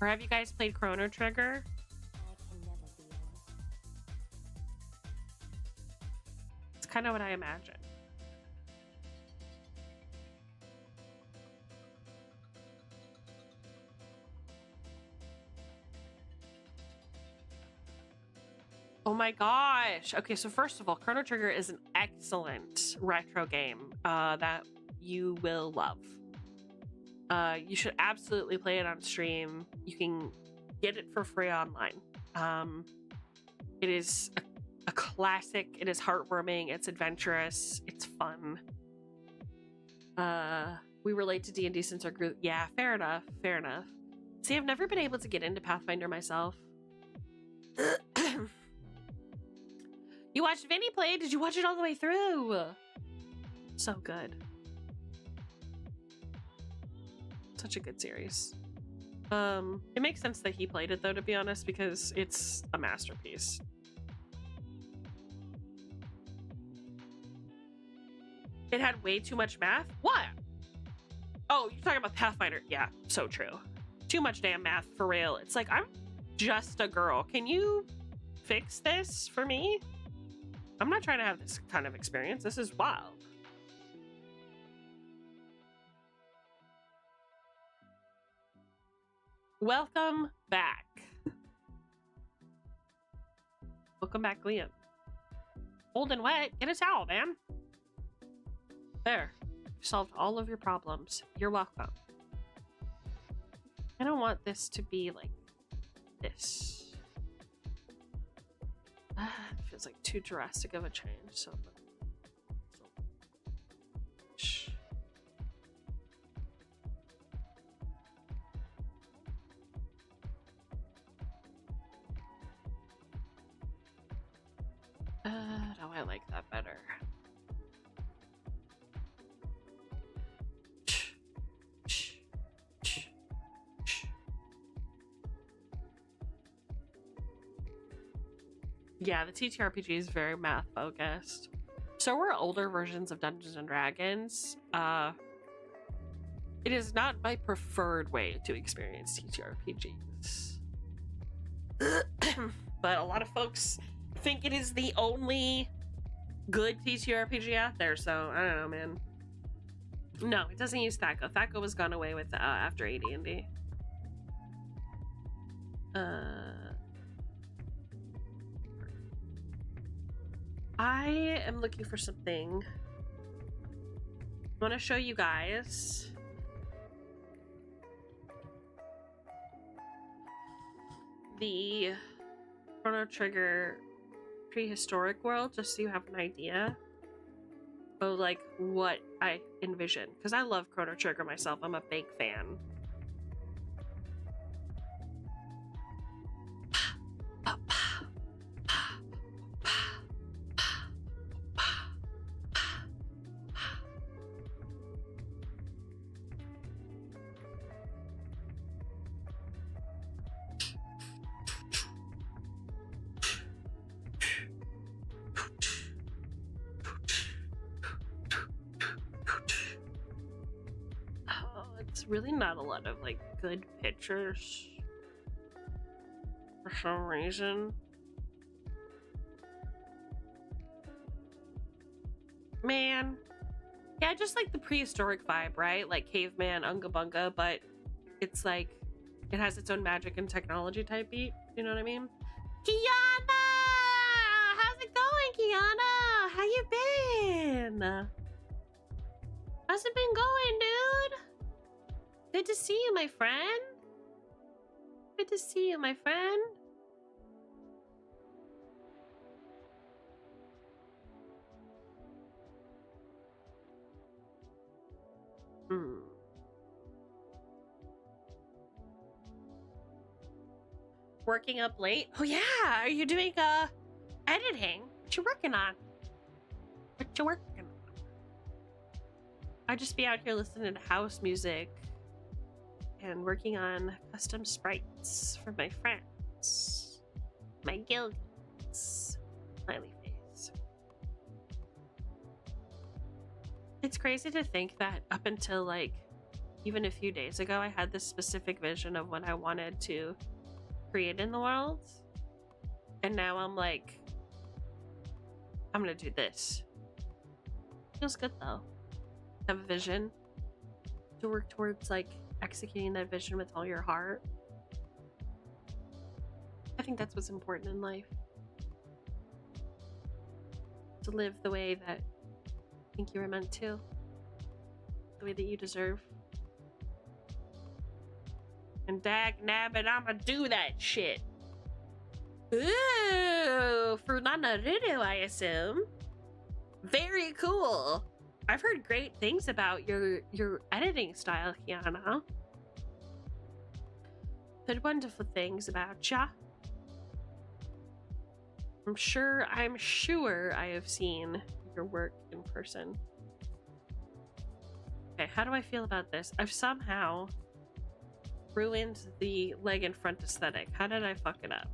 Speaker 1: Or have you guys played Chrono Trigger? It's kind of what I imagine. Oh my gosh. Okay, so first of all, Chrono Trigger is an excellent retro game that you will love. You should absolutely play it on stream. You can get it for free online. It is a classic. It is heartwarming. It's adventurous. It's fun. We relate to D&D since our group. Yeah, fair enough. Fair enough. See, I've never been able to get into Pathfinder myself. You watched Vinny play? Did you watch it all the way through? So good. Such a good series. It makes sense that he played it though, to be honest, because it's a masterpiece. It had way too much math? What? Oh, you're talking about Pathfinder. Yeah, so true. Too much damn math, for real. It's like, I'm just a girl. Can you fix this for me? I'm not trying to have this kind of experience. This is wild. Welcome back. Welcome back, Liam. Old and wet. Get a towel, man. There. Solved all of your problems. You're welcome. I don't want this to be like this. It feels like too drastic of a change. So no, I like that better. Yeah, the TTRPG is very math focused. So we're older versions of Dungeons and Dragons. It is not my preferred way to experience TTRPGs. But a lot of folks think it is the only good TTRPG out there, so I don't know, man. No, it doesn't use THACO. THACO was gone away with after AD&D. I am looking for something. I want to show you guys the Chrono Trigger prehistoric world, just so you have an idea of like what I envision, because I love Chrono Trigger myself. I'm a big fan. It's really not a lot of like good pictures for some reason. Man, yeah, just like the prehistoric vibe, right? Like caveman, unga bunga, but it's like it has its own magic and technology type beat. You know what I mean? Kiana, how's it going, Kiana? How you been? How's it been going, dude? Good to see you, my friend. Good to see you, my friend. Working up late? Oh yeah, are you doing editing? What you working on? What you working on? I'd just be out here listening to house music and working on custom sprites for my friends. My guildies. Smiley face. It's crazy to think that up until like even a few days ago, I had this specific vision of what I wanted to create in the world. And now I'm like, I'm gonna do this. Feels good though. Have a vision. To work towards like executing that vision with all your heart. I think that's what's important in life. To live the way that you think you were meant to. The way that you deserve. And dag nabbit, I'ma do that shit. Ooh, Frulanariru, I assume. Very cool. I've heard great things about your editing style, Kiana. Heard wonderful things about ya. I'm sure I have seen your work in person. Okay, how do I feel about this? I've somehow ruined the leg and front aesthetic. How did I fuck it up?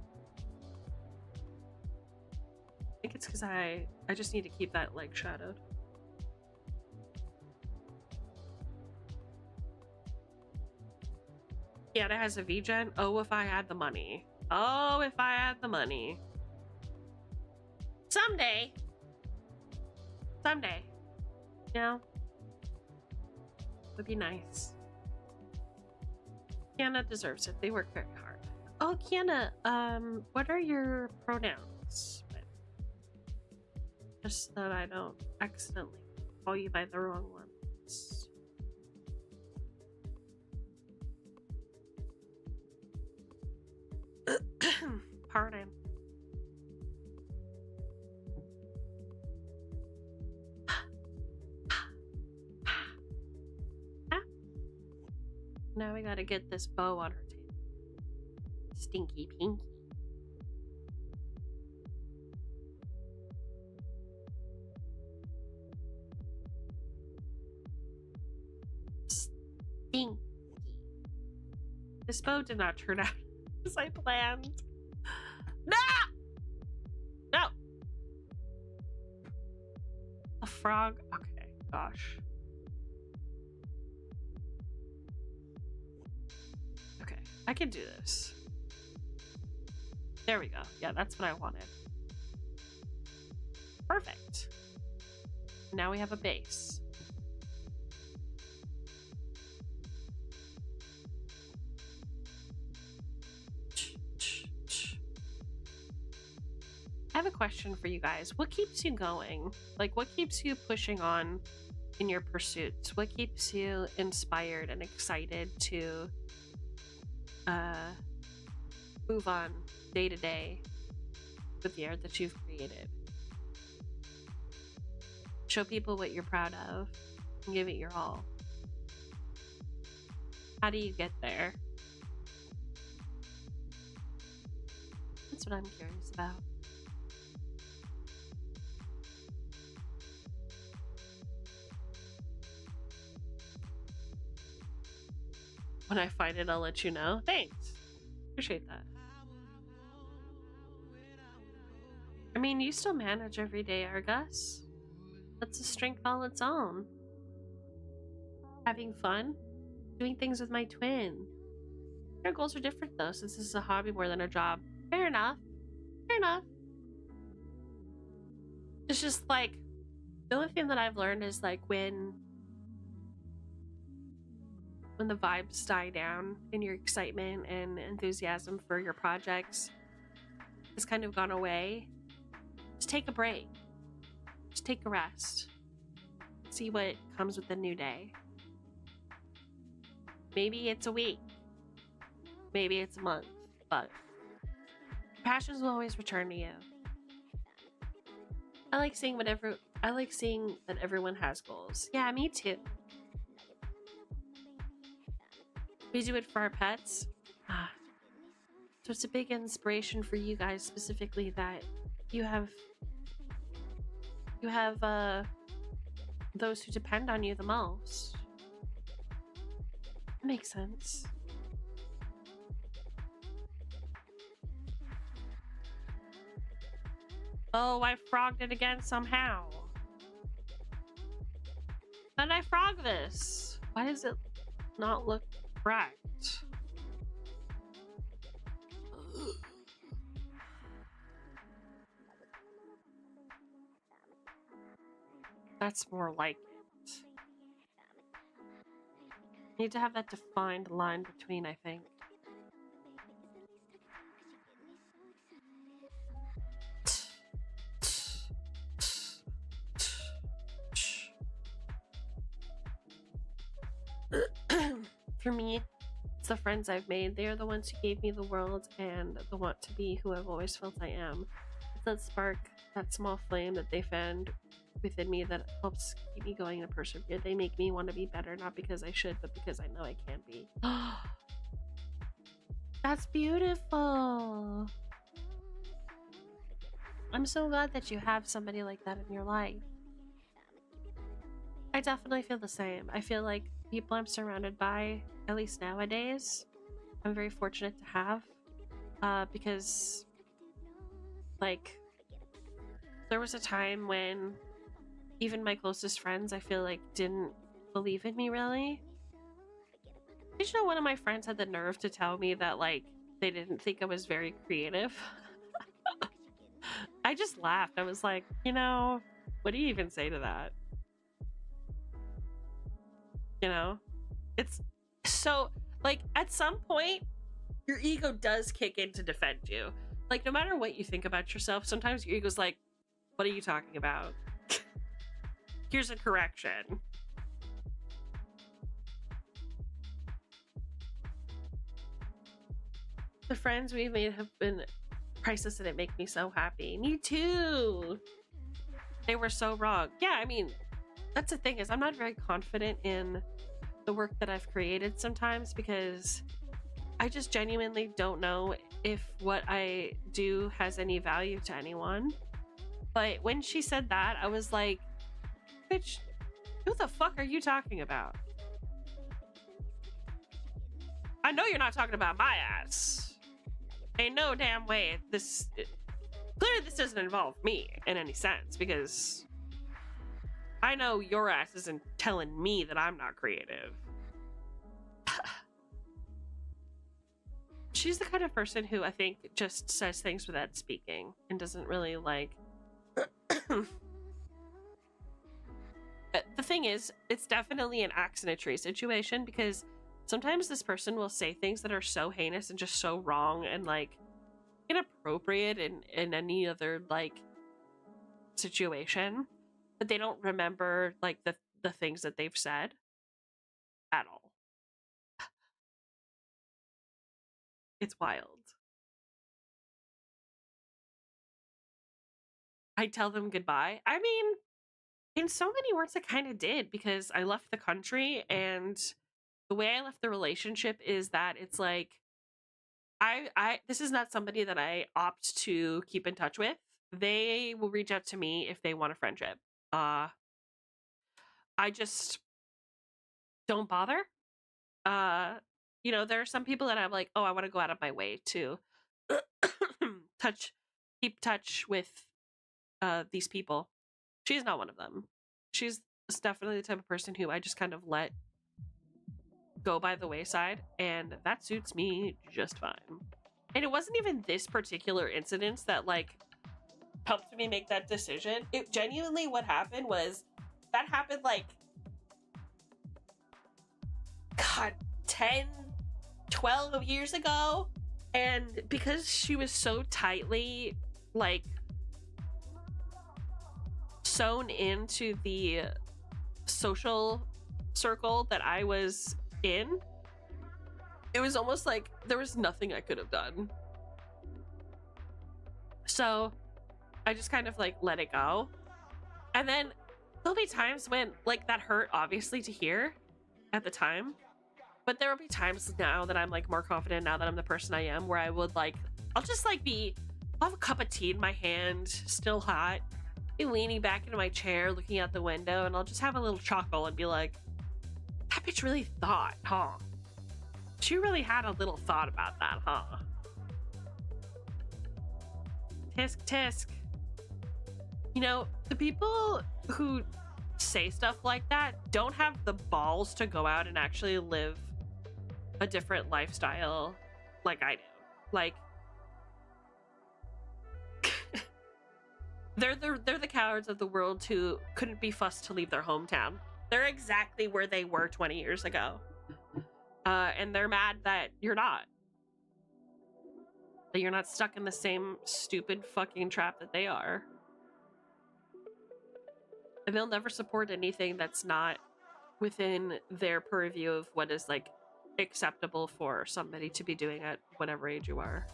Speaker 1: I think it's because I just need to keep that leg shadowed. Yeah, it has a V-Gen. Oh, if I had the money. Oh, if I had the money. Someday. Someday. You know? Would be nice. Kiana deserves it. They work very hard. Oh, Kiana, what are your pronouns? Just so that I don't accidentally call you by the wrong ones. Pardon. Now we gotta get this bow on her table. Stinky Pinky. Stinky. This bow did not turn out as I planned. No! No! A frog? Okay, gosh. Okay, I can do this. There we go. Yeah, that's what I wanted. Perfect. Now we have a base. have a question for you guys. What keeps you going? Like, what keeps you pushing on in your pursuits? What keeps you inspired and excited to move on day to day with the art that you've created? Show people what you're proud of and give it your all. How do you get there? That's what I'm curious about. When I find it, I'll let you know. Thanks. Appreciate that. I mean, you still manage every day, Argus. That's a strength all its own. Having fun, doing things with my twin. Our goals are different though, since this is a hobby more than a job. Fair enough. Fair enough. It's just like, the only thing that I've learned is like when the vibes die down and your excitement and enthusiasm for your projects has kind of gone away, just take a break. Just take a rest. See what comes with the new day. Maybe it's a week. Maybe it's a month. But passions will always return to you. I like seeing that everyone has goals. Yeah, me too. We do it for our pets. So it's a big inspiration for you guys specifically that you have those who depend on you the most. That makes sense. Oh, I frogged it again somehow. How did I frog this? Why does it not look correct? That's more like it. Need to have that defined line between, I think. For me, it's the friends I've made. They are the ones who gave me the world and the want to be who I've always felt I am. It's that spark, that small flame that they found within me that helps keep me going and persevere. They make me want to be better, not because I should, but because I know I can be. That's beautiful. I'm so glad that you have somebody like that in your life. I definitely feel the same. I feel like people I'm surrounded by, at least nowadays, I'm very fortunate to have, because like there was a time when even my closest friends, I feel like, didn't believe in me really. Did you know one of my friends had the nerve to tell me that like they didn't think I was very creative? I just laughed. I was like, you know, what do you even say to that? You know, it's so like at some point your ego does kick in to defend you. Like no matter what you think about yourself, sometimes your ego's like, what are you talking about? Here's a correction. The friends we've made have been priceless and it makes me so happy. Me too. They were so wrong. Yeah, I mean, that's the thing is I'm not very confident in the work that I've created sometimes because I just genuinely don't know if what I do has any value to anyone. But when she said that, I was like, bitch, who the fuck are you talking about? I know you're not talking about my ass. Ain't no damn way clearly this doesn't involve me in any sense because I know your ass isn't telling me that I'm not creative. She's the kind of person who I think just says things without speaking and doesn't really like the thing is, it's definitely an axe in a tree situation because sometimes this person will say things that are so heinous and just so wrong and like inappropriate in any other like situation, but they don't remember like the things that they've said at all. It's wild. I tell them goodbye. I mean, in so many words, I kind of did, because I left the country, and the way I left the relationship is that it's like, I this is not somebody that I opt to keep in touch with. They will reach out to me if they want a friendship. I just don't bother. There are some people that I'm like, oh, I want to go out of my way to keep touch with these people. She's not one of them. She's definitely the type of person who I just kind of let go by the wayside, and that suits me just fine. And it wasn't even this particular incident that like helped me make that decision. It genuinely, what happened was, that happened like, God, 10, 12 years ago. And because she was so tightly like sewn into the social circle that I was in, it was almost like there was nothing I could have done. So I just kind of like let it go. And then there'll be times when like that hurt obviously to hear at the time, but there will be times now that I'm like more confident, now that I'm the person I am, where I would like, I'll just like I'll have a cup of tea in my hand, still hot, be leaning back into my chair looking out the window, and I'll just have a little chuckle and be like, that bitch really thought, huh? She really had a little thought about that, huh? Tisk tisk. The people who say stuff like that don't have the balls to go out and actually live a different lifestyle like I do. Like, they're the cowards of the world who couldn't be fussed to leave their hometown. They're exactly where they were 20 years ago. And they're mad that you're not. That you're not stuck in the same stupid fucking trap that they are. And they'll never support anything that's not within their purview of what is like acceptable for somebody to be doing at whatever age you are.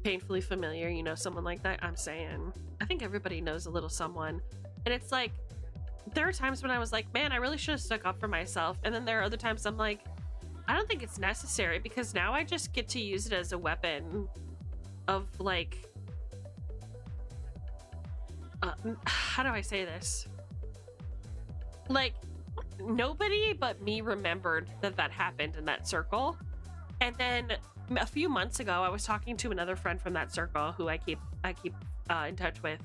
Speaker 1: Painfully familiar, someone like that. I'm saying, I think everybody knows a little someone. And it's like, there are times when I was like, man, I really should have stuck up for myself. And then there are other times I'm like, I don't think it's necessary, because now I just get to use it as a weapon of like, how do I say this? Like, nobody but me remembered that happened in that circle. And then a few months ago, I was talking to another friend from that circle who I keep in touch with.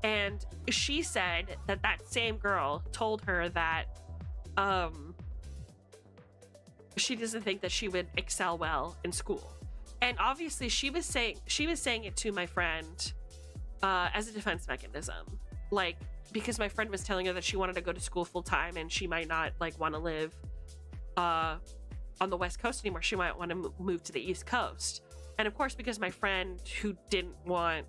Speaker 1: And she said that same girl told her that she doesn't think that she would excel well in school. And obviously she was saying it to my friend as a defense mechanism. Like, because my friend was telling her that she wanted to go to school full time and she might not like want to live on the West Coast anymore. She might want to move to the East Coast. And of course, because my friend who didn't want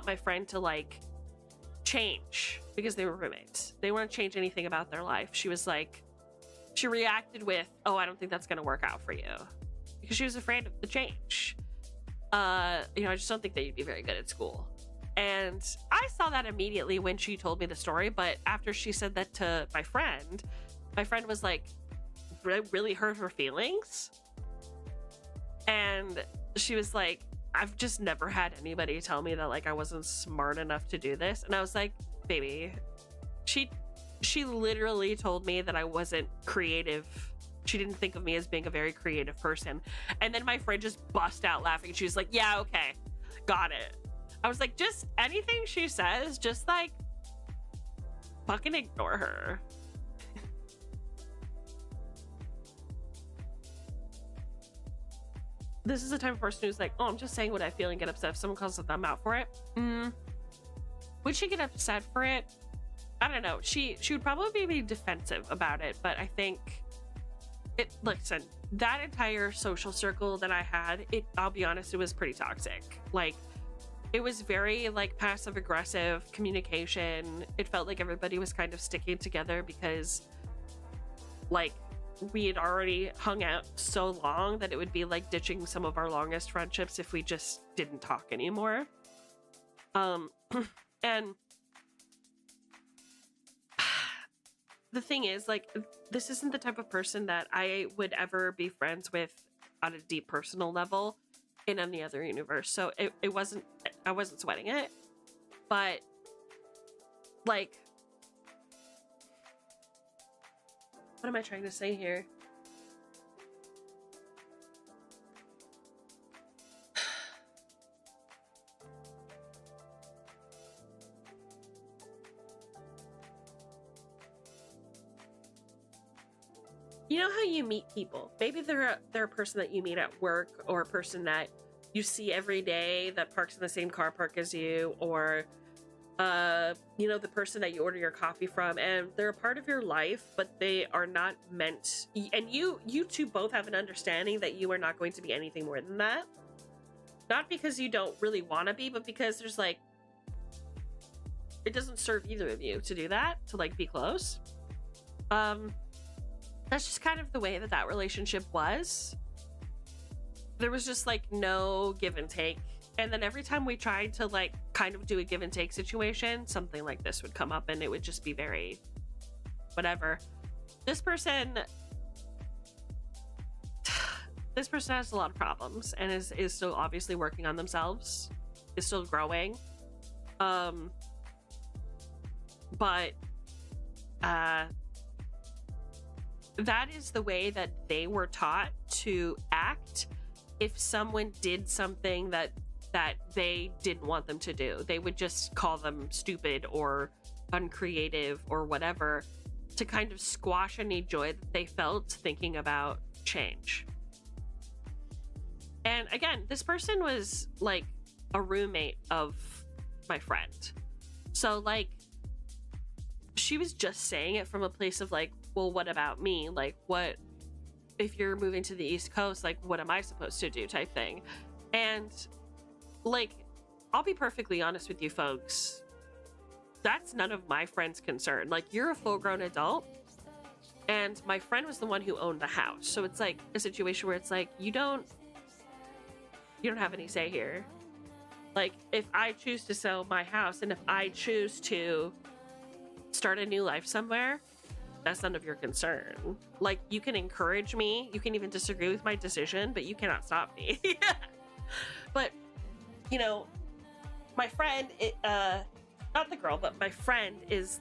Speaker 1: my friend to like change, because they were roommates, they wouldn't change anything about their life. She was like, she reacted with, oh, I don't think that's going to work out for you, because she was afraid of the change. I just don't think that you'd be very good at school. And I saw that immediately when she told me the story. But after she said that to my friend was like, really hurt her feelings. And she was like, I've just never had anybody tell me that like I wasn't smart enough to do this. And I was like, baby, she literally told me that I wasn't creative. She didn't think of me as being a very creative person. And then my friend just bust out laughing. She was like, yeah, okay, got it. I was like, just anything she says, just like fucking ignore her. This is the type of person who's like, oh, I'm just saying what I feel and get upset if someone calls them out for it. Would she get upset for it? I don't know. She would probably be defensive about it, but I think listen, that entire social circle that I had, I'll be honest, it was pretty toxic. Like, it was very like passive aggressive communication. It felt like everybody was kind of sticking together because like we had already hung out so long that it would be like ditching some of our longest friendships if we just didn't talk anymore. And the thing is, like, this isn't the type of person that I would ever be friends with on a deep personal level in any other universe. So it wasn't, I wasn't sweating it. But, like, what am I trying to say here? You know how you meet people? Maybe they're a person that you meet at work, or a person that you see every day that parks in the same car park as you, or you know, the person that you order your coffee from, and they're a part of your life, but they are not meant, and you two both have an understanding that you are not going to be anything more than that. Not because you don't really want to be, but because there's like, it doesn't serve either of you to do that, to like be close. That's just kind of the way that relationship was. There was just like no give and take. And then every time we tried to like kind of do a give and take situation, something like this would come up, and it would just be very whatever. This person has a lot of problems and is still obviously working on themselves, is still growing. But that is the way that they were taught to act if someone did something that they didn't want them to do. They would just call them stupid or uncreative or whatever to kind of squash any joy that they felt thinking about change. And again, this person was like a roommate of my friend. So like, she was just saying it from a place of like, well, what about me? Like, what if you're moving to the East Coast? Like, what am I supposed to do type thing? And like, I'll be perfectly honest with you folks. That's none of my friend's concern. Like, you're a full-grown adult, and my friend was the one who owned the house. So it's like a situation where it's like, you don't have any say here. Like, if I choose to sell my house and if I choose to start a new life somewhere, that's none of your concern. Like, you can encourage me, you can even disagree with my decision, but you cannot stop me. But, you know, my friend, not the girl, but my friend is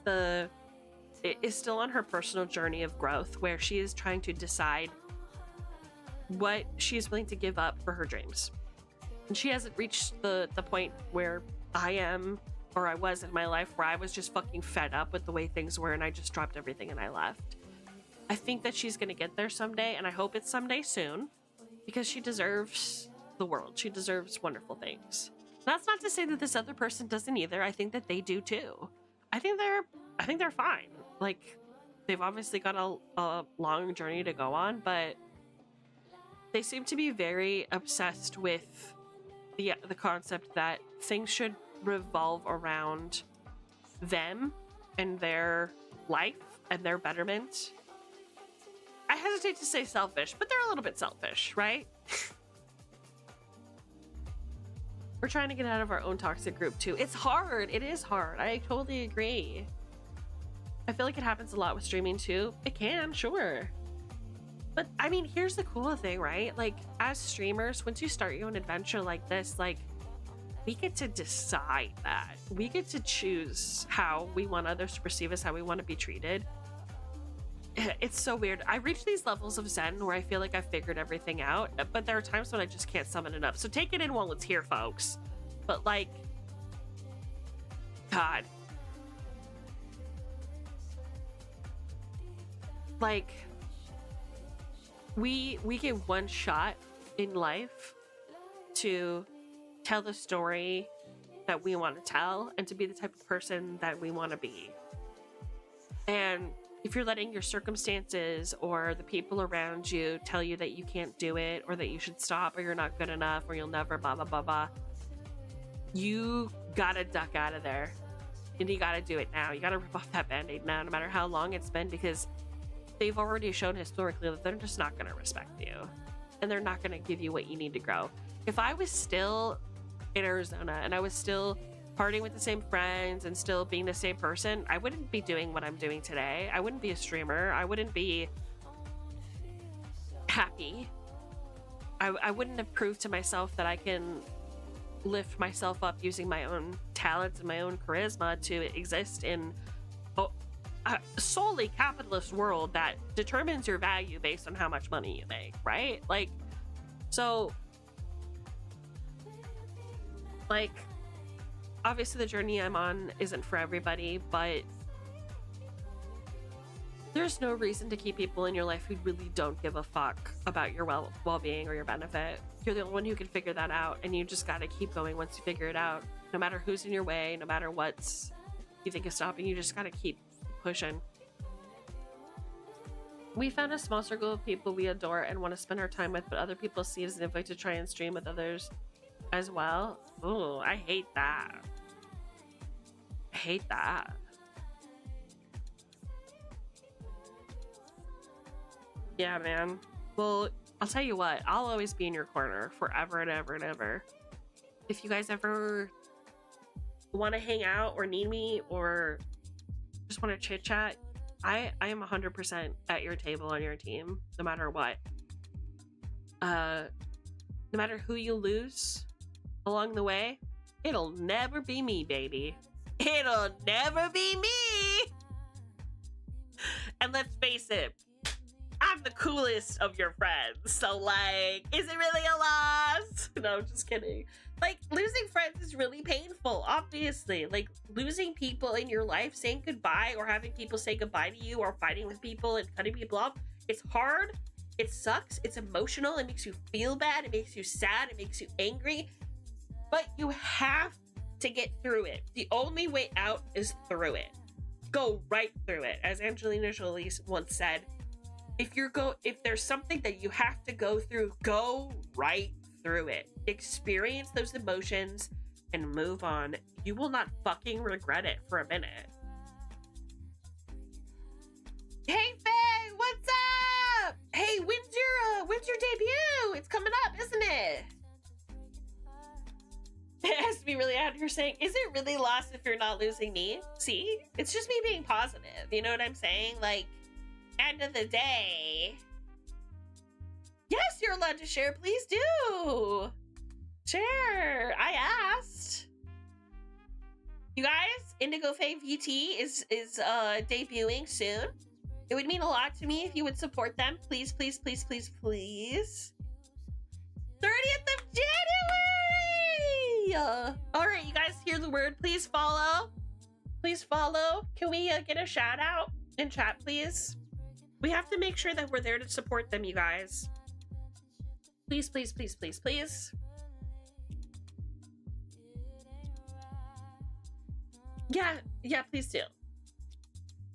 Speaker 1: still on her personal journey of growth, where she is trying to decide what she is willing to give up for her dreams. And she hasn't reached the point where I am, or I was in my life, where I was just fucking fed up with the way things were and I just dropped everything and I left. I think that she's gonna get there someday, and I hope it's someday soon, because she deserves the world. She deserves wonderful things. That's not to say that this other person doesn't either. I think that they do too. I think they're fine. Like, they've obviously got a long journey to go on, but they seem to be very obsessed with the concept that things should revolve around them and their life and their betterment. I hesitate to say selfish, but they're a little bit selfish, right? We're trying to get out of our own toxic group too. It's hard. It is hard. I totally agree. I feel like it happens a lot with streaming too. It can, sure. But I mean, here's the cool thing, right? Like, as streamers, once you start your own adventure like this, like, we get to decide that. We get to choose how we want others to perceive us, how we want to be treated. It's so weird. I reach these levels of zen where I feel like I've figured everything out, but there are times when I just can't summon it up. So take it in while it's here, folks. But like, God. Like, we get one shot in life to tell the story that we want to tell and to be the type of person that we want to be. And if you're letting your circumstances or the people around you tell you that you can't do it, or that you should stop, or you're not good enough, or you'll never blah blah blah blah, you gotta duck out of there. And you gotta do it now. You gotta rip off that band-aid now, no matter how long it's been, because they've already shown historically that they're just not gonna respect you. And they're not gonna give you what you need to grow. If I was still in Arizona and I was still partying with the same friends and still being the same person, I wouldn't be doing what I'm doing today. I wouldn't be a streamer. I wouldn't be happy. I wouldn't have proved to myself that I can lift myself up using my own talents and my own charisma to exist in a solely capitalist world that determines your value based on how much money you make, right? Like, so, like, obviously the journey I'm on isn't for everybody, but there's no reason to keep people in your life who really don't give a fuck about your well-being or your benefit. You're the only one who can figure that out, and you just gotta keep going once you figure it out. No matter who's in your way, no matter what's you think is stopping, you just gotta keep pushing. We found a small circle of people we adore and want to spend our time with, but other people see it as an invite to try and stream with others as well. Oh, I hate that. I hate that. Yeah, man. Well, I'll tell you what, I'll always be in your corner forever and ever and ever. If you guys ever want to hang out or need me or just want to chit chat, I am 100% at your table on your team, no matter what. No matter who you lose along the way, it'll never be me, baby. It'll never be me. And let's face it, I'm the coolest of your friends. So, like, is it really a loss? No, just kidding. Like, losing friends is really painful, obviously. Like, losing people in your life, saying goodbye, or having people say goodbye to you, or fighting with people and cutting people off, it's hard. It sucks. It's emotional. It makes you feel bad. It makes you sad. It makes you angry. But you have to get through it. The only way out is through it. Go right through it. As Angelina Jolie once said, if there's something that you have to go through, go right through it. Experience those emotions and move on. You will not fucking regret it for a minute. Hey Faye, what's up? Hey, when's your debut? It's coming up, isn't it? It has to be really out here saying, is it really lost if you're not losing me? See, it's just me being positive. You know what I'm saying? Like, end of the day, yes, you're allowed to share. Please do share. I asked you guys. Indigo Faye VT is debuting soon. It would mean a lot to me if you would support them. Please, please, please, please, please. 30th of January. All right, you guys hear the word. Please follow. Please follow. Can we get a shout out in chat, please? We have to make sure that we're there to support them, you guys. Please, please, please, please, please. Yeah, please do.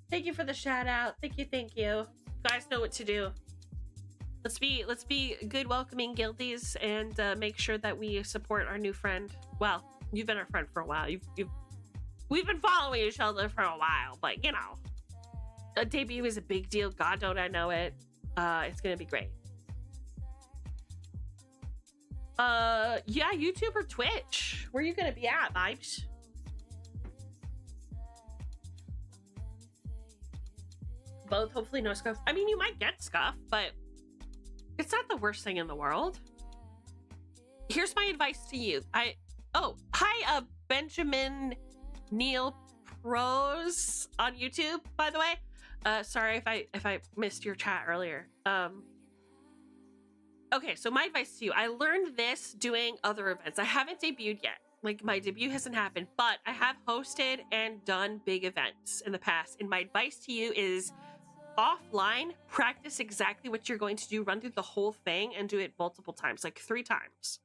Speaker 1: Thank you for the shout out. Thank you. You guys know what to do. Let's be good, welcoming guildies, and make sure that we support our new friend. Well, you've been our friend for a while. We've been following each other for a while, but you know, a debut is a big deal. God, don't I know it? It's gonna be great. Yeah, YouTube or Twitch. Where are you gonna be at, vibes? Both, hopefully no scuff. I mean, you might get scuff, but it's not the worst thing in the world. Here's my advice to you. Hi, Benjamin Neil Pros on YouTube, by the way. Sorry if I missed your chat earlier. Okay, so my advice to you, I learned this doing other events. I haven't debuted yet. Like, my debut hasn't happened, but I have hosted and done big events in the past. And my advice to you is, offline, practice exactly what you're going to do. Run through the whole thing and do it multiple times, like 3 times.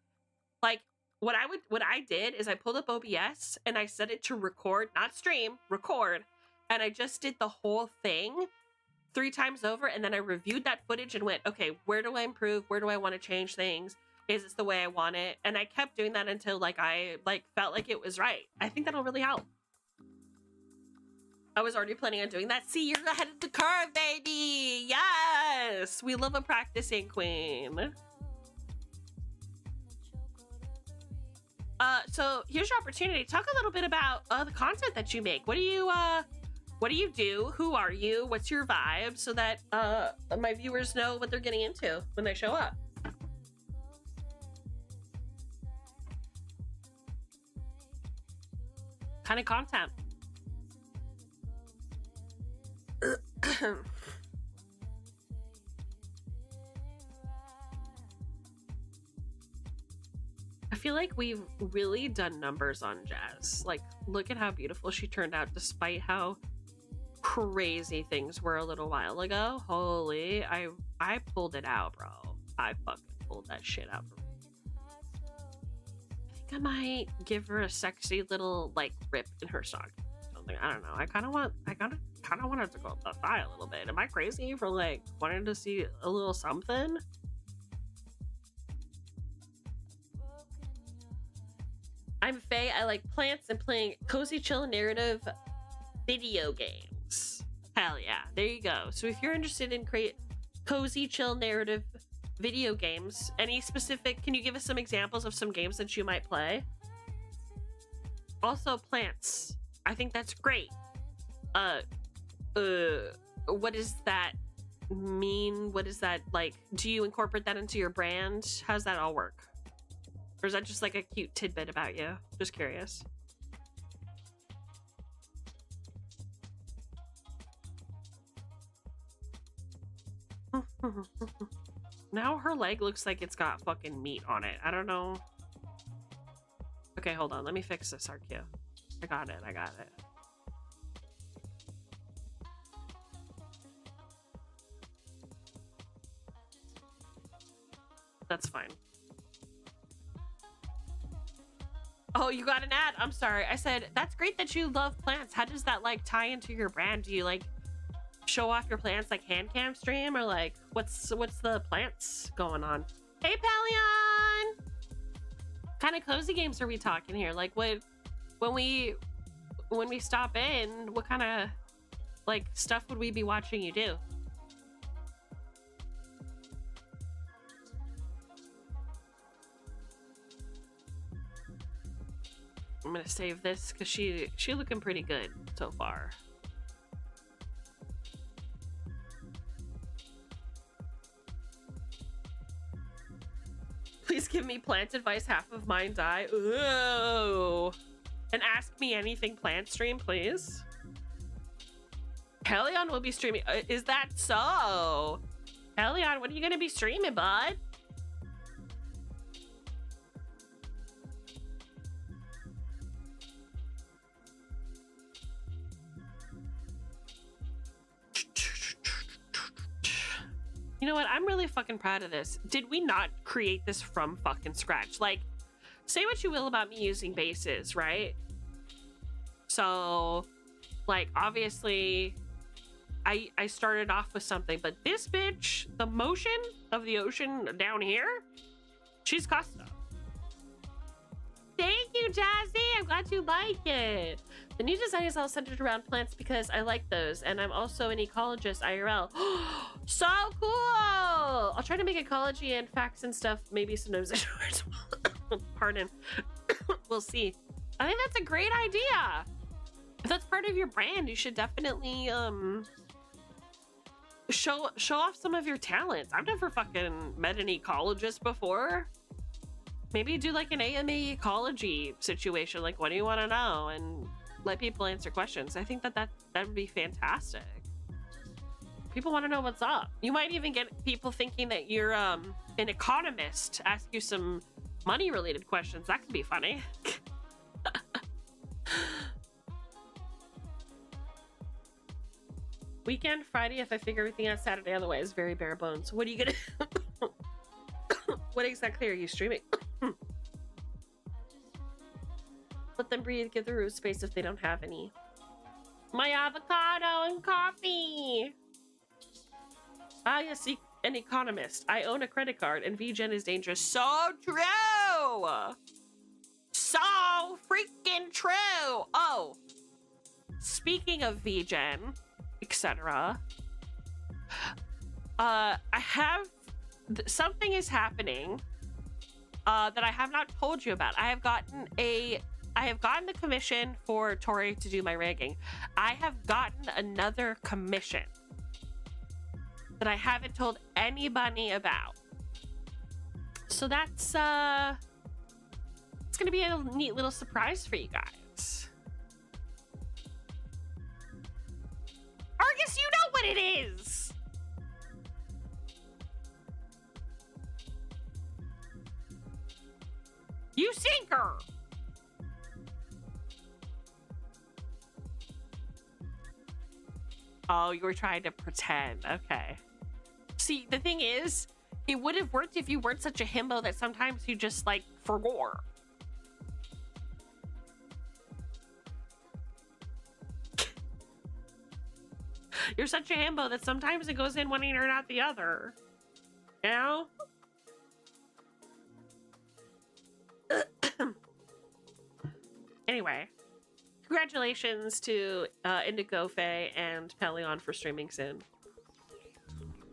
Speaker 1: Like, what I did is I pulled up OBS and I set it to record, not stream, record. and I just did the whole thing 3 times over, and then I reviewed that footage and went, okay, where do I improve? Where do I want to change things? Is this the way I want it? And I kept doing that until like I felt like it was right. I think that'll really help. I was already planning on doing that. See, you're ahead of the curve, baby. Yes, we love a practicing queen. So here's your opportunity. Talk a little bit about the content that you make. What do you do? Who are you? What's your vibe? So that my viewers know what they're getting into when they show up. Kind of content. I feel like we've really done numbers on Jazz. Like, look at how beautiful she turned out despite how crazy things were a little while ago. Holy, I pulled it out, bro. I fucking pulled that shit out. I think I might give her a sexy little like rip in her sock. Something, I don't know. I kind of wanted to go up the thigh a little bit. Am I crazy for like wanting to see a little something? I'm Faye. I like plants and playing cozy, chill, narrative video games. Hell yeah. There you go. So if you're interested in create cozy, chill, narrative video games, any specific, can you give us some examples of some games that you might play? Also plants. I think that's great. What does that mean? What is that like? Do you incorporate that into your brand? How's that all work? Or is that just like a cute tidbit about you? Just curious. Now her leg looks like it's got fucking meat on it. I don't know. Okay, hold on. Let me fix this RQ. I got it. That's fine. Oh, you got an ad. I'm sorry. I said, that's great that you love plants. How does that like tie into your brand? Do you like show off your plants like hand cam stream, or like what's the plants going on? Hey, Palion! What kind of cozy games are we talking here? Like when we stop in, what kind of like stuff would we be watching you do? I'm gonna save this because she looking pretty good so far. Please give me plant advice. Half of mine die. Ooh. And ask me anything plant stream, please. Helion will be streaming. Is that so? Helion, what are you gonna be streaming, bud? You know what? I'm really fucking proud of this. Did we not create this from fucking scratch? Like, say what you will about me using bases, right? So, like, obviously, I started off with something, but this bitch, the motion of the ocean down here, she's custom. Thank you, Jazzy. I'm glad you like it. The new design is all centered around plants because I like those, and I'm also an ecologist IRL. So cool! I'll try to make ecology and facts and stuff maybe sometimes as well. Pardon. We'll see. I think that's a great idea. If that's part of your brand, you should definitely show off some of your talents. I've never fucking met an ecologist before. Maybe do like an AMA ecology situation, like what do you want to know, and let people answer questions. I think that would be fantastic. People want to know what's up. You might even get people thinking that you're an economist, ask you some money related questions. That could be funny. Weekend, Friday, if I figure everything out. Saturday otherwise, very bare bones. What are you gonna what exactly are you streaming? Let them breathe, give the root space if they don't have any. My avocado and coffee. Ah, yes, an economist. I own a credit card and VGen is dangerous. So true! So freaking true! Oh, speaking of VGen, etc. I have... something is happening that I have not told you about. I have gotten the commission for Tori to do my rigging. I have gotten another commission that I haven't told anybody about. So that's it's gonna be a neat little surprise for you guys. Argus, you know what it is. You sinker. Oh, you were trying to pretend. Okay. See, the thing is, it would have worked if you weren't such a himbo that sometimes you just, like, forgot. You're such a himbo that sometimes it goes in one ear and out the other. You know? Anyway. Congratulations to Indigo Faye and Pelion for streaming soon.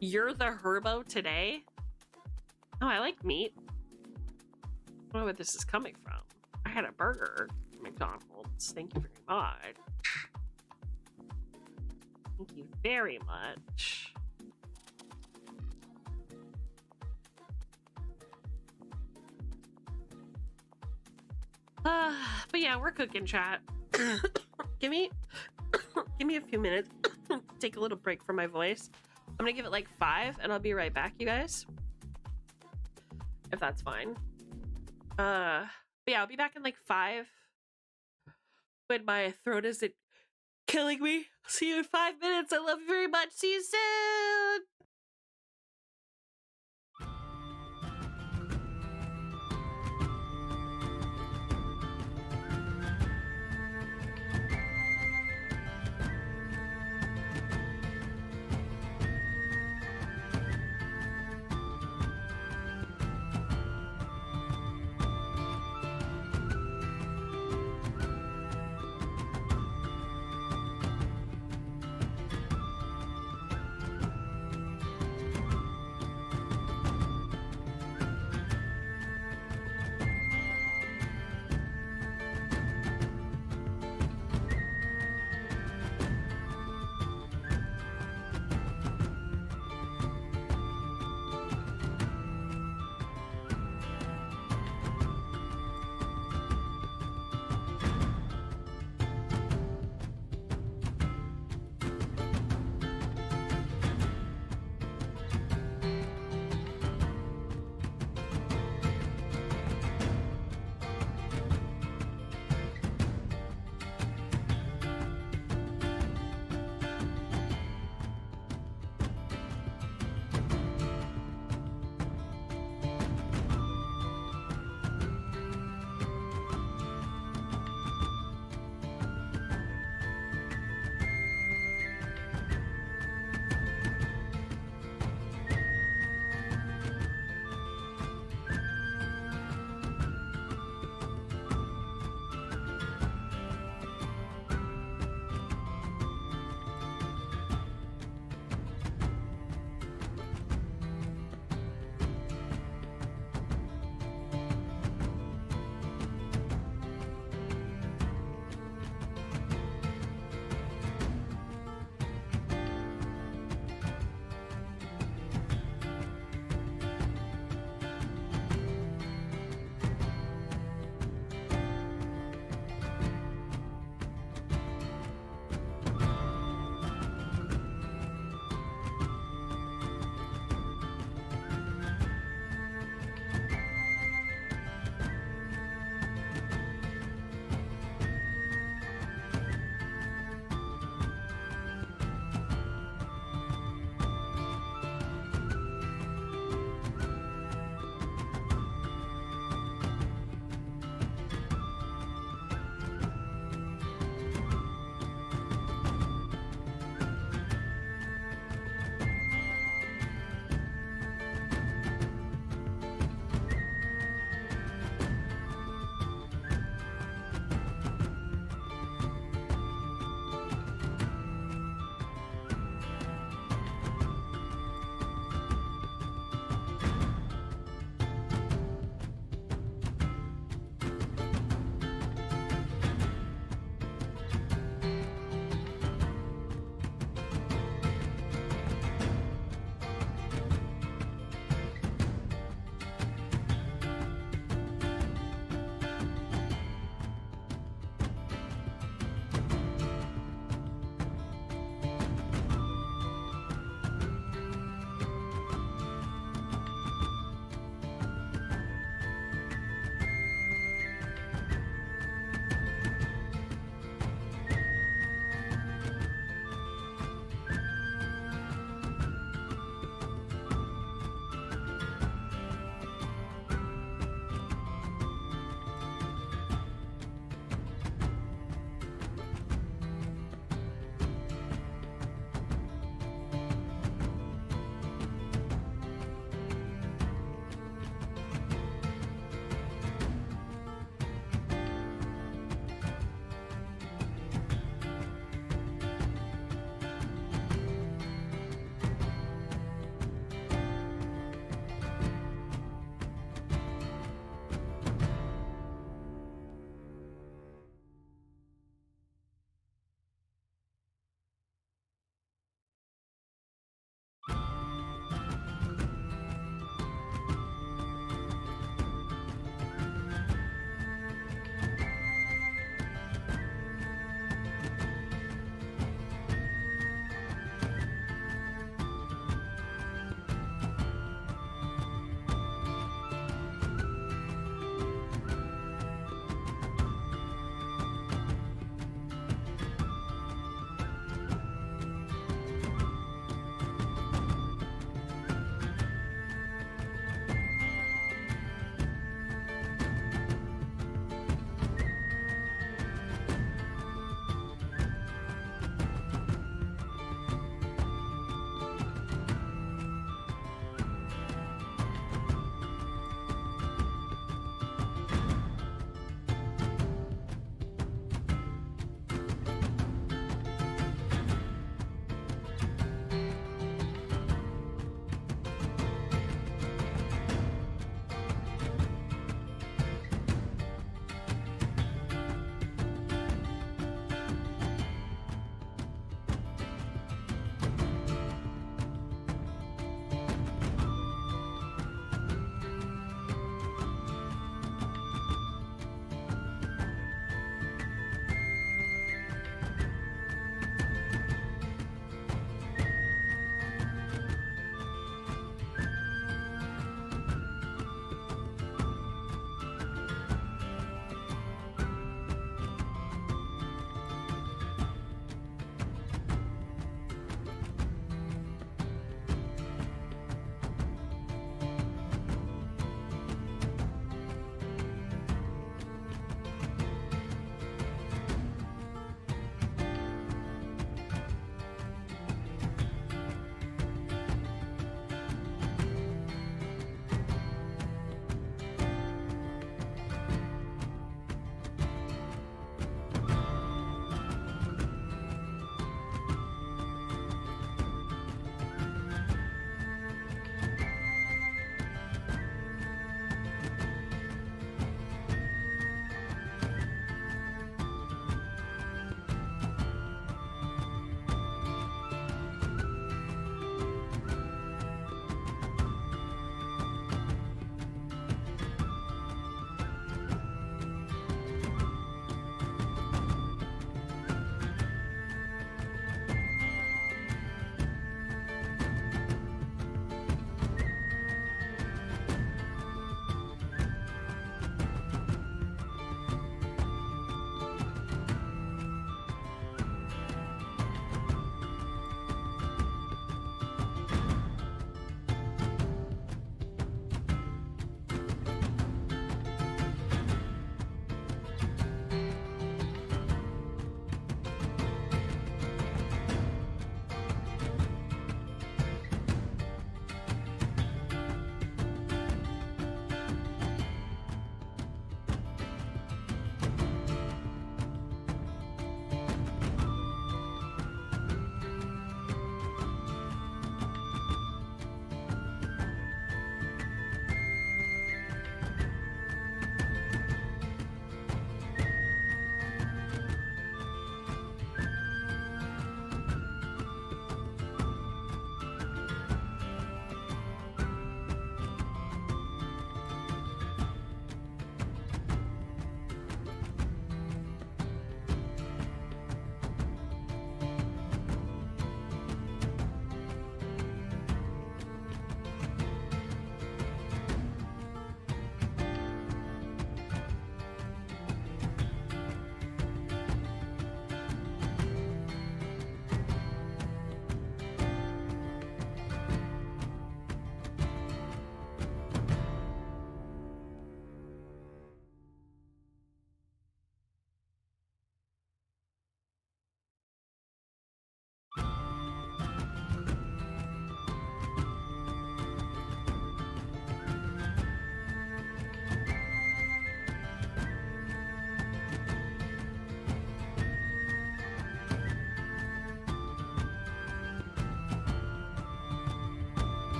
Speaker 1: You're the herbo today? Oh, I like meat. I don't know where this is coming from. I had a burger at McDonald's. Thank you very much. Thank you very much. But yeah, we're cooking, chat. give me a few minutes. Take a little break from my voice. I'm gonna give it like 5 and I'll be right back, you guys. If that's fine. But yeah, I'll be back in like 5 when my throat isn't killing me. See you in 5 minutes. I love you very much. See you soon.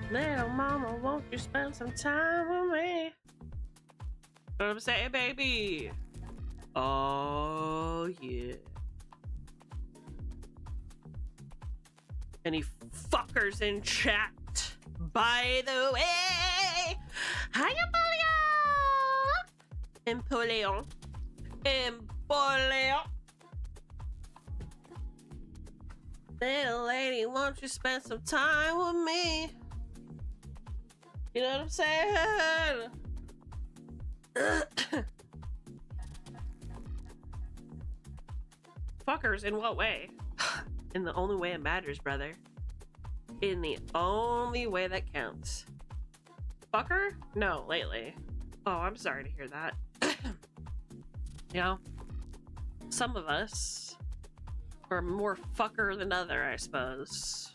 Speaker 1: Little mama, won't you spend some time with me? You know what I'm saying, baby? Oh, yeah. Any fuckers in chat? By the way, hiya, Empoleon. Empoleon. Little lady, won't you spend some time with me? You know what I'm saying? Fuckers, in what way? In the only way it matters, brother. In the only way that counts. Fucker? No, lately. Oh, I'm sorry to hear that. You know, some of us are more fucker than other, I suppose.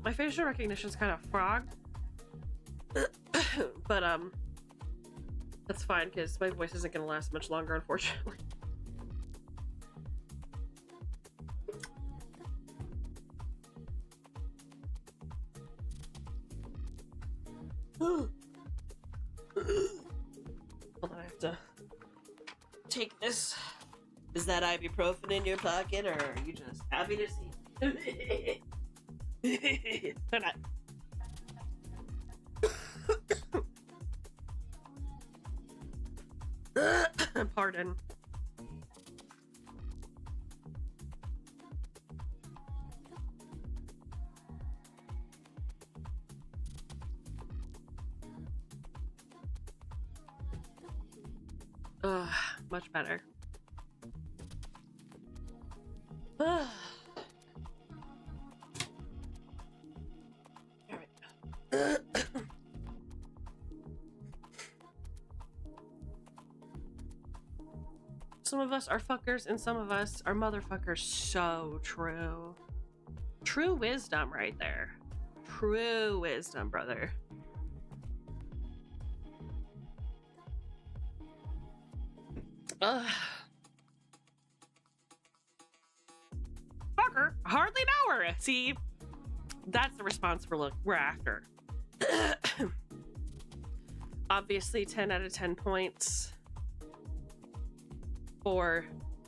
Speaker 1: My facial recognition is kind of frogged. But, that's fine, because my voice isn't going to last much longer, unfortunately. Hold on, I have to take this. Is that ibuprofen in your pocket, or are you just happy to see? Hold on. Pardon. Much better. All right. Some of us are fuckers and some of us are motherfuckers. So true. True wisdom right there. True wisdom, brother. Fucker, hardly know her. See, that's the response we're after. Obviously, 10 out of 10 points for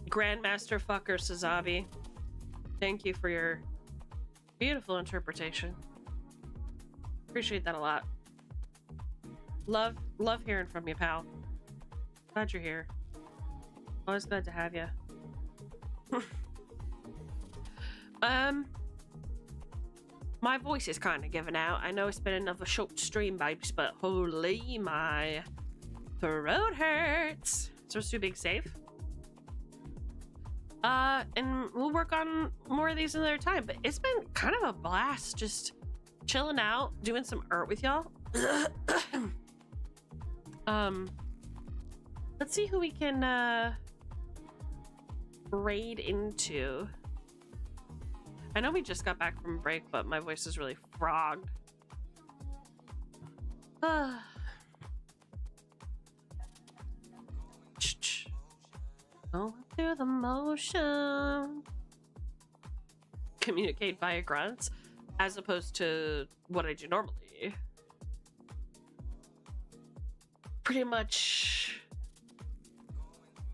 Speaker 1: Grandmaster Fucker Sazabi. Thank you for your beautiful interpretation. Appreciate that a lot. Love hearing from you, pal. Glad you're here. Always glad to have you. My voice is kind of giving out. I know it's been another short stream, babes, but holy, my throat hurts. So let's do big save. And we'll work on more of these another time, but it's been kind of a blast just chilling out, doing some art with y'all. Let's see who we can, raid into. I know we just got back from break, but my voice is really frogged. Going through the motion. Communicate via grunts, as opposed to what I do normally. Pretty much.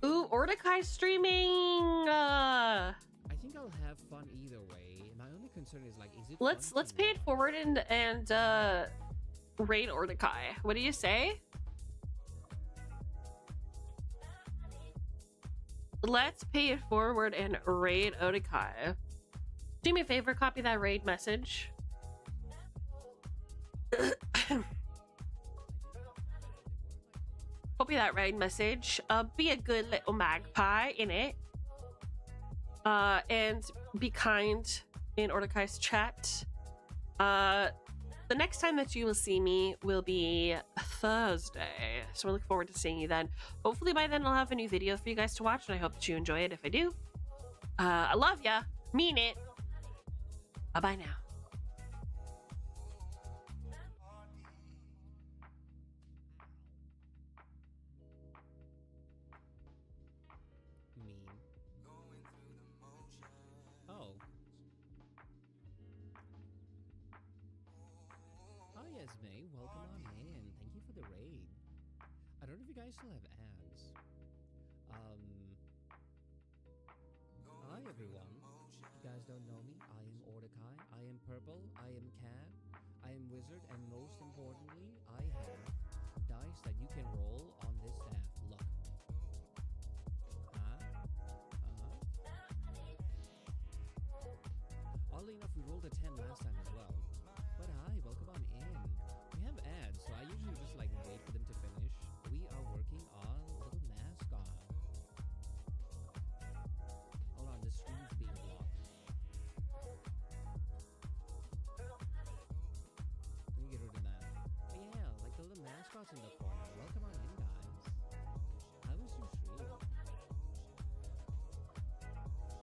Speaker 1: Ooh, Ordekai streaming.
Speaker 5: I think I'll have fun either way. My only concern is like, is it?
Speaker 1: Let's pay it forward and raid Ordekai. What do you say? Let's pay it forward and raid Ordekai. Do me a favor, copy that raid message. Copy that raid message. Be a good little magpie in it. And be kind in Ordekai's chat. The next time that you will see me will be Thursday. So I look forward to seeing you then. Hopefully by then I'll have a new video for you guys to watch, and I hope that you enjoy it if I do. I love ya. Mean it. Bye-bye now.
Speaker 5: Mean. May, welcome on in. Thank you for the raid. I don't know if you guys still have ads. Hi everyone. If you guys don't know me, I am Ordekai, I am Purple, I am Cat, I am Wizard, and most importantly, I have dice that you can roll on this staff. Look. Oddly enough, we rolled a 10 last time as well. But hi, welcome on in. We have ads, so I usually just like wait for them to finish. We are working on little mascot. Hold on, the screen's being blocked. Let me get rid of that. But yeah, like the little mascots in the corner.